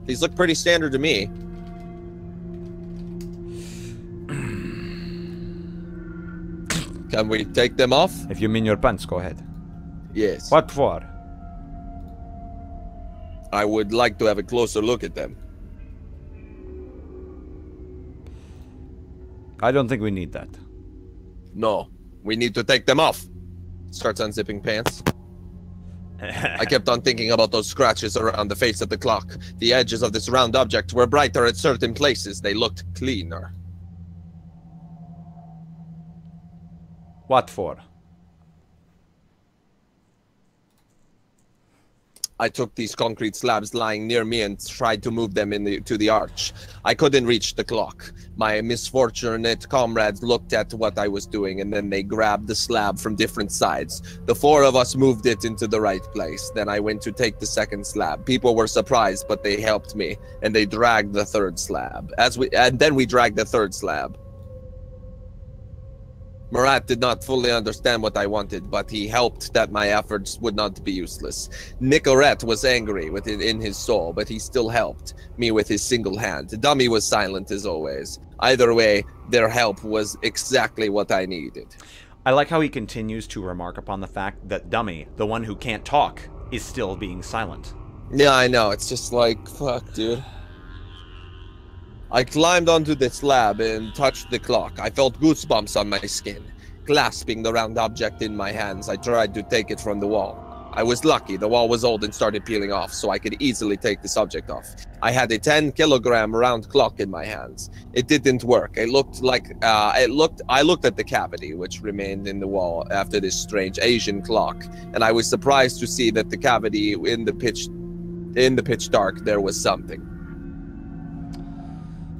These look pretty standard to me. Can we take them off? If you mean your pants, go ahead. Yes. What for? I would like to have a closer look at them. I don't think we need that. No, we need to take them off. Starts unzipping pants. I kept on thinking about those scratches around the face of the clock. The edges of this round object were brighter at certain places. They looked cleaner. What for? I took these concrete slabs lying near me and tried to move them to the arch. I couldn't reach the clock. My misfortunate comrades looked at what I was doing and then they grabbed the slab from different sides. The four of us moved it into the right place. Then I went to take the second slab. People were surprised, but they helped me and they dragged the third slab. And then we dragged the third slab. Marat did not fully understand what I wanted, but he helped that my efforts would not be useless. Nicorette was angry in his soul, but he still helped me with his single hand. Dummy was silent as always. Either way, their help was exactly what I needed. I like how he continues to remark upon the fact that Dummy, the one who can't talk, is still being silent. Yeah, I know. It's just like, fuck, dude. I climbed onto the slab and touched the clock. I felt goosebumps on my skin. Clasping the round object in my hands, I tried to take it from the wall. I was lucky. The wall was old and started peeling off, so I could easily take the subject off. I had a 10-kilogram round clock in my hands. It didn't work. It looked like I looked at the cavity which remained in the wall after this strange Asian clock, and I was surprised to see that the cavity in the pitch dark there was something.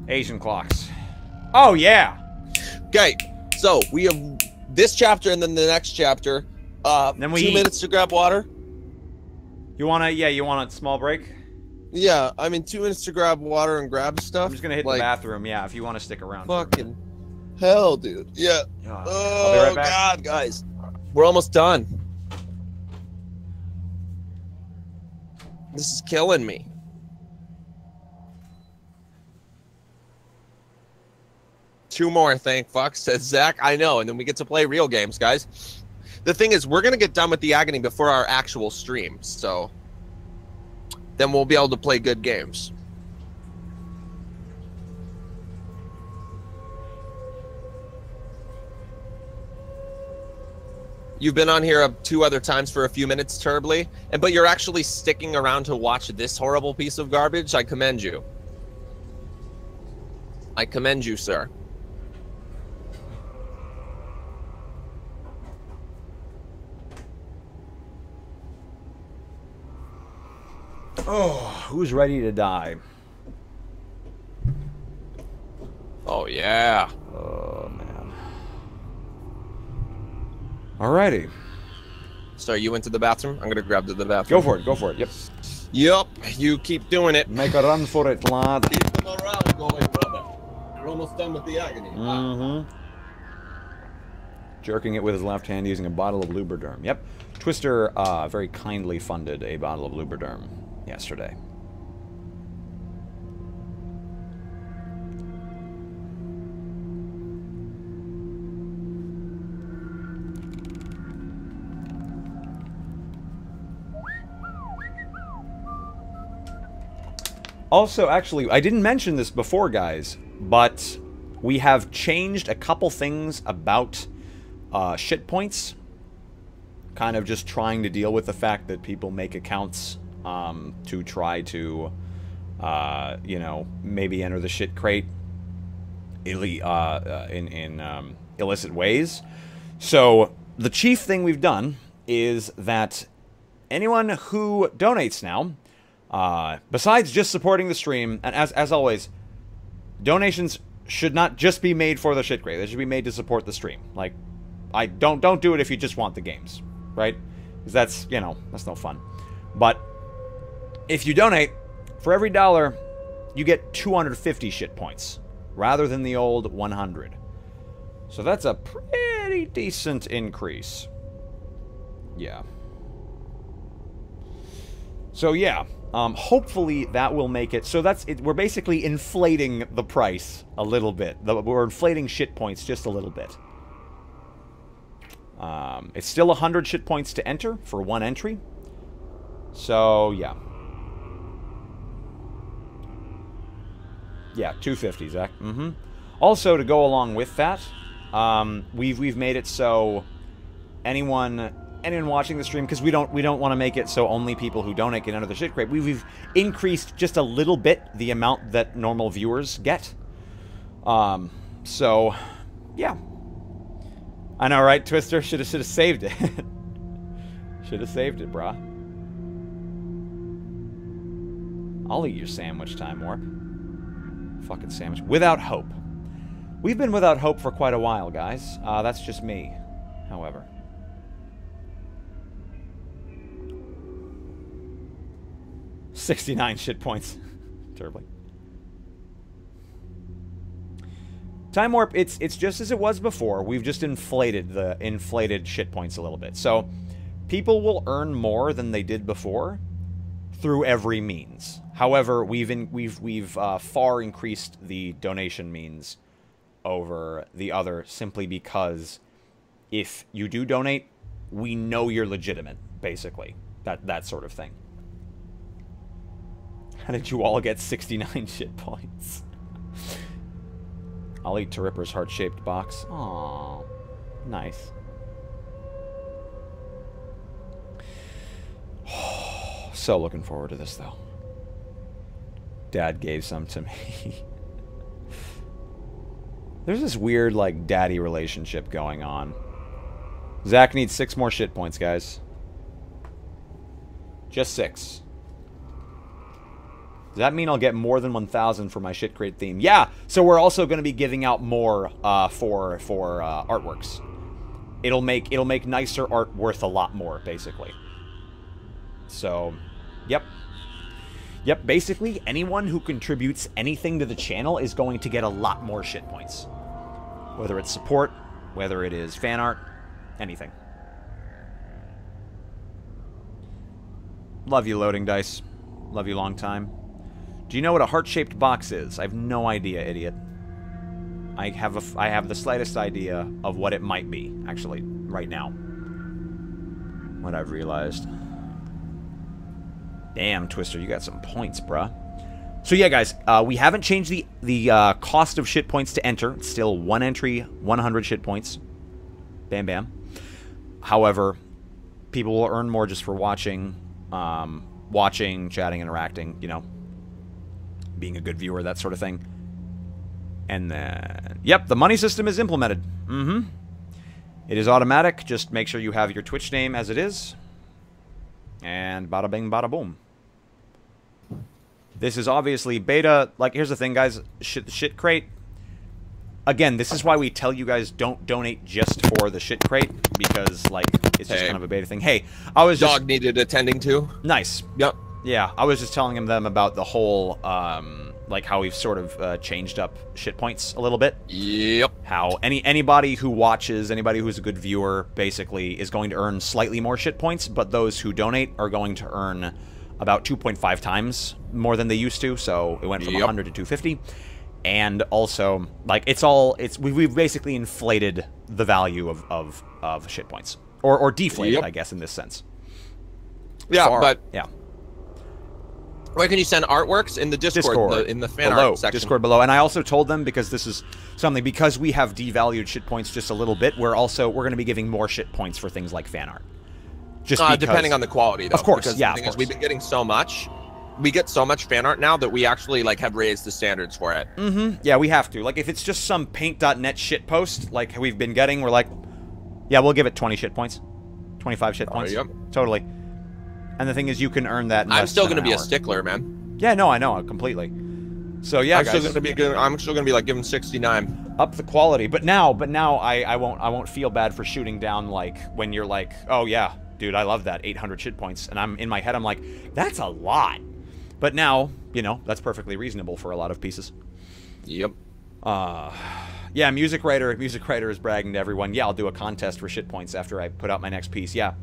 Asian clocks. Oh, yeah! Okay, so we have this chapter and then the next chapter. Then we 2 minutes to grab water. You want a small break? Yeah, I mean 2 minutes to grab water and grab stuff. I'm just gonna hit the bathroom, yeah, if you want to stick around. Fucking hell, dude. Yeah. I'll be right back. God, guys. We're almost done. This is killing me. Two more, thank fuck, says Zach. I know, and then we get to play real games, guys. The thing is, we're going to get done with the Agony before our actual stream, so then we'll be able to play good games. You've been on here 2 other times for a few minutes, Terribly, but you're actually sticking around to watch this horrible piece of garbage. I commend you. I commend you, sir. Oh, who's ready to die? Oh, yeah. Oh, man. Alrighty. So you went to the bathroom? I'm gonna grab to the bathroom. Go for it, yep. Yup, you keep doing it. Make a run for it, lad. Keep the morale going, brother. You're almost done with the Agony. Mm-hmm. Jerking it with his left hand using a bottle of Lubriderm. Yep. Twister very kindly funded a bottle of Lubriderm yesterday. Also, actually, I didn't mention this before, guys, but we have changed a couple things about shit points. Kind of just trying to deal with the fact that people make accounts to try to, you know, maybe enter the shit crate in illicit ways. So, the chief thing we've done is that anyone who donates now, besides just supporting the stream, and as always, donations should not just be made for the shit crate. They should be made to support the stream. Like, don't do it if you just want the games, right? Because that's, you know, that's no fun. But if you donate, for every $1, you get 250 shit points rather than the old 100. So that's a pretty decent increase. Yeah. So yeah. Hopefully that will make it so that's it. We're basically inflating the price a little bit. We're inflating shit points just a little bit. It's still 100 shit points to enter for one entry. So yeah, yeah, 250, Zach. Also, to go along with that, we've made it so anyone watching the stream, because we don't want to make it so only people who donate can enter the shit crate. We've increased just a little bit the amount that normal viewers get. So yeah, I know, right? Twister should have saved it. Should have saved it, brah. I'll eat your sandwich, Time Warp. Fucking sandwich. Without hope. We've been without hope for quite a while, guys. That's just me, however. 69 shit points. Terribly. Time Warp, it's just as it was before. We've just inflated shit points a little bit. So, people will earn more than they did before through every means. However, we've far increased the donation means over the other simply because if you do donate, we know you're legitimate, basically. That sort of thing. How did you all get 69 shit points? I'll eat Ripper's heart-shaped box. Aww. Nice. So looking forward to this, though. Dad gave some to me. There's this weird, like, daddy relationship going on. Zach needs 6 more shit points, guys. Just 6. Does that mean I'll get more than 1,000 for my shit crate theme? Yeah, so we're also going to be giving out more for artworks. It'll make nicer art worth a lot more, basically. So, yep. Yep, basically, anyone who contributes anything to the channel is going to get a lot more shit points. Whether it's support, whether it is fan art, anything. Love you, Loading Dice. Love you long time. Do you know what a heart-shaped box is? I have no idea, idiot. I have the slightest idea of what it might be, actually, right now. What I've realized. Damn, Twister, you got some points, bruh. So yeah, guys, we haven't changed the cost of shit points to enter. It's still 1 entry, 100 shit points. Bam, bam. However, people will earn more just for watching, chatting, interacting, you know, being a good viewer, that sort of thing. And then, yep, the money system is implemented. Mm-hmm. It is automatic. Just make sure you have your Twitch name as it is. And bada bing, bada boom. This is obviously beta. Like, here's the thing, guys. Shit crate. Again, this is why we tell you guys don't donate just for the shit crate. Because, like, it's just kind of a beta thing. Hey, I was just... Dog needed attending to. Nice. Yep. Yeah, I was just telling them about the whole, like, how we've sort of changed up shit points a little bit. Yep. How anybody who watches, anybody who's a good viewer, basically, is going to earn slightly more shit points, but those who donate are going to earn about 2.5 times more than they used to, so it went from 100 to 250. And also, like, we've basically inflated the value of shit points. Or deflated, I guess, in this sense. Yeah, but... Yeah. Where can you send artworks? In the Discord. In the fan art section. Discord below. And I also told them, because this is something, because we have devalued shit points just a little bit, we're going to be giving more shit points for things like fan art. Just because, depending on the quality, though. Of course, because yeah. The thing is, we've been getting so much. We get so much fan art now that we actually, like, have raised the standards for it. Mm-hmm. Yeah, we have to. Like, if it's just some paint.net shit post, like we've been getting, we're like, yeah, we'll give it 20 shit points. 25 shit points. Yep. Totally. And the thing is, you can earn that in I'm still going to be a stickler, man. Yeah, no, I know, completely. So yeah, I'm guys, still going to be like giving 69. Up the quality, but now I won't feel bad for shooting down, like, when you're like, oh yeah, dude, I love that 800 shit points, and I'm in my head, I'm like, that's a lot. But now, you know, that's perfectly reasonable for a lot of pieces. Yep. Yeah, Music Writer is bragging to everyone. Yeah, I'll do a contest for shit points after I put out my next piece. Yeah.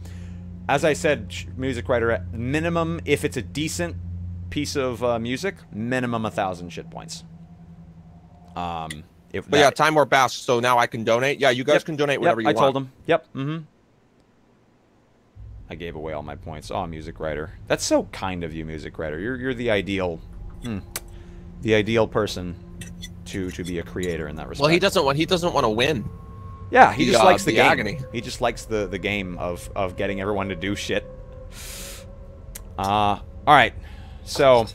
As I said, Music Writer, at minimum, if it's a decent piece of music, minimum 1,000 shit points. But yeah, Time Warp asked, so now I can donate? Yeah, you guys can donate whatever you want. I told him. Yep. Mm-hmm. I gave away all my points. Oh, Music Writer. That's so kind of you, Music Writer. You're the ideal, the ideal person to be a creator in that respect. Well, he doesn't want to win. Yeah, he just likes the game. Agony. He just likes the game of getting everyone to do shit. All right. So,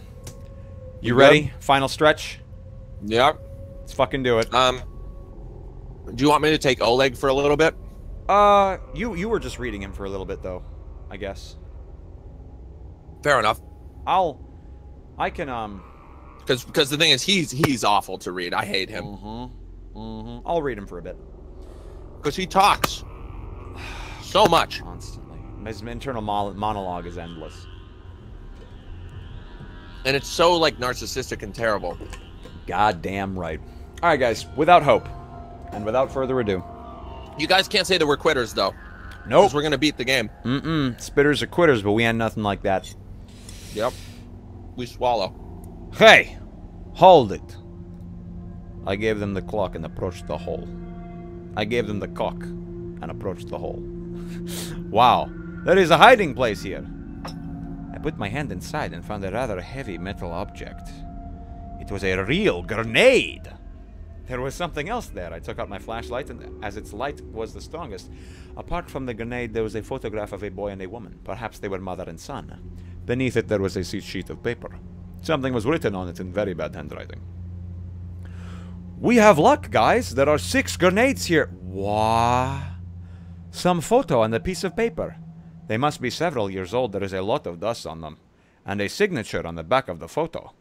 you ready? Final stretch? Yep. Let's fucking do it. Do you want me to take Oleg for a little bit? You were just reading him for a little bit, though, I guess. Fair enough. I can, Because the thing is, he's awful to read. I hate him. I'll read him for a bit. Because he talks so much. Constantly. His internal monologue is endless. And it's so, like, narcissistic and terrible. Goddamn right. Alright, guys. Without hope, and without further ado. You guys can't say that we're quitters, though. Nope. Because we're gonna beat the game. Spitters are quitters, but we ain't nothing like that. Yep. We swallow. Hey! Hold it. I gave them the clock and approached the hole. I gave them the cock and approached the hole. Wow. There is a hiding place here. I put my hand inside and found a rather heavy metal object. It was a real grenade! There was something else there. I took out my flashlight, and as its light was the strongest, apart from the grenade, there was a photograph of a boy and a woman. Perhaps they were mother and son. Beneath it, there was a sheet of paper. Something was written on it in very bad handwriting. We have luck, guys. There are 6 grenades here. What? Some photo and a piece of paper. They must be several years old. There is a lot of dust on them. And a signature on the back of the photo.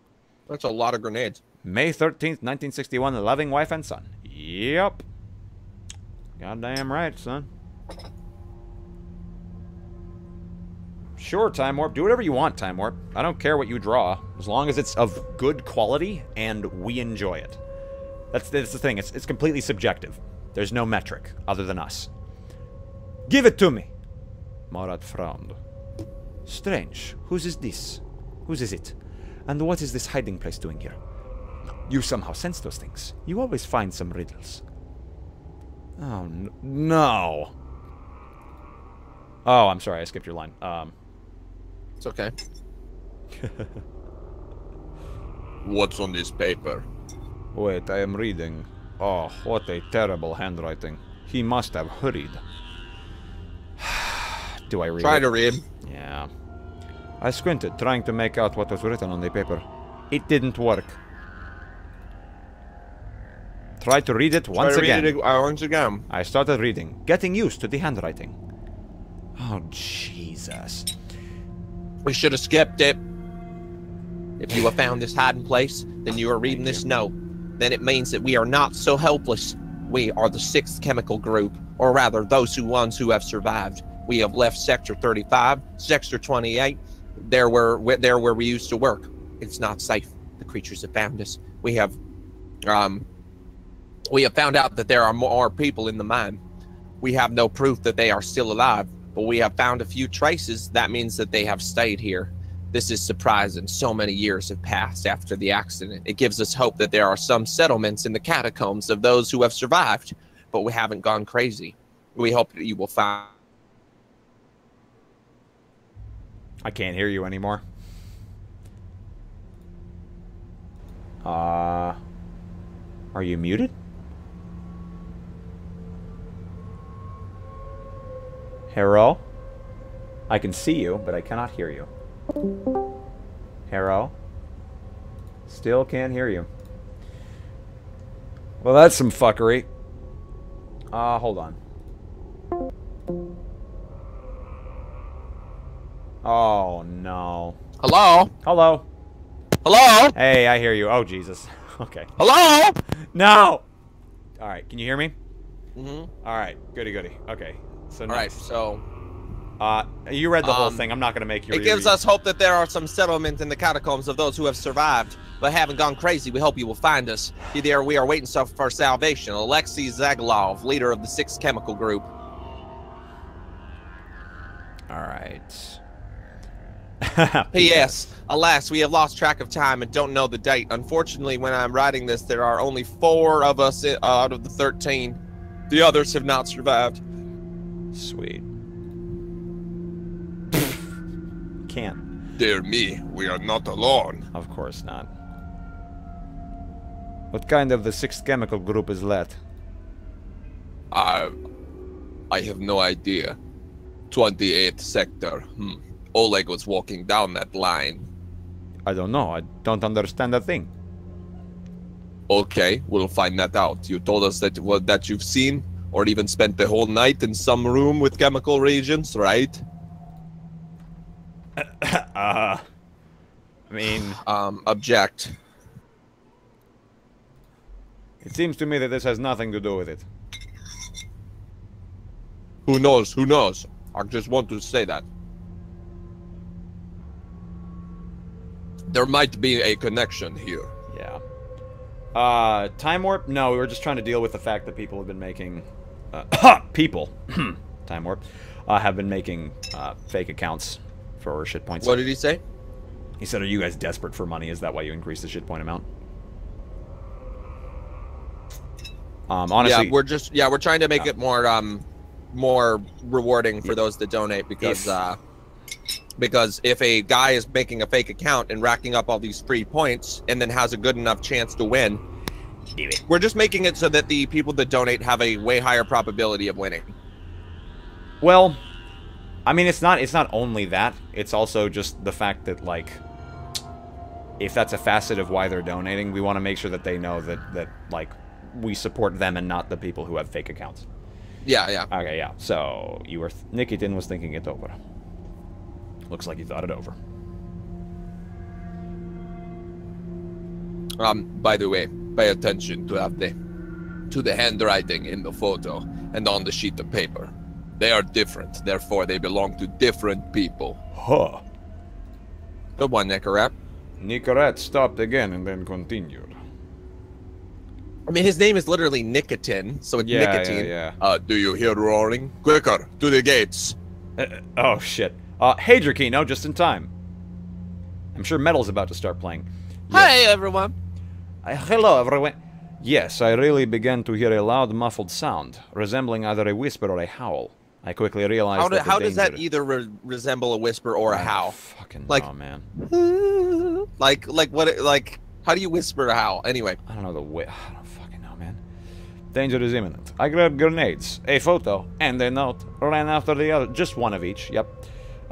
That's a lot of grenades. May 13th, 1961, loving wife and son. Yep. Goddamn right, son. Sure, Time Warp. Do whatever you want, Time Warp. I don't care what you draw, as long as it's of good quality and we enjoy it. That's the thing. It's completely subjective. There's no metric other than us. Give it to me. Marat frowned. Strange. Whose is this? Whose is it? And what is this hiding place doing here? You somehow sense those things. You always find some riddles. Oh, no. Oh, I'm sorry. I skipped your line. It's okay. What's on this paper? Wait, I am reading. Oh, what a terrible handwriting. He must have hurried. Do I read Try it? to read. Yeah. I squinted, trying to make out what was written on the paper. It didn't work. Try to read it once again. Read it once again. I started reading, getting used to the handwriting. Oh, Jesus. We should have skipped it. If you have found this hiding place, then you are reading this note. Then it means that we are not so helpless. We are the 6th chemical group, or rather, those ones who have survived. We have left Sector 35, Sector 28, there where we used to work. It's not safe. The creatures have found us. We have found out that there are more people in the mine. We have no proof that they are still alive, but we have found a few traces. That means that they have stayed here. This is surprising. So many years have passed after the accident. It gives us hope that there are some settlements in the catacombs of those who have survived, but we haven't gone crazy. We hope that you will find... I can't hear you anymore. Are you muted? Hero? I can see you, but I cannot hear you. Hero? Still can't hear you. Well, that's some fuckery. Hold on. Oh, no. Hello? Hello? Hello? Hey, I hear you. Oh, Jesus. Okay. Hello? No! Alright, can you hear me? Mm-hmm. Alright, goody goody. Okay. So All right, next. so... You read the whole thing. I'm not going to make you It gives us hope that there are some settlements in the catacombs of those who have survived, but haven't gone crazy. We hope you will find us. There we are waiting for salvation. Alexei Zaglov, leader of the 6th chemical group. Alright. P.S. Alas, we have lost track of time and don't know the date. Unfortunately, when I'm writing this, there are only 4 of us out of the 13. The others have not survived. Sweet. Can't. Dear me, we are not alone. Of course not. What kind of the 6th chemical group is that? I have no idea. 28th sector. Oleg was walking down that line. I don't know. I don't understand a thing. Okay, we'll find that out. You told us that that you've seen, or even spent the whole night in some room with chemical reagents, right? I mean... Object. It seems to me that this has nothing to do with it. Who knows? Who knows? I just want to say that. There might be a connection here. Yeah. Time Warp? No, we were just trying to deal with the fact that people have been making... Time Warp, have been making fake accounts for shit points. What did he say? He said, are you guys desperate for money? Is that why you increased the shit point amount? Honestly... Yeah, we're trying to make it more rewarding for those that donate because if a guy is making a fake account and racking up all these free points and then has a good enough chance to win, we're just making it so that the people that donate have a way higher probability of winning. Well, I mean, it's not only that. It's also just the fact that, like, if that's a facet of why they're donating, we want to make sure that they know that like, we support them and not the people who have fake accounts. Yeah. Okay, yeah. So, Nikitin was thinking it over. Looks like he thought it over. By the way, pay attention to the handwriting in the photo and on the sheet of paper. They are different, therefore they belong to different people. Huh. Good one, Nicorette. Nicorette stopped again and then continued. I mean, his name is literally Nicotine, so it's nicotine. Yeah. Do you hear roaring? Quicker, to the gates. Oh, shit. Hey, Drakino, just in time. I'm sure Metal's about to start playing. Hi, everyone. Hello, everyone. Yes, I really began to hear a loud, muffled sound, resembling either a whisper or a howl. I quickly realized how does that either resemble a whisper or a howl? Fucking like, no, man. Like what? Like, how do you whisper a howl? Anyway. I don't know I don't fucking know, man. Danger is imminent. I grabbed grenades, a photo, and a note. Ran after the other, just one of each. Yep.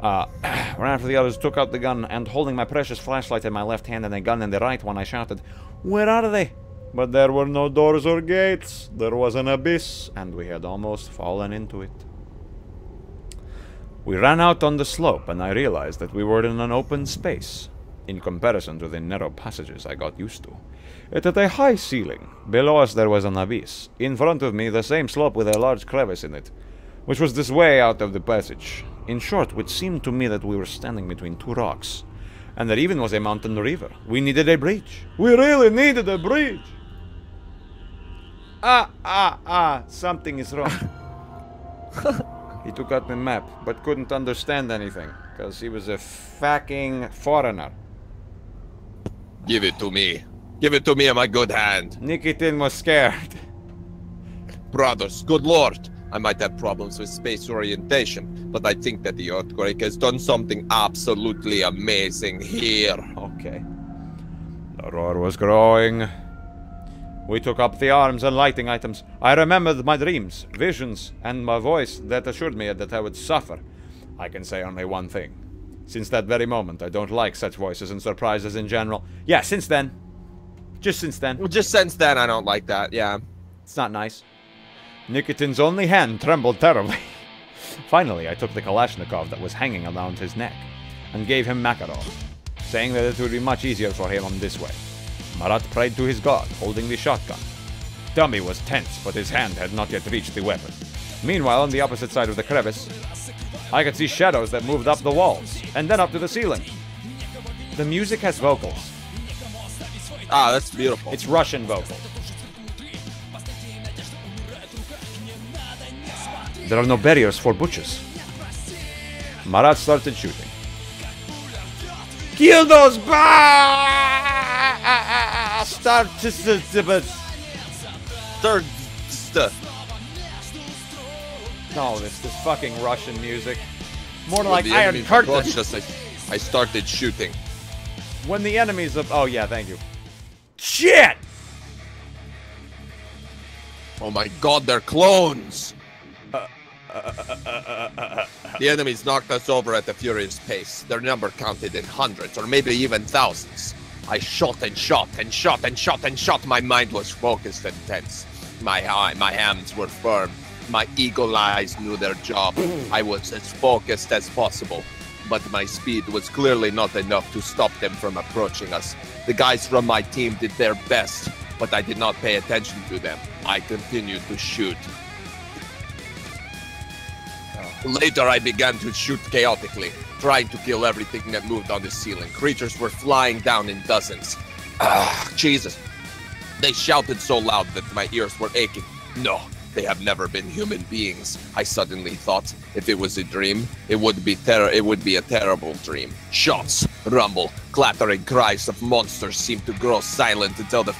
Ran after the others, took out the gun, and holding my precious flashlight in my left hand and a gun in the right one, I shouted, "Where are they?" But there were no doors or gates. There was an abyss, and we had almost fallen into it. We ran out on the slope, and I realized that we were in an open space. In comparison to the narrow passages I got used to. It had a high ceiling. Below us there was an abyss. In front of me, the same slope with a large crevice in it, which was this way out of the passage. In short, it seemed to me that we were standing between two rocks, and there even was a mountain river. We needed a bridge. We really needed a bridge! Something is wrong. He took out the map, but couldn't understand anything, because he was a fucking foreigner. Give it to me. Give it to me in my good hand. Nikitin was scared. Brothers, good lord. I might have problems with space orientation, but I think that the earthquake has done something absolutely amazing here. Okay. The roar was growing. We took up the arms and lighting items. I remembered my dreams, visions, and my voice that assured me that I would suffer. I can say only one thing. Since that very moment, I don't like such voices and surprises in general. Yeah, since then. Just since then. Well, just since then, I don't like that, yeah. It's not nice. Nikitin's only hand trembled terribly. Finally, I took the Kalashnikov that was hanging around his neck and gave him Makarov, saying that it would be much easier for him on this way. Marat prayed to his god, holding the shotgun. Dummy was tense, but his hand had not yet reached the weapon. Meanwhile, on the opposite side of the crevice, I could see shadows that moved up the walls, and then up to the ceiling. The music has vocals. Ah, that's beautiful. It's Russian vocals. There are no barriers for butchers. Marat started shooting. Kill those No, this fucking Russian music. More like Iron Curtain. I started shooting. When the enemies of... Oh, yeah, thank you. Shit! Oh my god, they're clones! The enemies knocked us over at a furious pace. Their number counted in hundreds, or maybe even thousands. I shot and shot and shot and shot and shot. My mind was focused and tense. My hands were firm. My eagle eyes knew their job. I was as focused as possible. But my speed was clearly not enough to stop them from approaching us. The guys from my team did their best, but I did not pay attention to them. I continued to shoot. Later, I began to shoot chaotically, trying to kill everything that moved on the ceiling. Creatures were flying down in dozens. Ah, Jesus. They shouted so loud that my ears were aching. No, they have never been human beings. I suddenly thought, if it was a dream, it would be a terrible dream. Shots, rumble, clattering cries of monsters seemed to grow silent until they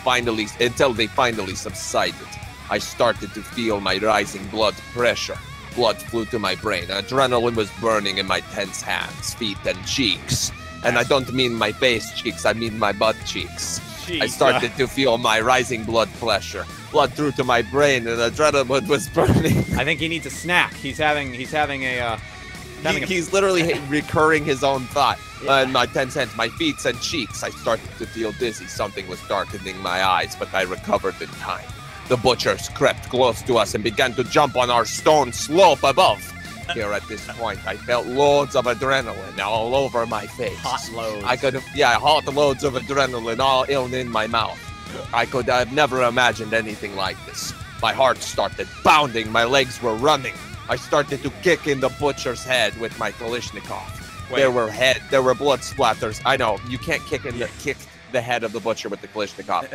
finally subsided. I started to feel my rising blood pressure. Blood flew to my brain. Adrenaline was burning in my tense hands, feet, and cheeks. And I don't mean my face cheeks, I mean my butt cheeks. I started to feel my rising blood pressure. Blood through to my brain, and adrenaline was burning. I think he needs a snack. He's having a He's literally recurring his own thought. In my tense hands, my feet and cheeks, I started to feel dizzy. Something was darkening my eyes, but I recovered in time. The butchers crept close to us and began to jump on our stone slope above. Here at this point, I felt loads of adrenaline all over my face. Hot loads. Hot loads of adrenaline all in my mouth. I've never imagined anything like this. My heart started pounding, my legs were running. I started to kick in the butcher's head with my Kalashnikov. Wait. There were blood splatters. I know, you can't kick the head of the butcher with the Kalashnikov.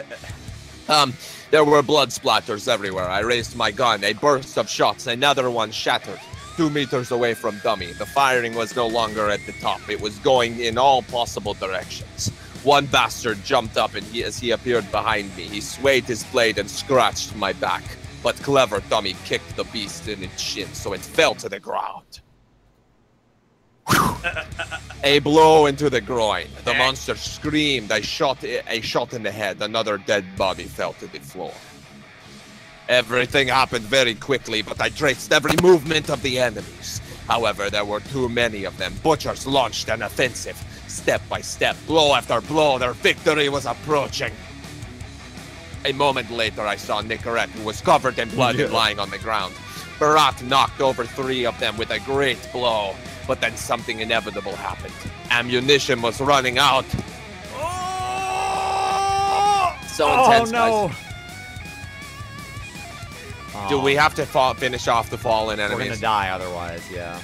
There were blood splatters everywhere. I raised my gun, a burst of shots, another one shattered. 2 meters away from Dummy. The firing was no longer at the top. It was going in all possible directions. One bastard jumped up, and as he appeared behind me, he swayed his blade and scratched my back. But clever Dummy kicked the beast in its shin, so it fell to the ground. A blow into the groin. The monster screamed. A shot in the head. Another dead body fell to the floor. Everything happened very quickly, but I traced every movement of the enemies. However, there were too many of them. Butchers launched an offensive. Step by step, blow after blow, their victory was approaching. A moment later, I saw Nicorette, who was covered in blood and lying on the ground. Barat knocked over 3 of them with a great blow, but then something inevitable happened. Ammunition was running out. So intense, no. guys. Do we have to finish off the fallen enemies? We're gonna die otherwise, yeah.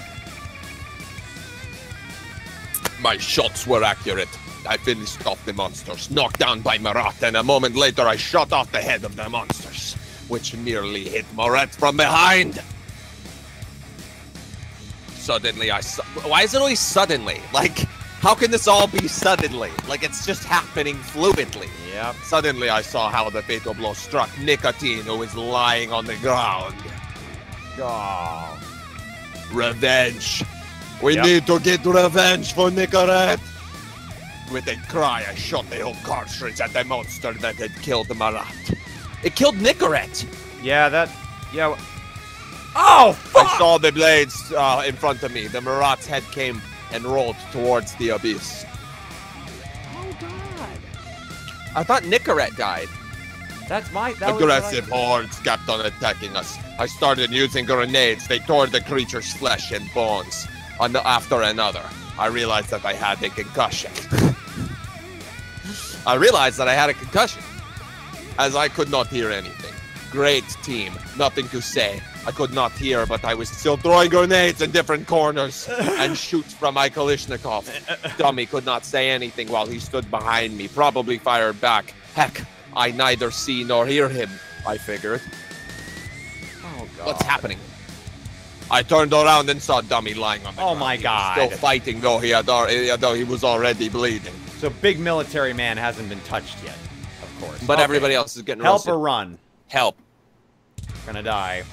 My shots were accurate. I finished off the monsters, knocked down by Marat, and a moment later I shot off the head of the monsters, which nearly hit Marat from behind. Suddenly I saw... Why is it always suddenly? Like, how can this all be suddenly? Like, it's just happening fluidly. Yep. Suddenly I saw how the fatal blow struck Nicotine, who was lying on the ground. Oh. Revenge. We need to get revenge for Nicorette. With a cry, I shot the whole cartridge at the monster that had killed Marat. It killed Nicorette. Yeah, yeah. Oh, fuck! I saw the blades in front of me. The Marat's head came and rolled towards the abyss. Oh, God. I thought Nicorette died. Aggressive hordes kept on attacking us. I started using grenades. They tore the creature's flesh and bones. After another, I realized that I had a concussion. As I could not hear anything. Great team, nothing to say. I could not hear, but I was still throwing grenades in different corners and shoot from my Kalashnikov. Dummy could not say anything while he stood behind me, probably fired back. Heck, I neither see nor hear him, I figured. Oh, God. What's happening? I turned around and saw Dummy lying on the ground. Oh, my God. Still fighting, though he was already bleeding. So big military man hasn't been touched yet, of course. But everybody else is getting Help roasted. or run. Help. Gonna die.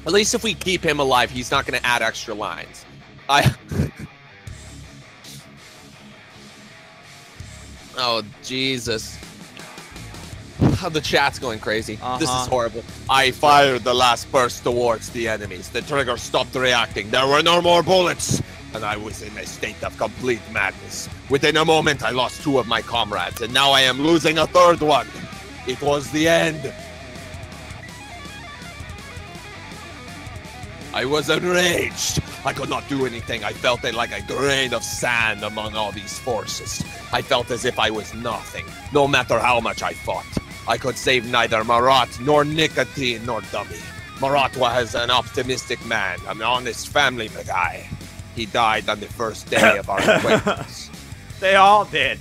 At least if we keep him alive, he's not going to add extra lines. Oh, Jesus. The chat's going crazy. This is horrible. I fired the last burst towards the enemies. The trigger stopped reacting. There were no more bullets. And I was in a state of complete madness. Within a moment, I lost 2 of my comrades. And now I am losing a 3rd one. It was the end. I was enraged. I could not do anything. I felt like a grain of sand among all these forces. I felt as if I was nothing, no matter how much I fought. I could save neither Marat, nor Nicotine, nor Dummy. Marat was an optimistic man, an honest family guy. He died on the first day of our acquaintance. They all did.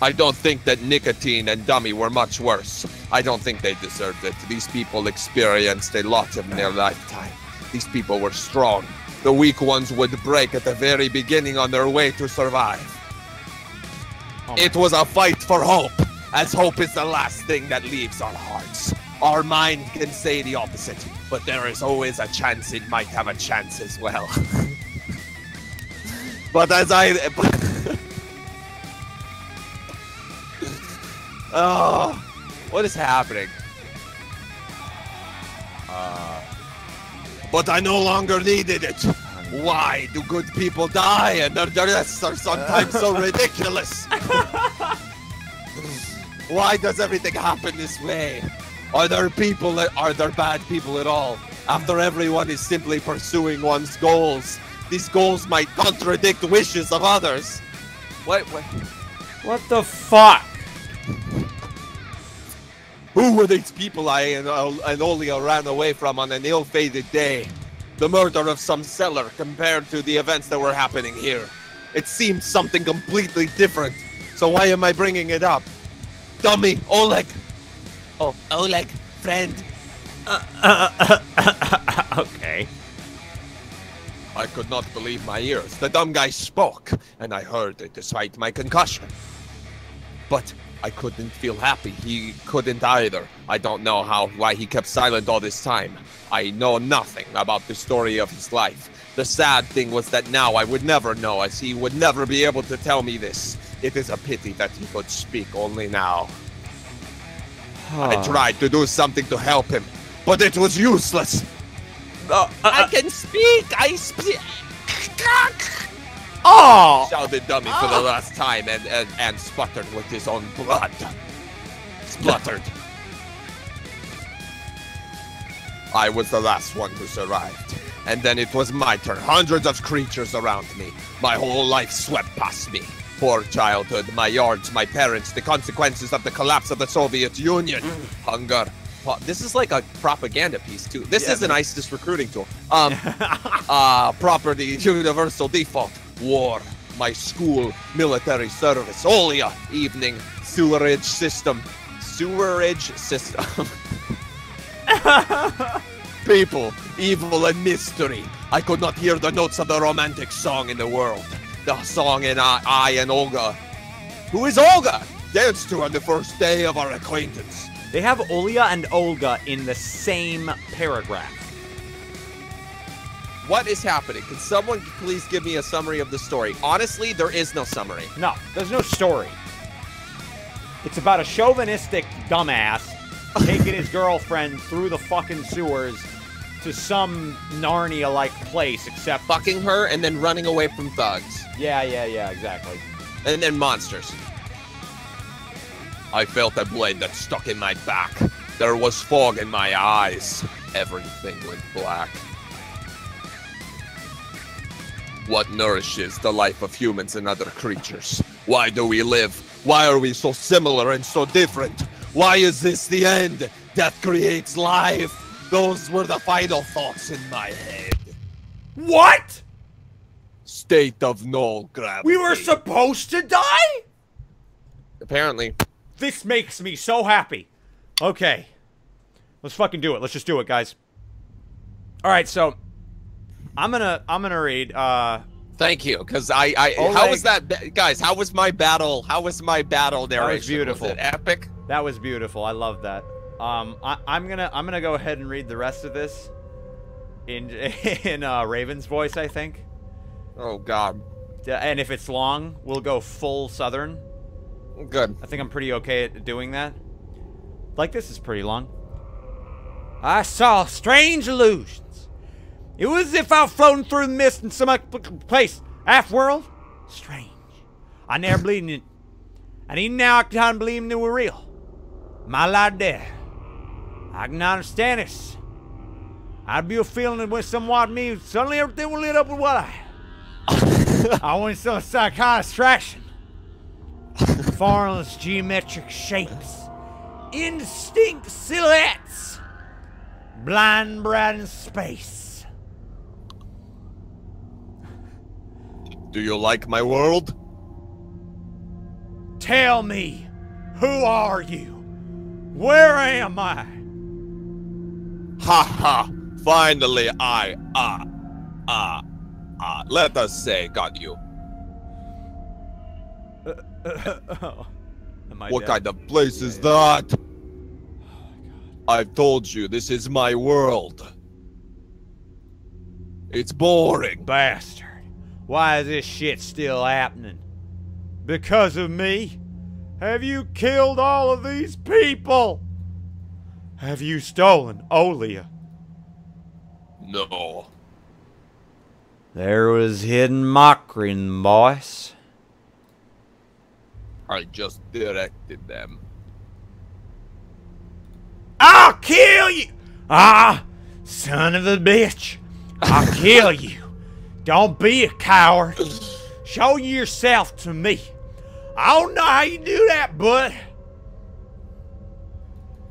I don't think that Nicotine and Dummy were much worse. I don't think they deserved it. These people experienced a lot in their lifetime. These people were strong. The weak ones would break at the very beginning on their way to survive. It was a fight for hope, as hope is the last thing that leaves our hearts. Our mind can say the opposite, but there is always a chance it might have a chance as well. But as oh, what is happening? But I no longer needed it. Why do good people die and their deaths are sometimes so ridiculous? Why does everything happen this way? Are there bad people at all? After everyone is simply pursuing one's goals, these goals might contradict wishes of others. What? What the fuck? Who were these people I and Olia ran away from on an ill-fated day? The murder of some seller compared to the events that were happening here. It seemed something completely different. So why am I bringing it up? Dummy, Oleg. Oh, Oleg, friend. Okay. I could not believe my ears. The dumb guy spoke, and I heard it despite my concussion. But I couldn't feel happy. He couldn't either. I don't know why he kept silent all this time. I know nothing about the story of his life. The sad thing was that now I would never know, as he would never be able to tell me this. It is a pity that he could speak only now. I tried to do something to help him, but it was useless. I can speak! I speak! Oh! Shouted Dummy for the last time and sputtered with his own blood. Spluttered. I was the last one who survived. And then it was my turn. Hundreds of creatures around me. My whole life swept past me. Poor childhood, my yards, my parents, the consequences of the collapse of the Soviet Union. Hunger. This is like a propaganda piece, too. This is an ISIS recruiting tool. Property, universal default. War. My school, military service. Olia. Evening. Sewerage system. Sewerage system. People, evil and mystery. I could not hear the notes of the romantic song in the world. The song in I and Olga. Who is Olga? Danced to on the first day of our acquaintance. They have Olia and Olga in the same paragraph. What is happening? Can someone please give me a summary of the story? Honestly, there is no summary. No, there's no story. It's about a chauvinistic dumbass taking his girlfriend through the fucking sewers to some Narnia-like place, except... Fucking her and then running away from thugs. Yeah, exactly. And then monsters. I felt a blade that stuck in my back. There was fog in my eyes. Everything went black. What nourishes the life of humans and other creatures? Why do we live? Why are we so similar and so different? Why is this the end? Death creates life. Those were the final thoughts in my head. What? State of null gravity. We were supposed to die? Apparently. This makes me so happy. Okay. Let's fucking do it. Let's just do it, guys. Alright, so I'm gonna read Thank you, because how was that, guys? How was my battle? How was my battle narration? That was beautiful. Was it epic? That was beautiful. I love that. I'm gonna go ahead and read the rest of this in Raven's voice, I think. Oh God. And if it's long, we'll go full Southern. Good. I think I'm pretty okay at doing that. Like, this is pretty long. I saw strange illusions. It was as if I was floating through the mist in some place. Half-world? Strange. I never believed in it. And even now I can't believe they were real. My life there. I can understand this. I'd be a feeling that when someone watched me, suddenly everything was lit up with what I went some kind of abstraction. Formless geometric shapes. Indistinct silhouettes. Blind bright in space. Do you like my world? tell me, who are you? Where am I? Ha ha! Finally, let us say, got you. Am I What dead? kind of place is that? I've told you, this is my world. It's boring. Bastard. Why is this shit still happening? Because of me? Have you killed all of these people? Have you stolen Olia? No. There was hidden mockery in the voice. I just directed them. I'll kill you! Ah, son of a bitch. I'll kill you. Don't be a coward. Show yourself to me. I don't know how you do that, bud.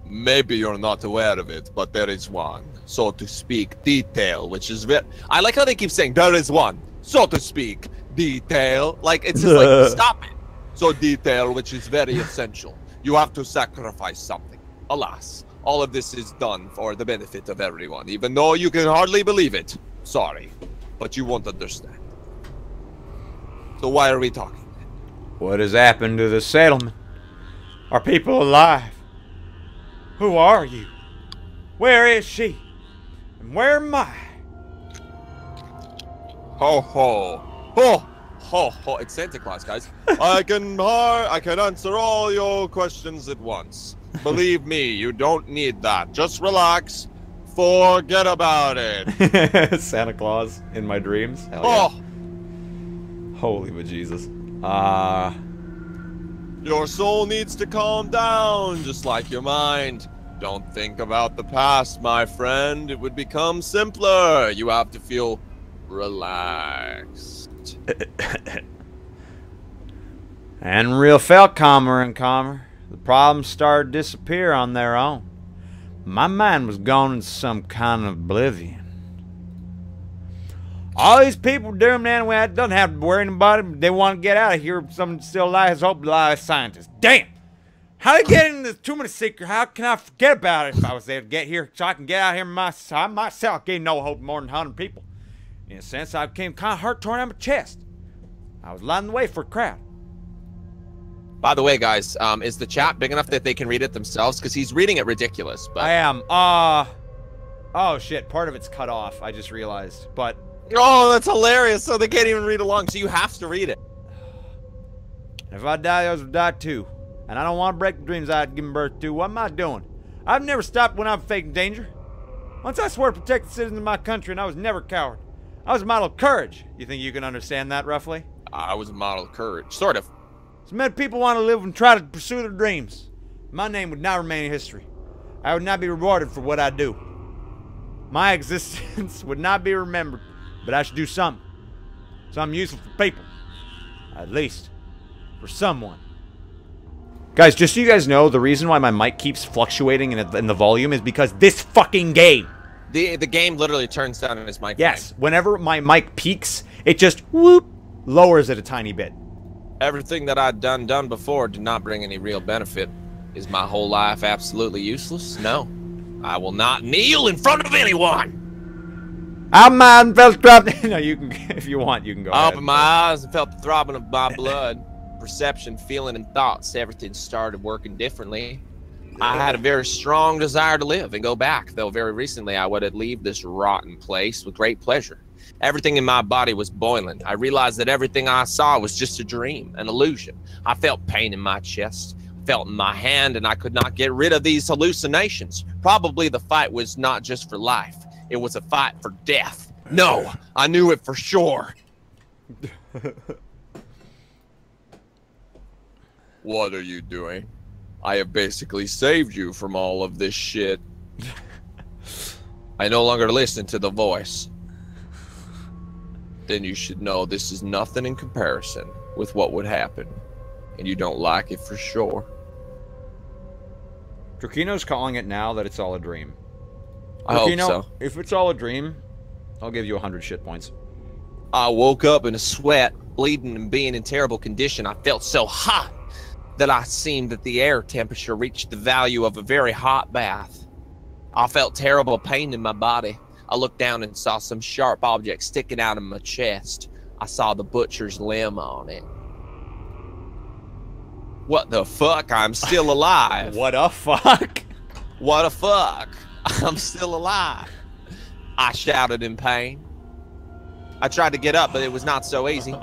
Maybe you're not aware of it, but there is one, so to speak, detail, which is very... I like how they keep saying, there is one, so to speak, detail. Like, it's just like, stop it. So detail, which is very essential. You have to sacrifice something. Alas, all of this is done for the benefit of everyone, even though you can hardly believe it. Sorry, but you won't understand. So why are we talking? What has happened to the settlement? Are people alive? Who are you? Where is she? And where am I? Ho ho. Ho ho ho. It's Santa Claus, guys. I can answer all your questions at once. Believe me, you don't need that. Just relax. Forget about it. Santa Claus in my dreams. Hell Oh, yeah. Holy bejesus. your soul needs to calm down, just like your mind. Don't think about the past, my friend. It would become simpler. You have to feel relaxed. And real felt calmer and calmer. The problems started to disappear on their own. My mind was gone into some kind of oblivion. All these people doing them anyway, I don't have to worry about it. They want to get out of here. Someone still alive, hope alive scientists. Damn! How did I get into too many secrets? How can I forget about it if I was there to get here so I can get out of here myself? I myself gave no hope to more than 100 people. In a sense, I became kind of hurt torn out of my chest. I was lining the way for a crowd. By the way, guys, is the chat big enough that they can read it themselves? Because he's reading it ridiculous. But I am. Oh shit, part of it's cut off. I just realized. But oh, that's hilarious. So they can't even read along. So you have to read it. if I die, others will die too. And I don't want to break the dreams I'd given birth to. What am I doing? I've never stopped when I'm faking danger. Once I swore to protect the citizens of my country, and I was never a coward. I was a model of courage. You think you can understand that roughly? I was a model of courage, sort of. So many people want to live and try to pursue their dreams. My name would not remain in history. I would not be rewarded for what I do. My existence would not be remembered, but I should do something. Something useful for people. At least, for someone. Guys, just so you guys know, the reason why my mic keeps fluctuating in the volume is because this fucking game. The game literally turns down in his mic. Yes, whenever my mic peaks, it just whoop lowers it a tiny bit. Everything that I'd done before did not bring any real benefit. Is my whole life absolutely useless? No. I will not kneel in front of anyone. I'm man felt trapped. No, you can, if you want, you can go I ahead. opened my eyes and felt the throbbing of my blood. Perception, feeling, and thoughts. Everything started working differently. I had a very strong desire to live and go back, though very recently I would leave this rotten place with great pleasure. Everything in my body was boiling. I realized that everything I saw was just a dream, an illusion. I felt pain in my chest, felt in my hand, and I could not get rid of these hallucinations. Probably the fight was not just for life. It was a fight for death. No, I knew it for sure. What are you doing? I have basically saved you from all of this shit. I no longer listen to the voice. Then you should know this is nothing in comparison with what would happen. And you don't like it for sure. Drakino's calling it now that it's all a dream. I hope Drakino, so. if it's all a dream, I'll give you 100 shit points. I woke up in a sweat, bleeding and being in terrible condition. I felt so hot. that I seemed that the air temperature reached the value of a very hot bath. I felt terrible pain in my body. I looked down and saw some sharp object sticking out of my chest. I saw the butcher's limb on it. What the fuck? I'm still alive. What a fuck? What a fuck? I'm still alive. I shouted in pain. I tried to get up, but it was not so easy.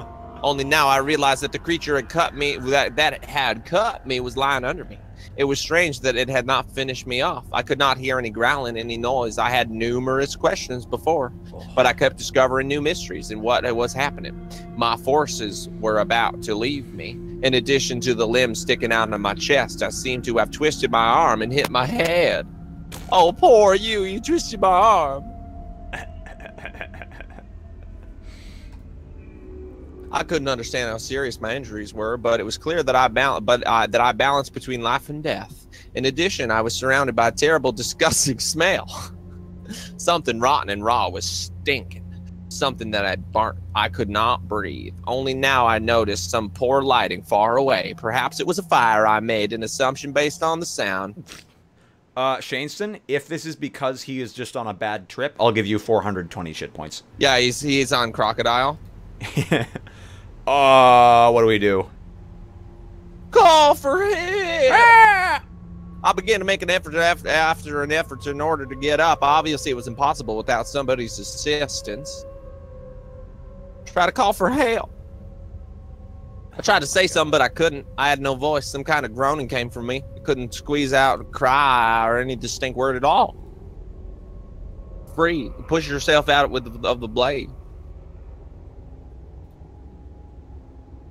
Only now I realized that the creature had cut me, that had cut me was lying under me. It was strange that it had not finished me off. I could not hear any growling, any noise. I had numerous questions before, but I kept discovering new mysteries in what was happening. My forces were about to leave me. In addition to the limb sticking out of my chest, I seemed to have twisted my arm and hit my head. Oh, poor you, you twisted my arm. I couldn't understand how serious my injuries were, but it was clear that I balanced between life and death. In addition, I was surrounded by a terrible, disgusting smell. Something rotten and raw was stinking. Something that had burnt. I could not breathe. Only now I noticed some poor lighting far away. Perhaps it was a fire. I made an assumption based on the sound. Shaneston, if this is because he is just on a bad trip, I'll give you 420 shit points. Yeah, he's on Crocodile. What do we do? Call for help! Ah! I began to make an effort after an effort in order to get up. Obviously, it was impossible without somebody's assistance. Try to call for help. I tried to say something, but I couldn't. I had no voice. Some kind of groaning came from me. I couldn't squeeze out a cry or any distinct word at all. Free. Push yourself out of the blade.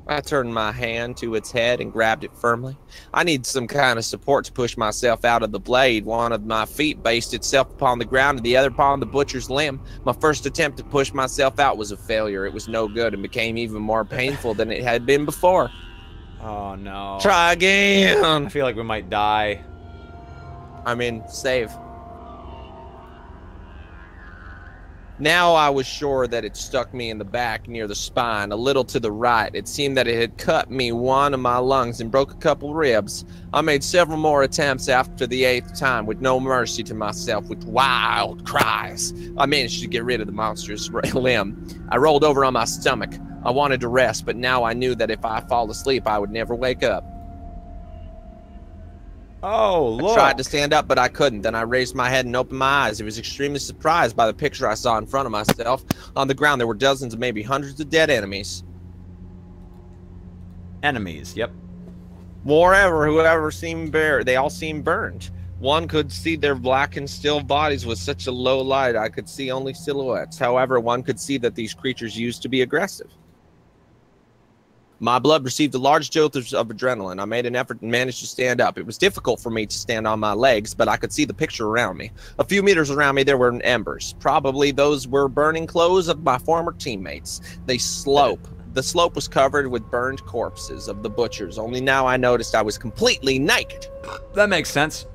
I turned my hand to its head and grabbed it firmly. I needed some kind of support to push myself out of the blade. One of my feet based itself upon the ground and the other upon the butcher's limb. My first attempt to push myself out was a failure. It was no good and became even more painful than it had been before. Oh, no. Try again. I feel like we might die. I mean, save. Now I was sure that it stuck me in the back near the spine, a little to the right. It seemed that it had cut me one of my lungs and broke a couple ribs. I made several more attempts after the 8th time with no mercy to myself. With wild cries, I managed to get rid of the monstrous limb. I rolled over on my stomach. I wanted to rest, but now I knew that if I fall asleep, I would never wake up. Oh, look. I tried to stand up, but I couldn't. Then I raised my head and opened my eyes. I was extremely surprised by the picture I saw in front of myself. On the ground, there were dozens, maybe hundreds of dead enemies. Enemies, yep. Whoever seemed bare, they all seemed burned. One could see their blackened, still bodies with such a low light. I could see only silhouettes. However, one could see that these creatures used to be aggressive. My blood received a large jolt of adrenaline. I made an effort and managed to stand up. It was difficult for me to stand on my legs, but I could see the picture around me. A few meters around me, there were embers. Probably those were burning clothes of my former teammates. The slope was covered with burned corpses of the butchers. Only now I noticed I was completely naked. That makes sense.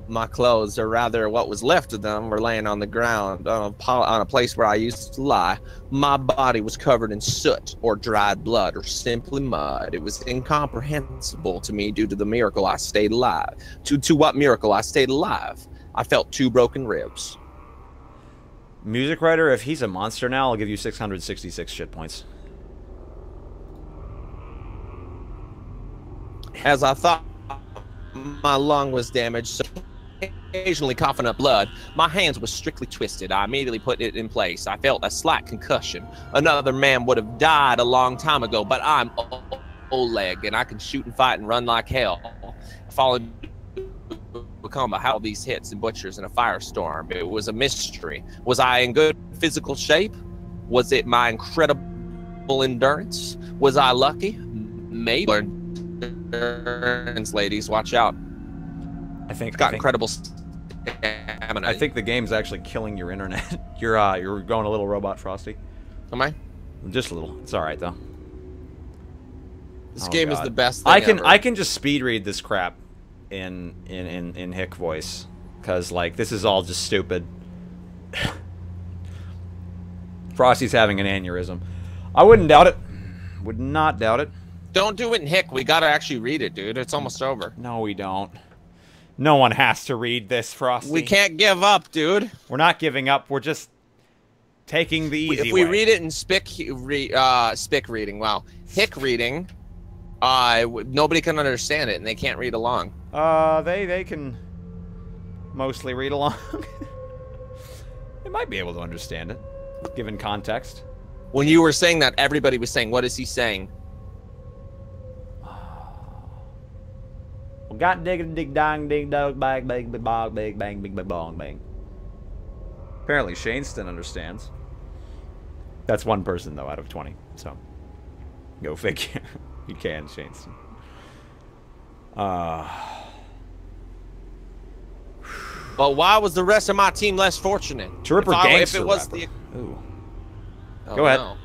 My clothes, or rather what was left of them, were laying on the ground on a place where I used to lie. My body was covered in soot or dried blood or simply mud. It was incomprehensible to me due to the miracle I stayed alive. To what miracle I stayed alive? I felt 2 broken ribs. Music writer, if he's a monster now, I'll give you 666 shit points. As I thought my lung was damaged, so occasionally coughing up blood, my hands were strictly twisted. I immediately put it in place. I felt a slight concussion. Another man would have died a long time ago, but I'm Oleg, and I can shoot and fight and run like hell. Falling become how these hits and butchers in a firestorm. It was a mystery. Was I in good physical shape? Was it my incredible endurance? Was I lucky? Maybe. Endurance, ladies, watch out. I think incredible stamina. I think the game's actually killing your internet. You're going a little robot, Frosty. Am I? Just a little. It's all right though. This game is the best thing I can just speed read this crap in Hick voice, because like this is all just stupid. Frosty's having an aneurysm. I wouldn't doubt it. Would not doubt it. Don't do it in Hick. We gotta actually read it, dude. It's almost over. No, we don't. No one has to read this, Frosty. We can't give up, dude. We're not giving up. We're just taking the easy way. If we read it in spick reading, wow, Hick reading, nobody can understand it and they can't read along. They can mostly read along. They might be able to understand it, given context. When you were saying that, everybody was saying, "What is he saying?" Well, got dig dig dong dig dog bang bang big bog big bang big bang bong bang. Apparently, Shaneston understands. That's one person though out of 20. So, go figure. You can, Shaneston. But why was the rest of my team less fortunate? Tripper Gangster if it was rapper. the Ooh. Oh, Go ahead. no.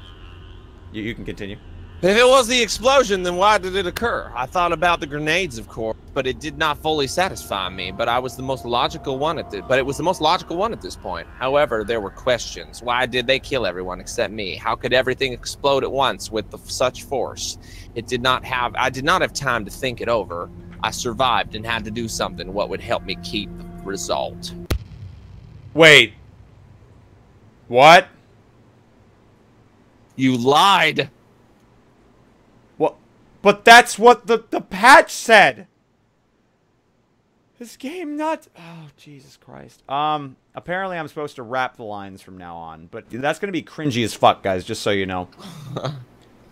You can continue. If it was the explosion, then why did it occur? I thought about the grenades, of course, but it did not fully satisfy me. But I was the most logical one at But it was the most logical one at this point. However, there were questions. Why did they kill everyone except me? How could everything explode at once with such force? I did not have time to think it over. I survived and had to do something. What would help me keep the result? Wait. What? You lied. What? But that's what the patch said. This game not... Oh, Jesus Christ. Apparently I'm supposed to rap the lines from now on, but that's going to be cringy as fuck, guys, just so you know.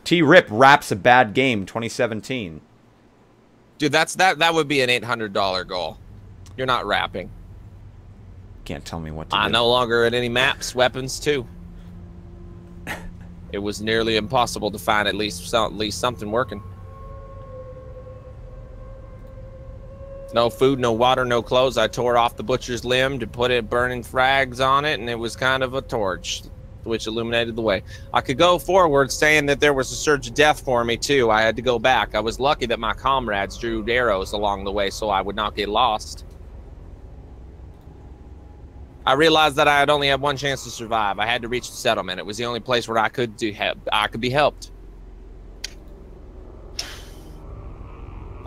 T-Rip raps a bad game 2017. Dude, that would be an $800 goal. You're not rapping. Can't tell me what to do. I no longer at any maps, weapons too. It was nearly impossible to find at least something working. No food, no water, no clothes. I tore off the butcher's limb to put burning frags on it, and it was kind of a torch, which illuminated the way. I could go forward, saying that there was a surge of death for me too. I had to go back. I was lucky that my comrades drew arrows along the way, so I would not get lost. I realized that I had only had one chance to survive. I had to reach the settlement. It was the only place where I could be helped.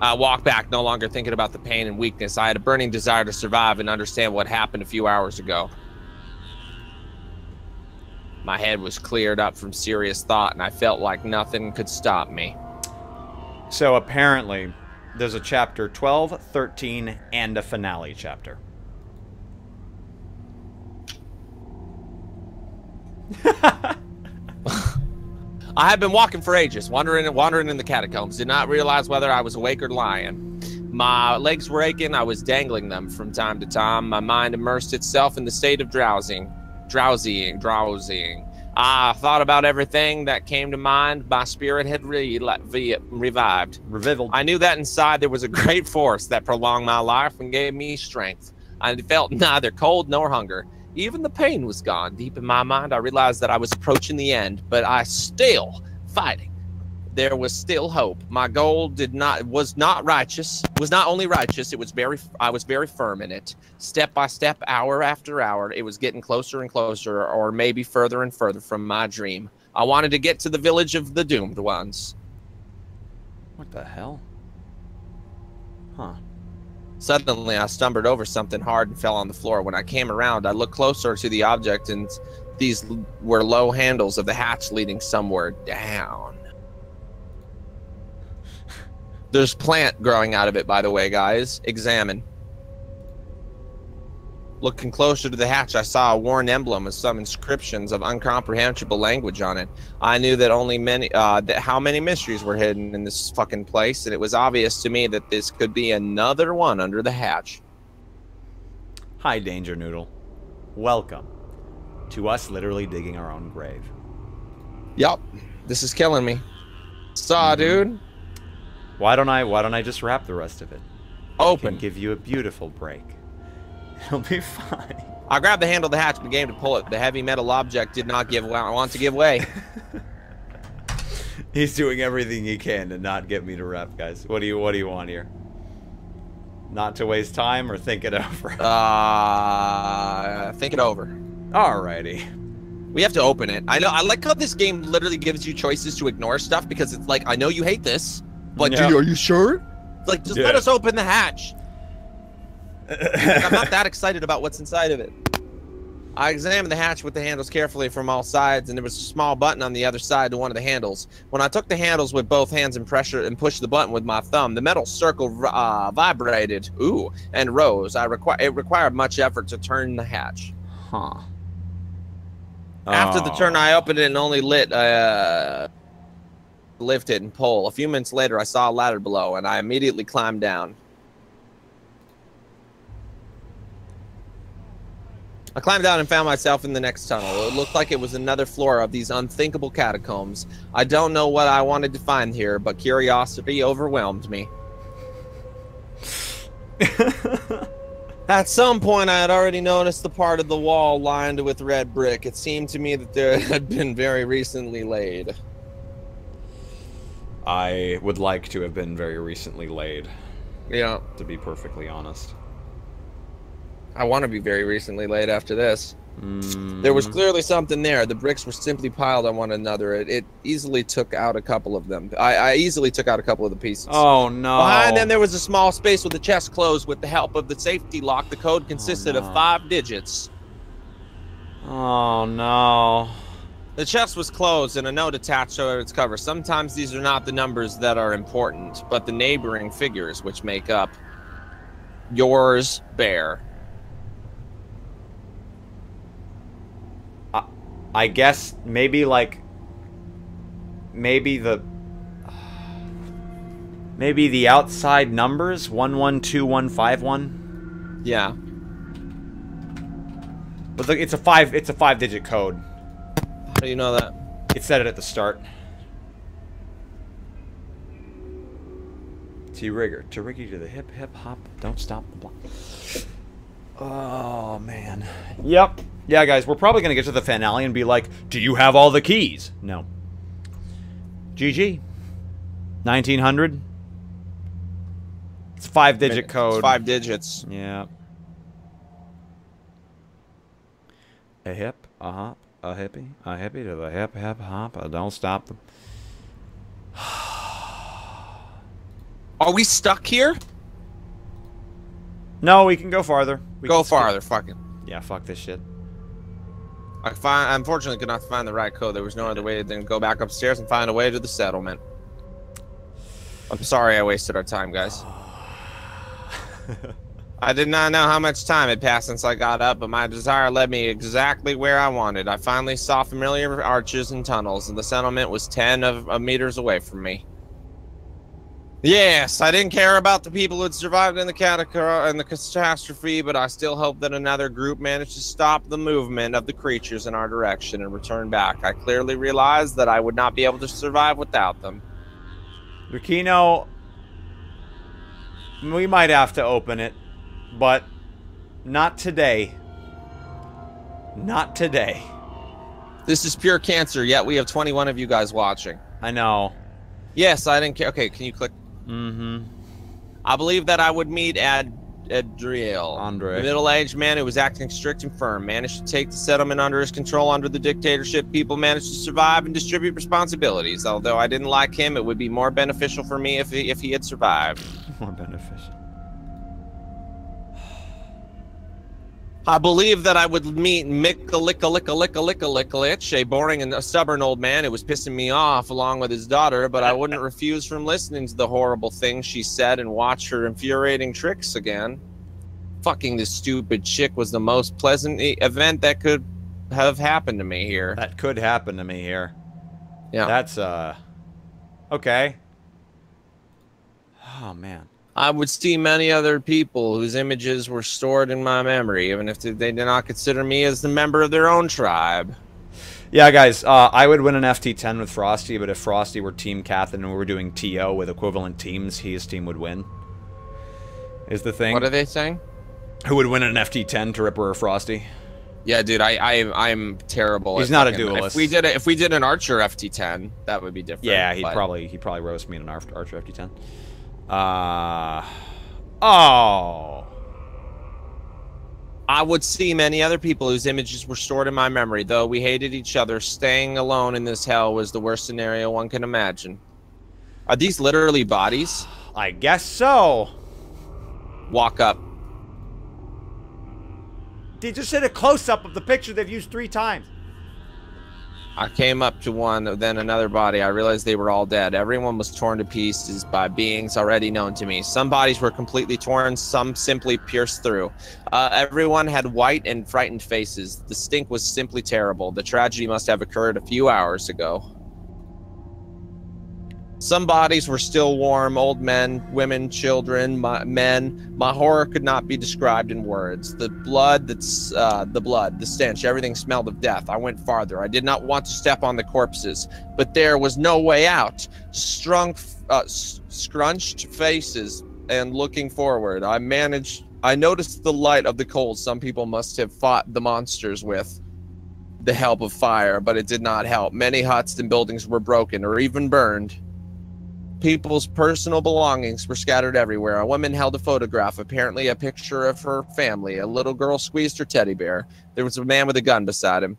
I walked back, no longer thinking about the pain and weakness. I had a burning desire to survive and understand what happened a few hours ago. My head was cleared up from serious thought, and I felt like nothing could stop me. So apparently, there's a chapter 12, 13, and a finale chapter. I had been walking for ages, wandering in the catacombs. Did not realize whether I was awake or lying. My legs were aching. I was dangling them from time to time. My mind immersed itself in the state of drowsying. I thought about everything that came to mind. My spirit had revived. I knew that inside there was a great force that prolonged my life and gave me strength. I felt neither cold nor hunger. Even the pain was gone. Deep in my mind, I realized that I was approaching the end, but I still fighting. There was still hope. My goal was not only righteous, I was very firm in it. Step by step, hour after hour, it was getting closer and closer, or maybe further and further from my dream. I wanted to get to the village of the doomed ones. What the hell? Huh. Suddenly, I stumbled over something hard and fell on the floor. When I came around, I looked closer to the object, and these were low handles of the hatch leading somewhere down. There's plant growing out of it, by the way, guys. Examine. Looking closer to the hatch, I saw a worn emblem with some inscriptions of incomprehensible language on it. I knew that how many mysteries were hidden in this fucking place, and it was obvious to me that this could be another one under the hatch. Hi, Danger Noodle. Welcome to us literally digging our own grave. Yup. This is killing me. Dude. Why don't I just wrap the rest of it? Open. I can give you a beautiful break. It'll be fine. I grabbed the handle of the hatch and began to pull it. The heavy metal object did not want to give way. He's doing everything he can to not get me to rap, guys. What do you want here? Not to waste time or think it over? Think it over. Alrighty. We have to open it. I know. I like how this game literally gives you choices to ignore stuff because it's like, I know you hate this, but are you sure? It's like, just let us open the hatch. Like, I'm not that excited about what's inside of it. I examined the hatch with the handles carefully from all sides, and there was a small button on the other side to one of the handles. When I took the handles with both hands and pushed the button with my thumb, the metal circle vibrated, and rose. It required much effort to turn the hatch. Huh. After the turn, I opened it and only lift it and pull. A few minutes later, I saw a ladder below, and I immediately climbed down. I climbed down and found myself in the next tunnel. It looked like it was another floor of these unthinkable catacombs. I don't know what I wanted to find here, but curiosity overwhelmed me. At some point, I had already noticed the part of the wall lined with red brick. It seemed to me that there had been very recently laid. I would like to have been very recently laid. Yeah. To be perfectly honest. I want to be very recently laid after this. There was clearly something there. The bricks were simply piled on one another. It easily took out a couple of them. I easily took out a couple of the pieces. Oh, no. Behind them, there was a small space with the chest closed. With the help of the safety lock, the code consisted of 5 digits. Oh, no. The chest was closed and a note attached over its cover. Sometimes these are not the numbers that are important, but the neighboring figures which make up yours, Bear. I guess maybe like maybe the outside numbers 112151. Yeah. But look, it's a 5-digit code. How do you know that? It said it at the start. T-rigger. To-riggy to the hip hip hop. Don't stop the block. Oh man. Yep. Yeah, guys, we're probably going to get to the finale and be like, do you have all the keys? No. GG. 1900. It's a 5-digit code. It's 5 digits. Yeah. A hip, a hop, a hippie to the hip, hip, hop. Don't stop them. Are we stuck here? No, we can go farther. Go farther, fucking. Yeah, fuck this shit. I unfortunately could not find the right code. There was no other way than go back upstairs and find a way to the settlement. I'm sorry I wasted our time, guys. I did not know how much time had passed since I got up, but my desire led me exactly where I wanted. I finally saw familiar arches and tunnels, and the settlement was 10 meters away from me. Yes, I didn't care about the people who had survived in the catastrophe, but I still hope that another group managed to stop the movement of the creatures in our direction and return back. I clearly realized that I would not be able to survive without them. Lucchino, we might have to open it, but not today. Not today. This is pure cancer, yet we have 21 of you guys watching. I know. Yes, I didn't care. Okay, can you click? Mm-hmm. I believe that I would meet Adriel, a middle-aged man who was acting strict and firm, managed to take the settlement under his control. Under the dictatorship, people managed to survive and distribute responsibilities. Although I didn't like him, it would be more beneficial for me if he had survived. More beneficial. I believe that I would meet Mick-a-lick-a-lick-a-lick-a-lick-a-lick-a-lich, a boring and a stubborn old man who was pissing me off along with his daughter, but I wouldn't refuse from listening to the horrible things she said and watch her infuriating tricks again. Fucking this stupid chick was the most pleasant event that could have happened to me here. That could happen to me here. Yeah. That's, okay. Oh, man. I would see many other people whose images were stored in my memory, even if they did not consider me as the member of their own tribe. Yeah, guys, I would win an FT10 with Frosty, but if Frosty were Team Captain and we were doing TO with equivalent teams, his team would win. Is the thing. What are they saying? Who would win an FT10 to Ripper or Frosty? Yeah, dude, I'm terrible. He's not a duelist. If we did an Archer FT10, that would be different. Yeah, he'd probably roast me in an Archer FT10. Oh. I would see many other people whose images were stored in my memory. Though we hated each other, staying alone in this hell was the worst scenario one can imagine. Are these literally bodies? I guess so. Walk up. They just did a close-up of the picture they've used 3 times. I came up to one, then another body. I realized they were all dead. Everyone was torn to pieces by beings already known to me. Some bodies were completely torn, some simply pierced through. Everyone had white and frightened faces. The stink was simply terrible. The tragedy must have occurred a few hours ago. Some bodies were still warm, old men, women, children, men. My horror could not be described in words. The blood, the stench, everything smelled of death. I went farther. I did not want to step on the corpses, but there was no way out. Scrunched faces and looking forward. I noticed the light of the coals some people must have fought the monsters with the help of fire, but it did not help. Many huts and buildings were broken or even burned. People's personal belongings were scattered everywhere. A woman held a photograph, apparently a picture of her family. A little girl squeezed her teddy bear. There was a man with a gun beside him.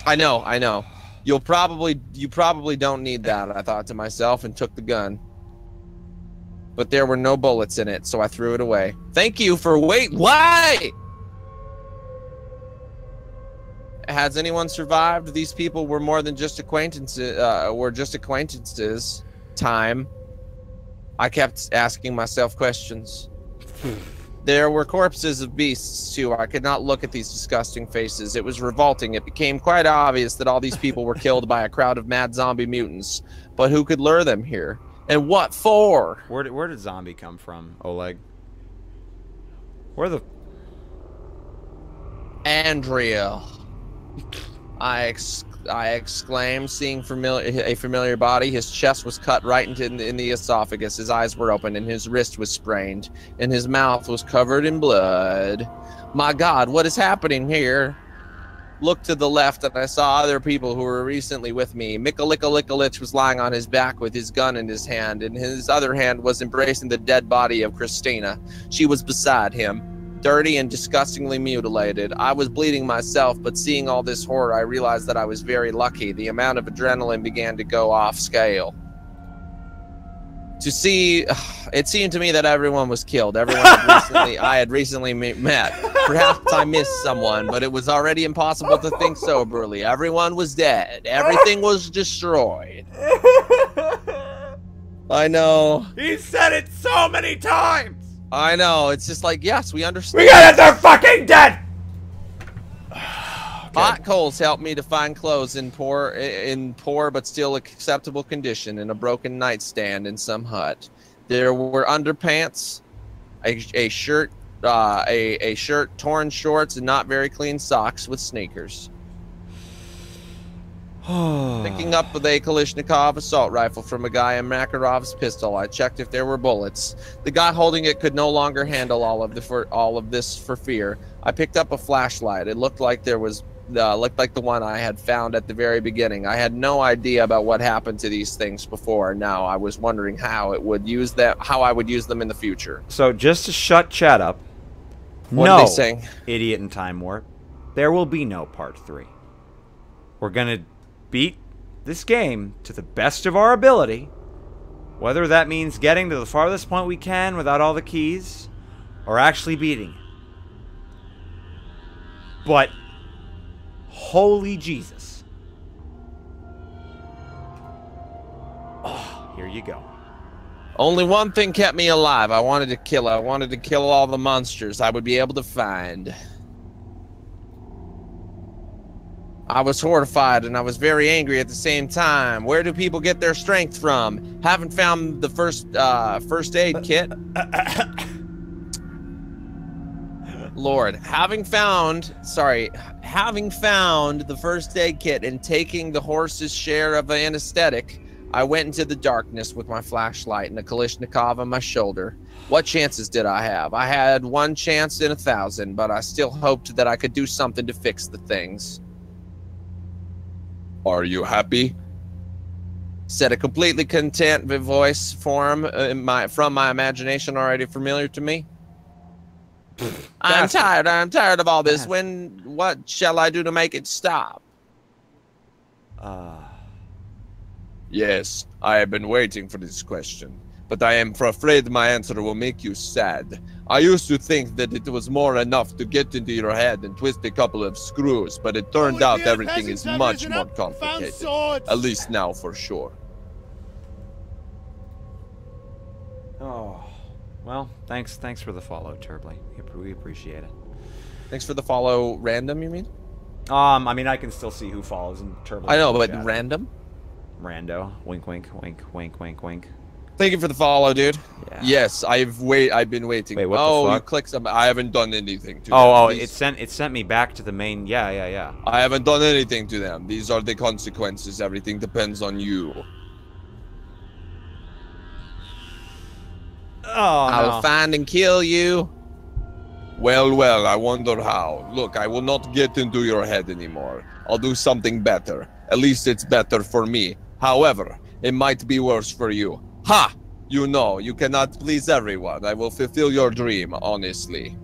I know. You probably don't need that, I thought to myself, and took the gun. But there were no bullets in it, so I threw it away. Thank you for why? Has anyone survived? These people were more than just acquaintances. Time. I kept asking myself questions. There were corpses of beasts, too. I could not look at these disgusting faces. It was revolting. It became quite obvious that all these people were killed by a crowd of mad zombie mutants. But who could lure them here? And what for? Where did zombie come from, Oleg? Where the... Andrea. I exclaimed, seeing a familiar body. His chest was cut right in the esophagus. His eyes were open, and his wrist was sprained, and his mouth was covered in blood. My God, what is happening here? Looked to the left, and I saw other people who were recently with me. Mikaliko was lying on his back with his gun in his hand, and his other hand was embracing the dead body of Christina. She was beside him, dirty and disgustingly mutilated. I was bleeding myself, but seeing all this horror, I realized that I was very lucky. The amount of adrenaline began to go off scale. It seemed to me that everyone was killed. Everyone I had recently met. Perhaps I missed someone, but it was already impossible to think soberly. Everyone was dead. Everything was destroyed. I know. He said it so many times! I know, it's just like, yes, we understand. We got it, they're fucking dead! Hot coals helped me to find clothes in poor but still acceptable condition in a broken nightstand in some hut. There were underpants, a shirt, torn shorts, and not very clean socks with sneakers. Picking up with a Kalashnikov assault rifle from a guy in Makarov's pistol, I checked if there were bullets. The guy holding it could no longer handle all of this for fear. I picked up a flashlight. It looked like the one I had found at the very beginning. I had no idea about what happened to these things before. Now I was wondering how I would use them in the future. So just to shut Chad up, what are they saying? Idiot in Time Warp, there will be no part 3. We're gonna beat this game to the best of our ability, whether that means getting to the farthest point we can without all the keys, or actually beating it. But holy Jesus. Oh, here you go. Only one thing kept me alive. I wanted to kill all the monsters I would be able to find. I was horrified and I was very angry at the same time. Where do people get their strength from? Haven't found the first aid kit. Lord, having found the first aid kit and taking the horse's share of anesthetic, I went into the darkness with my flashlight and a Kalashnikov on my shoulder. What chances did I have? I had one chance in 1,000, but I still hoped that I could do something to fix the things. Are you happy? Said a completely content voice form from my imagination already familiar to me. I'm tired of all this. What shall I do to make it stop? Yes, I have been waiting for this question, but I am afraid my answer will make you sad. I used to think that it was more enough to get into your head and twist a couple of screws, but it turned out everything is much more complicated. At least now, for sure. Oh, well, thanks for the follow, Turbly. We appreciate it. Thanks for the follow. Random, you mean? I mean, I can still see who follows in Turbly. I know, but random? Rando. Wink, wink, wink, wink, wink, wink. Thank you for the follow, dude. Yeah. Yes, I've been waiting. Wait, what the fuck? You clicked some. I haven't done anything to them. It sent me back to the main. Yeah. I haven't done anything to them. These are the consequences. Everything depends on you. Oh, I'll find and kill you. Well, I wonder how. Look, I will not get into your head anymore. I'll do something better. At least it's better for me. However, it might be worse for you. Ha! You know, you cannot please everyone. I will fulfill your dream, honestly.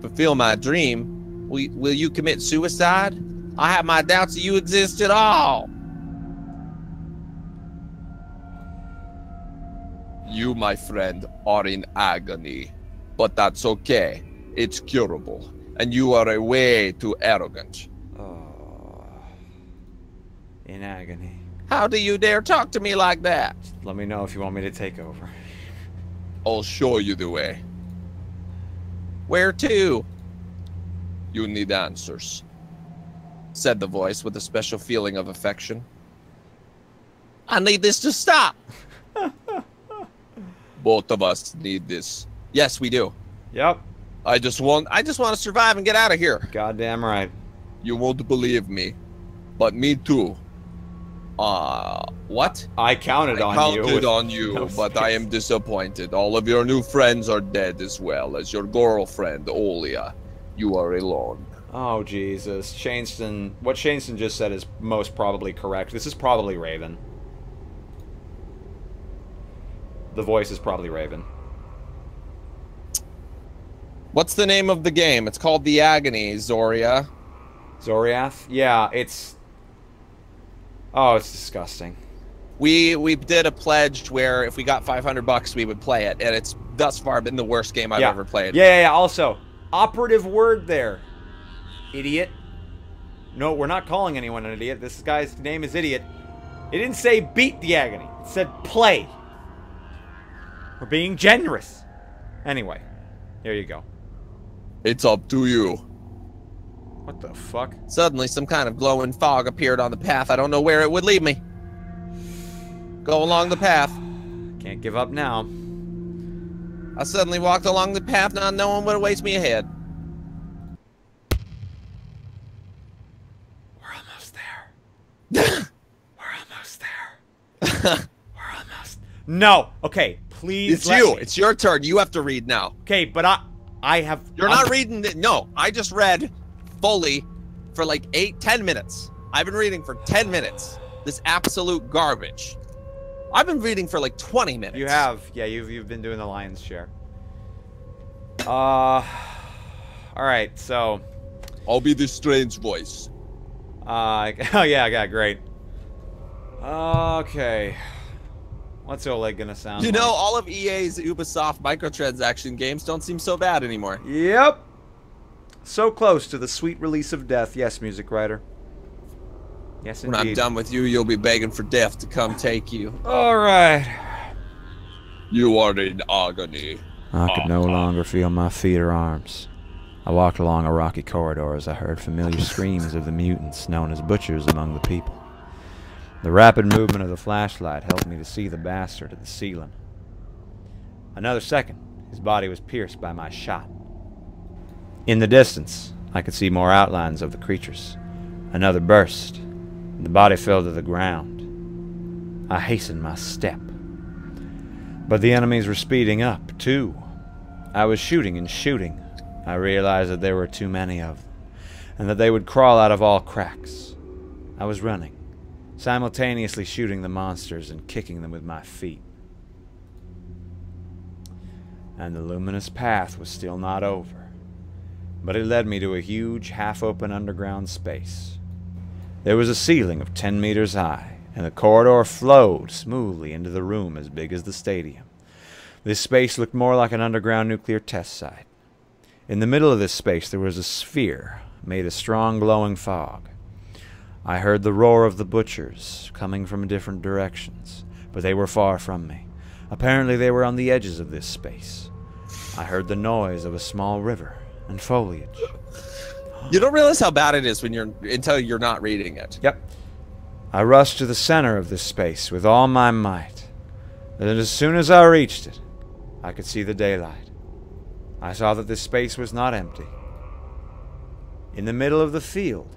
Fulfill my dream? Will you commit suicide? I have my doubts that you exist at all. You, my friend, are in agony. But that's okay. It's curable. And you are way too arrogant. Oh. In agony. How do you dare talk to me like that? Let me know if you want me to take over. I'll show you the way. Where to? You need answers, said the voice with a special feeling of affection. I need this to stop. Both of us need this. Yes, we do. Yep. I just want to survive and get out of here. Goddamn right. You won't believe me, but me too. What? I counted on you. No but space. I am disappointed. All of your new friends are dead as well as your girlfriend, Olia. You are alone. Oh, Jesus. What Shainston just said is most probably correct. This is probably Raven. The voice is probably Raven. What's the name of the game? It's called The Agony, Zoria. Zoriath? Yeah, it's... Oh, it's disgusting. We did a pledge where if we got $500 we would play it, and it's thus far been the worst game I've ever played. Yeah. Also, operative word there. Idiot. No, we're not calling anyone an idiot. This guy's name is Idiot. It didn't say beat the agony. It said play. We're being generous. Anyway, there you go. It's up to you. What the fuck? Suddenly, some kind of glowing fog appeared on the path. I don't know where it would lead me. Go along the path. Can't give up now. I suddenly walked along the path, not knowing what awaits me ahead. We're almost there. We're almost there. We're almost... No! Okay, please. It's you. It's your turn. You have to read now. Okay, but I have... You're not reading it. No, I just read fully for like 8-10 minutes. I've been reading for 10 minutes. This absolute garbage. I've been reading for like 20 minutes. You have. Yeah, you've been doing the lion's share. Alright, so... I'll be the strange voice. Oh yeah, great. Okay. What's Oleg gonna sound You like? know, all of EA's Ubisoft microtransaction games don't seem so bad anymore. Yep. So close to the sweet release of death. Yes, music writer. Yes, indeed. When I'm done with you, you'll be begging for death to come take you. Alright. You are in agony. I could no longer feel my feet or arms. I walked along a rocky corridor as I heard familiar screams of the mutants known as butchers among the people. The rapid movement of the flashlight helped me to see the bastard at the ceiling. Another second, his body was pierced by my shot. In the distance, I could see more outlines of the creatures. Another burst, and the body fell to the ground. I hastened my step. But the enemies were speeding up, too. I was shooting and shooting. I realized that there were too many of them, and that they would crawl out of all cracks. I was running, simultaneously shooting the monsters and kicking them with my feet. And the luminous path was still not over, but it led me to a huge, half-open underground space. There was a ceiling of 10 meters high, and the corridor flowed smoothly into the room as big as the stadium. This space looked more like an underground nuclear test site. In the middle of this space there was a sphere made of strong glowing fog. I heard the roar of the butchers coming from different directions, but they were far from me. Apparently they were on the edges of this space. I heard the noise of a small river and foliage. You don't realize how bad it is until you're not reading it. Yep. I rushed to the center of this space with all my might. And as soon as I reached it, I could see the daylight. I saw that this space was not empty. In the middle of the field,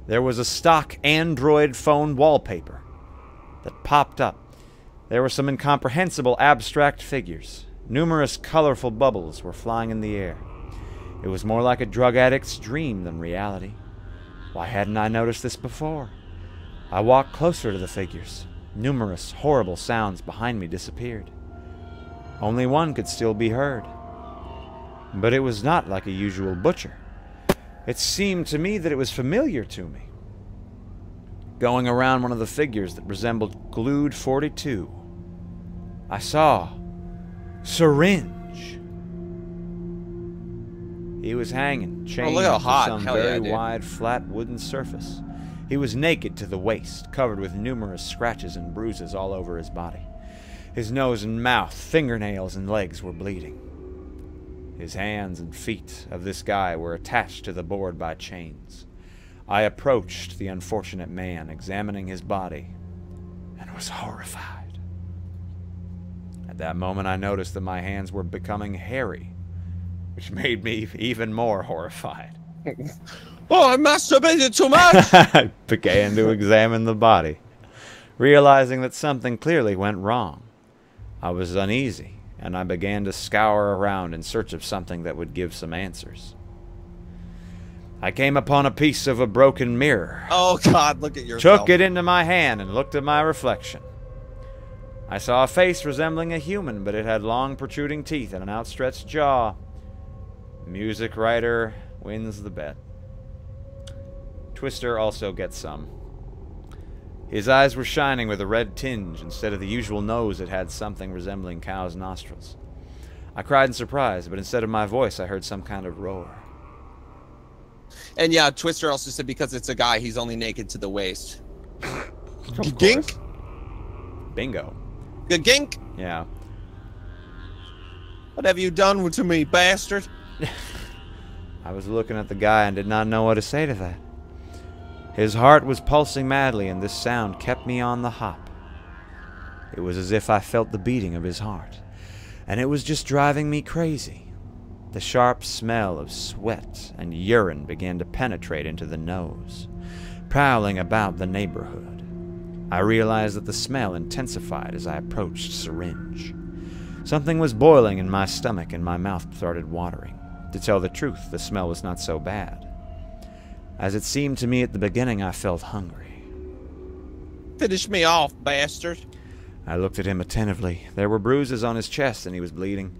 there was a stock Android phone wallpaper that popped up. There were some incomprehensible abstract figures. Numerous colorful bubbles were flying in the air. It was more like a drug addict's dream than reality. Why hadn't I noticed this before? I walked closer to the figures. Numerous horrible sounds behind me disappeared. Only one could still be heard. But it was not like a usual butcher. It seemed to me that it was familiar to me. Going around one of the figures that resembled Glued 42, I saw Syringe. He was hanging, chained look how hot. to some Hell yeah, very dude. wide, flat wooden surface. He was naked to the waist, covered with numerous scratches and bruises all over his body. His nose and mouth, fingernails and legs were bleeding. His hands and feet of this guy were attached to the board by chains. I approached the unfortunate man, examining his body, and was horrified. At that moment I noticed that my hands were becoming hairy, which made me even more horrified. Oh, I masturbated too much! I began to examine the body, realizing that something clearly went wrong. I was uneasy, and I began to scour around in search of something that would give some answers. I came upon a piece of a broken mirror, Oh God, look at yourself. took it into my hand, and looked at my reflection. I saw a face resembling a human, but it had long protruding teeth and an outstretched jaw. Music writer wins the bet. Twister also gets some. His eyes were shining with a red tinge. Instead of the usual nose, it had something resembling cow's nostrils. I cried in surprise, but instead of my voice, I heard some kind of roar. And yeah, Twister also said because it's a guy, he's only naked to the waist. Of Gink? course. Bingo. Gink? Yeah. What have you done to me, bastard? I was looking at the guy and did not know what to say to that. His heart was pulsing madly, and this sound kept me on the hop. It was as if I felt the beating of his heart, and it was just driving me crazy. The sharp smell of sweat and urine began to penetrate into the nose, prowling about the neighborhood. I realized that the smell intensified as I approached Syringe. Something was boiling in my stomach, and my mouth started watering. To tell the truth, the smell was not so bad. As it seemed to me at the beginning, I felt hungry. Finish me off, bastard. I looked at him attentively. There were bruises on his chest, and he was bleeding.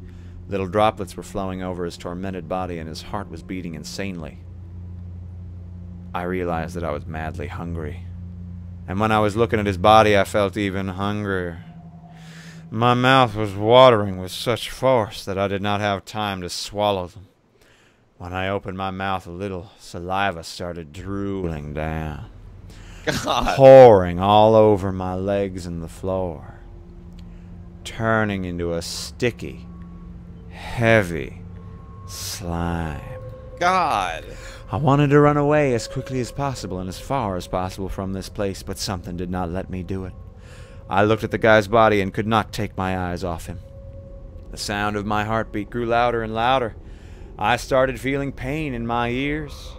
Little droplets were flowing over his tormented body, and his heart was beating insanely. I realized that I was madly hungry. And when I was looking at his body, I felt even hungrier. My mouth was watering with such force that I did not have time to swallow them. When I opened my mouth a little, saliva started drooling down, God. pouring all over my legs and the floor, turning into a sticky, heavy slime. God. I wanted to run away as quickly as possible and as far as possible from this place, but something did not let me do it. I looked at the guy's body and could not take my eyes off him. The sound of my heartbeat grew louder and louder. I started feeling pain in my ears.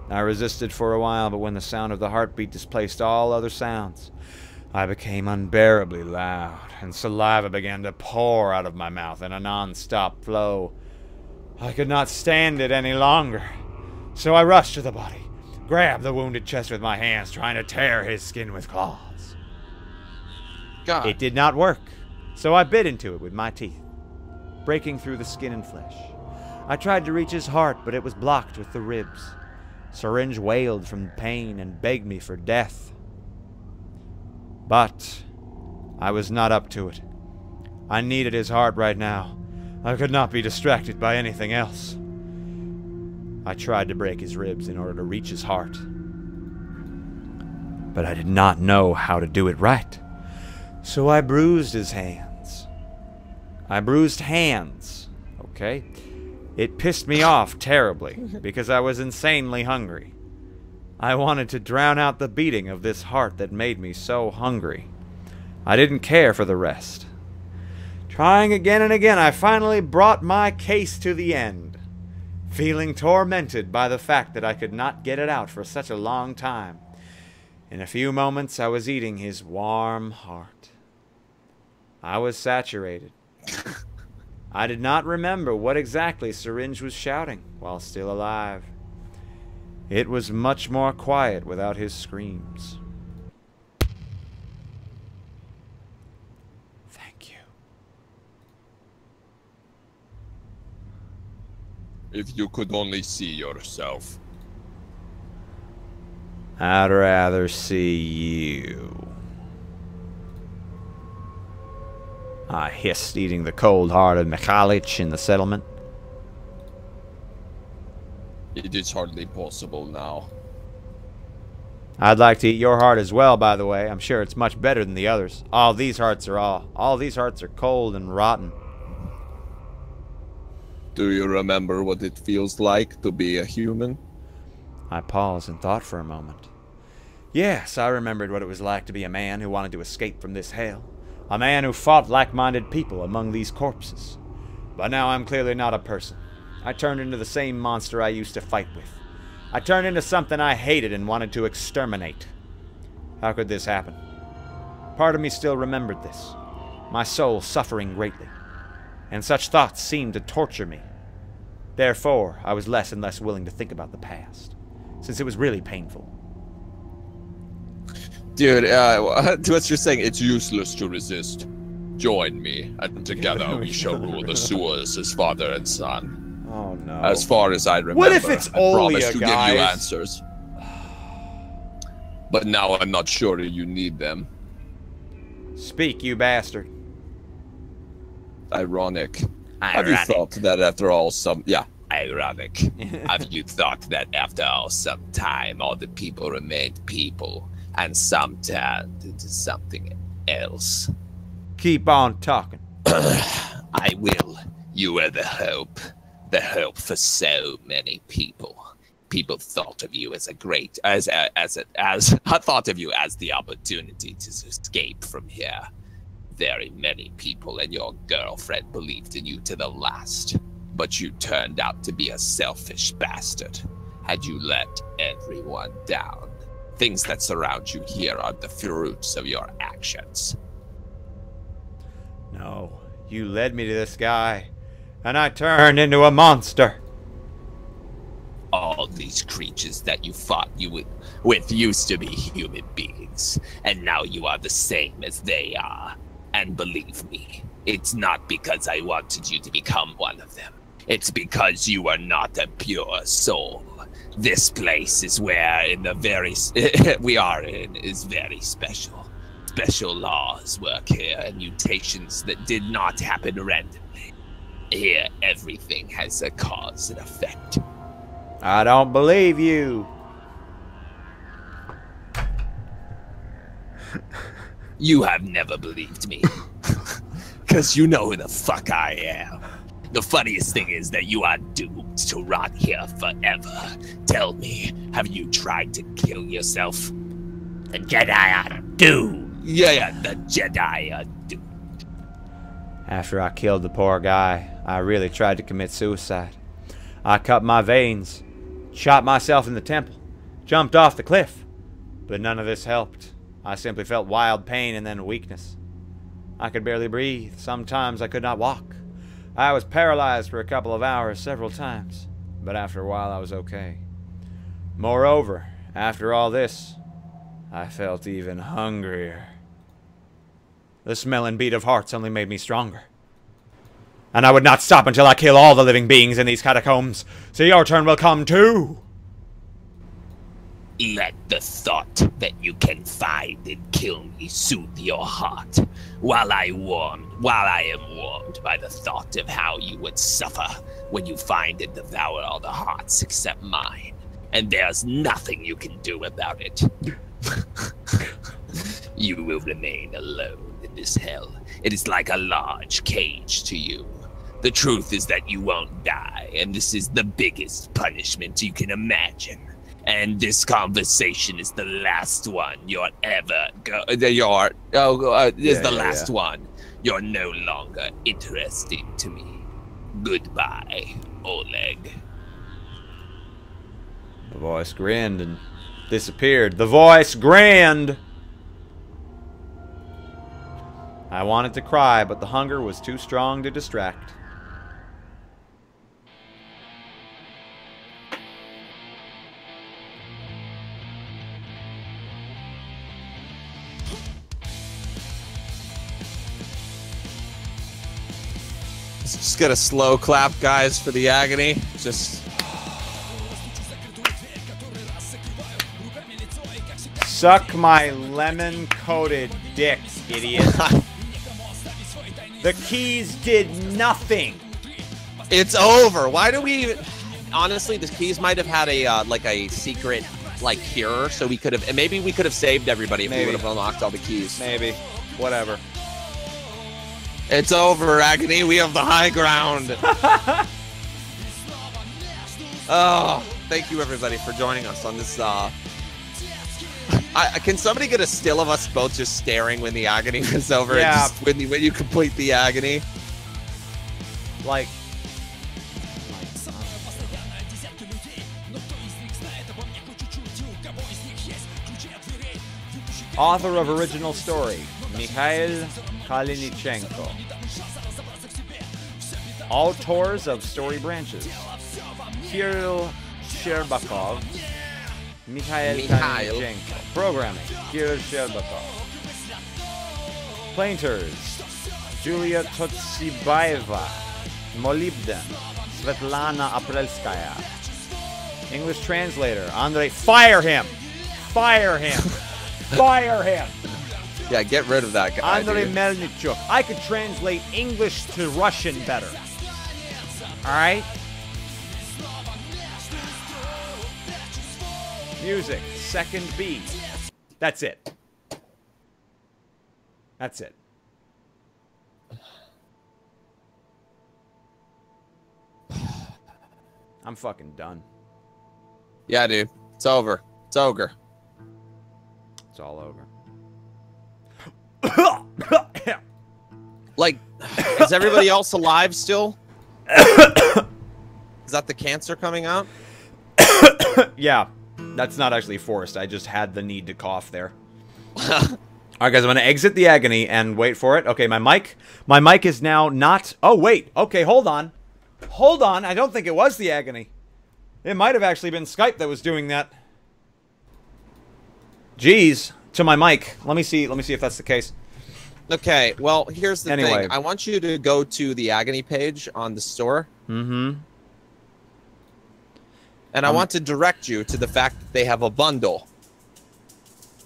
I resisted for a while, but when the sound of the heartbeat displaced all other sounds, I became unbearably loud, and saliva began to pour out of my mouth in a non-stop flow. I could not stand it any longer, so I rushed to the body, grabbed the wounded chest with my hands, trying to tear his skin with claws. God. It did not work, so I bit into it with my teeth, breaking through the skin and flesh. I tried to reach his heart, but it was blocked with the ribs. Syringe wailed from pain and begged me for death. But I was not up to it. I needed his heart right now. I could not be distracted by anything else. I tried to break his ribs in order to reach his heart. But I did not know how to do it right. So I bruised his hands. I bruised hands, okay? It pissed me off terribly because I was insanely hungry. I wanted to drown out the beating of this heart that made me so hungry. I didn't care for the rest. Trying again and again, I finally brought my case to the end, feeling tormented by the fact that I could not get it out for such a long time. In a few moments, I was eating his warm heart. I was saturated. I did not remember what exactly Syringe was shouting while still alive. It was much more quiet without his screams. Thank you. If you could only see yourself. I'd rather see you. I hissed, eating the cold-hearted Mikhailich in the settlement. It is hardly possible now. I'd like to eat your heart as well, by the way. I'm sure it's much better than the others. All these hearts are cold and rotten. Do you remember what it feels like to be a human? I paused and thought for a moment. Yes, I remembered what it was like to be a man who wanted to escape from this hell. A man who fought like-minded people among these corpses. But now I'm clearly not a person. I turned into the same monster I used to fight with. I turned into something I hated and wanted to exterminate. How could this happen? Part of me still remembered this, my soul suffering greatly, and such thoughts seemed to torture me. Therefore, I was less and less willing to think about the past, since it was really painful. Dude, to what you're saying, it's useless to resist. Join me, and together we shall rule the sewers as father and son. Oh no. As far as I remember, What if it's I promise Olia, to guys? give you answers. But now I'm not sure you need them. Speak, you bastard. Ironic. Have you thought that after all ironic. Have you thought that after all some time all the people remained people and some turned into something else? Keep on talking. I will. You were the hope for so many people. People thought of you as a great, I thought of you as the opportunity to escape from here. Very many people and your girlfriend believed in you to the last, but you turned out to be a selfish bastard. Had you let everyone down, things that surround you here are the fruits of your actions. No, you led me to this guy, and I turned into a monster. All these creatures that you fought with used to be human beings, and now you are the same as they are. And believe me, it's not because I wanted you to become one of them. It's because you are not a pure soul. This place is where we are in is very special. Special laws work here, and mutations that did not happen randomly. Here, everything has a cause and effect. I don't believe you. You have never believed me. Because you know who the fuck I am. The funniest thing is that you are doomed to rot here forever. Tell me, have you tried to kill yourself? The Jedi are doomed. Yeah, the Jedi are doomed. After I killed the poor guy, I really tried to commit suicide. I cut my veins, shot myself in the temple, jumped off the cliff, but none of this helped. I simply felt wild pain and then weakness. I could barely breathe. Sometimes I could not walk. I was paralyzed for a couple of hours several times, but after a while I was okay. Moreover, After all this, I felt even hungrier. The smell and beat of hearts only made me stronger. And I would not stop until I kill all the living beings in these catacombs, so your turn will come too! Let the thought that you can find and kill me soothe your heart, while I am warmed by the thought of how you would suffer when you find and devour all the hearts except mine. And there's nothing you can do about it. You will remain alone in this hell. It is like a large cage to you. The truth is that you won't die, and this is the biggest punishment you can imagine. And this conversation is the last one you're ever last one. You're no longer interesting to me. Goodbye, Oleg. The voice grinned and disappeared. The voice grinned! I wanted to cry, but the hunger was too strong to distract. Just get a slow clap, guys, for the agony. Just Suck my lemon-coated dick, idiot. The keys did nothing. it's over. Why do we? Honestly, the keys might have had a like a secret like cure, so we could have, and maybe we could have saved everybody if we would have unlocked all the keys. Maybe. Whatever. It's over, Agony. We have the high ground. Oh, thank you everybody for joining us on this. Can somebody get a still of us both just staring when the agony is over? Yeah. And just when you complete the agony. Like. Author of original story, Mikhail Kalinichenko. Authors of story branches, Kirill Sherbakov, Mikhail Kalinichenko. Programming, Kirill Sherbakov. Painters, Julia Totsibaeva, Molybden, Svetlana Aprelskaya. English translator, Andrei. Fire him! Fire him! Fire him! Yeah, get rid of that guy. Andrei Dude. Melnichuk. I could translate English to Russian better. Alright? Music, second B. That's it. That's it. I'm fucking done. Yeah, dude. It's over. It's ogre. It's all over. Like, is everybody else alive still? Is that the cancer coming out? Yeah. That's not actually forced. I just had the need to cough there. Alright, guys, I'm going to exit the agony and wait for it. Okay, my mic is now not... Oh, wait. Okay, hold on. Hold on. I don't think it was the agony. It might have actually been Skype that was doing that. Jeez. To my mic. Let me see if that's the case. Okay, well, here's the Anyway. thing. I want you to go to the Agony page on the store. Mm-hmm. And I want to direct you to the fact that they have a bundle.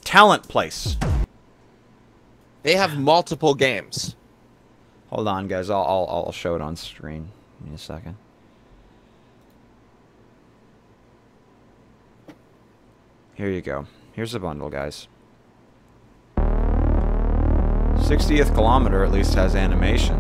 Talent Place. They have multiple games. Hold on, guys. I'll show it on screen. Give me a second. Here you go. Here's the bundle, guys. 60th kilometer at least has animation.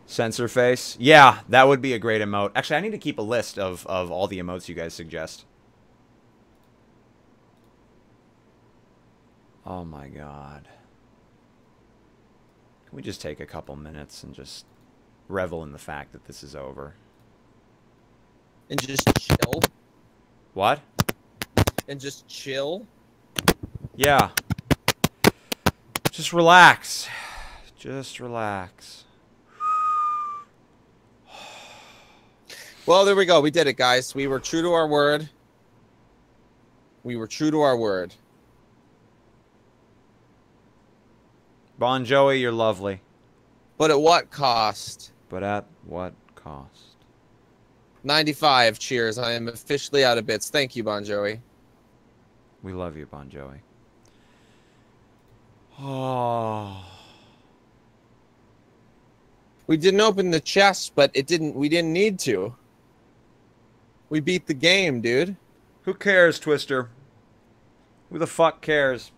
Sensor face. Yeah, that would be a great emote. Actually, I need to keep a list of all the emotes you guys suggest. Oh my god. Can we just take a couple minutes and just revel in the fact that this is over? And just chill. What? And just chill. Yeah. Just relax. Just relax. Well, there we go. We did it, guys. We were true to our word. We were true to our word. Bon Jovi, you're lovely. But at what cost? But at what cost? 95. Cheers. I am officially out of bits. Thank you, Bon Jovi. We love you, Bon Jovi. Oh. We didn't open the chest, but we didn't need to. We beat the game, dude. Who cares, Twister? Who the fuck cares?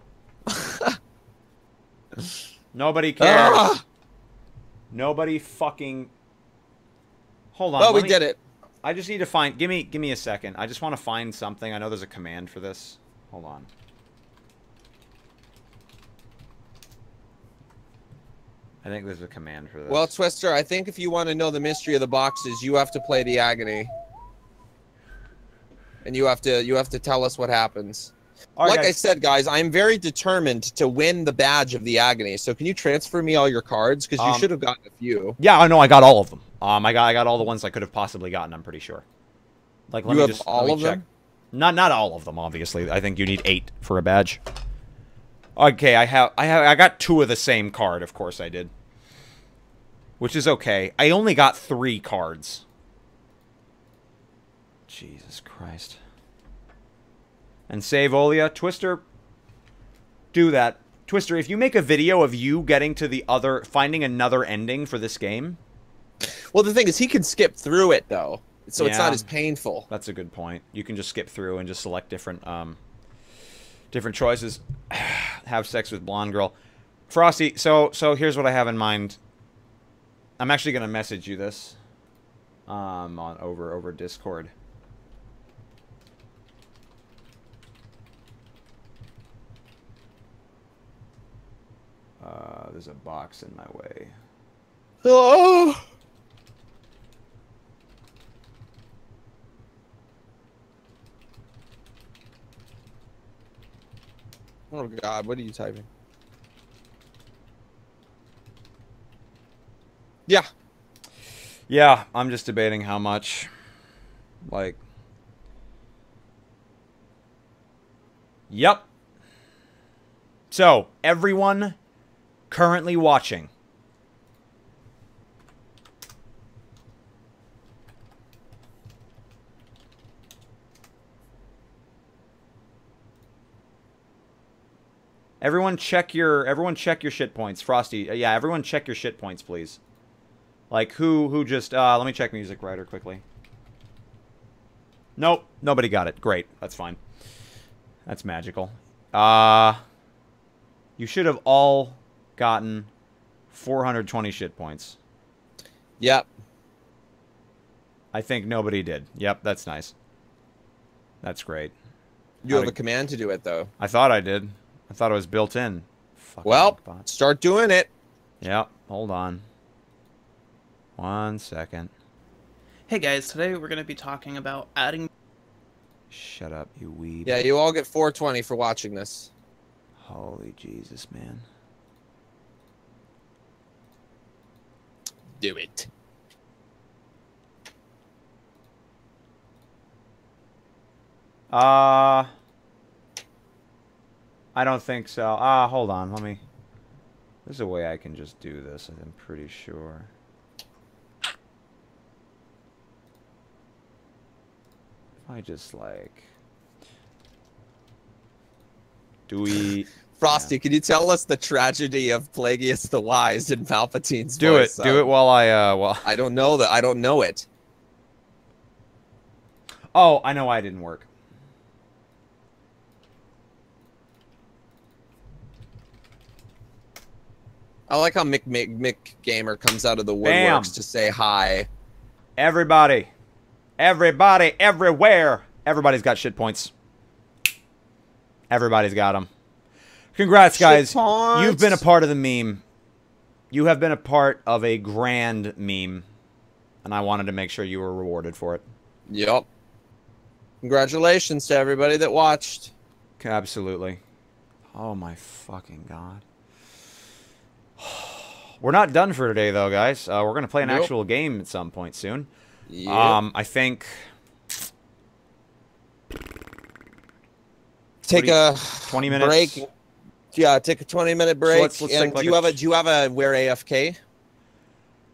Nobody cares. Ah! Nobody fucking... Hold on. Oh, we did it. I just need to find... Give me a second. I just want to find something. I know there's a command for this. Hold on. I think there's a command for this. Well, Twister, I think if you want to know the mystery of the boxes, you have to play the Agony. And you have to tell us what happens. All right, like guys. I said, guys, I'm very determined to win the badge of the Agony. So can you transfer me all your cards? Because you should have gotten a few. Yeah, I know. I got all of them. I got all the ones I could have possibly gotten. I'm pretty sure. Like, let You me have just all let me of check. them? Not all of them, obviously. I think you need 8 for a badge. Okay, I got 2 of the same card. Of course, I did. Which is okay. I only got 3 cards. Jesus Christ. And save Olia. Twister, do that. Twister, if you make a video of you getting to the other, finding another ending for this game. Well, the thing is, he can skip through it, though. So it's Yeah. not as painful. That's a good point. You can just skip through and just select different choices. Have sex with blonde girl. Frosty, so here's what I have in mind. I'm actually going to message you this over Discord. There's a box in my way. Oh! Oh, God. What are you typing? Yeah. Yeah, I'm just debating how much. Like. Yep. So, everyone currently watching. Everyone check your shit points. Frosty, yeah, everyone check your shit points, please. Like, who just, let me check Music Writer quickly. Nope, nobody got it. Great, that's fine. That's magical. You should have all gotten 420 shit points. Yep. I think nobody did. Yep, that's nice. That's great. You have a command to do it, though. I thought I did. I thought it was built in. Fucking Well, bot. start doing it. Yep, hold on. 1 second. Hey guys, today we're going to be talking about adding... Shut up, you weeb. Yeah, you all get 420 for watching this. Holy Jesus, man. Do it. I don't think so. Hold on, let me... There's a way I can just do this, I'm pretty sure. If I just, like... Do we... Frosty, can you tell us the tragedy of Plagueis the Wise in Palpatine's Do voice? it. Do it while I, I don't know that. I don't know it. Oh, I know why it didn't work. I like how Mick Gamer comes out of the Bam. woodworks to say hi. Everybody. Everybody, everywhere. Everybody's got shit points. Everybody's got them. Congrats, guys. Shit points. You've been a part of the meme. You have been a part of a grand meme. And I wanted to make sure you were rewarded for it. Yep. Congratulations to everybody that watched. Absolutely. Oh my fucking god. We're not done for today, though, guys. We're going to play an Nope. actual game at some point soon. Yep. I think... Take a 20 minutes? break. Yeah, take a 20-minute break. let's take and like do you have a where AFK?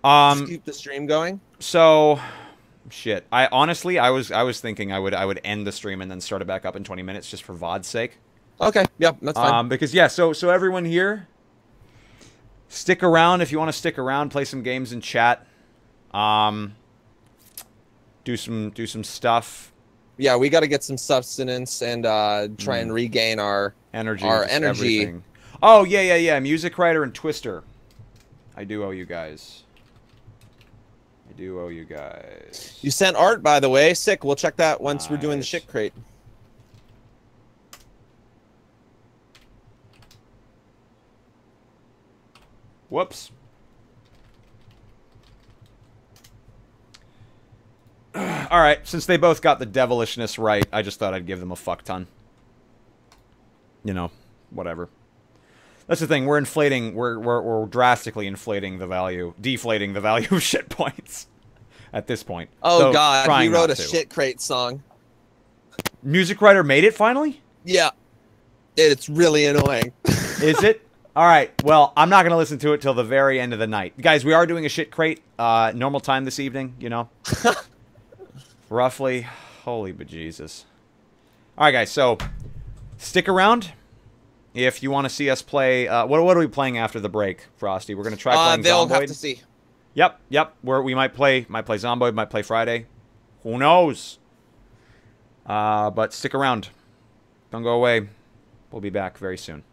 Just keep the stream going. So, shit. I honestly, I was thinking I would end the stream and then start it back up in 20 minutes just for VOD's sake. Okay, yep, that's fine. Because yeah, so everyone here, stick around if you want to stick around, play some games in chat. Do some stuff. Yeah, we got to get some sustenance and try and regain our energy. Everything. Oh yeah. Music Writer and Twister. I do owe you guys. You sent art, by the way. Sick. We'll check that once we're doing the shit crate. Whoops. Alright, since they both got the devilishness right, I just thought I'd give them a fuck ton. You know, whatever. That's the thing, we're inflating, we're drastically inflating the value, deflating the value of shit points at this point. Oh so, god, he wrote a to. shit crate song. Music Writer made it finally? Yeah. It's really annoying. Is it? Alright, well, I'm not going to listen to it till the very end of the night. Guys, we are doing a shit crate, normal time this evening, you know? Roughly. Holy bejesus. Alright, guys, so stick around if you want to see us play. What are we playing after the break, Frosty? We're going to try playing they'll Zomboid. have to see. Yep. We might play Zomboid, might play Friday. Who knows? But stick around. Don't go away. We'll be back very soon.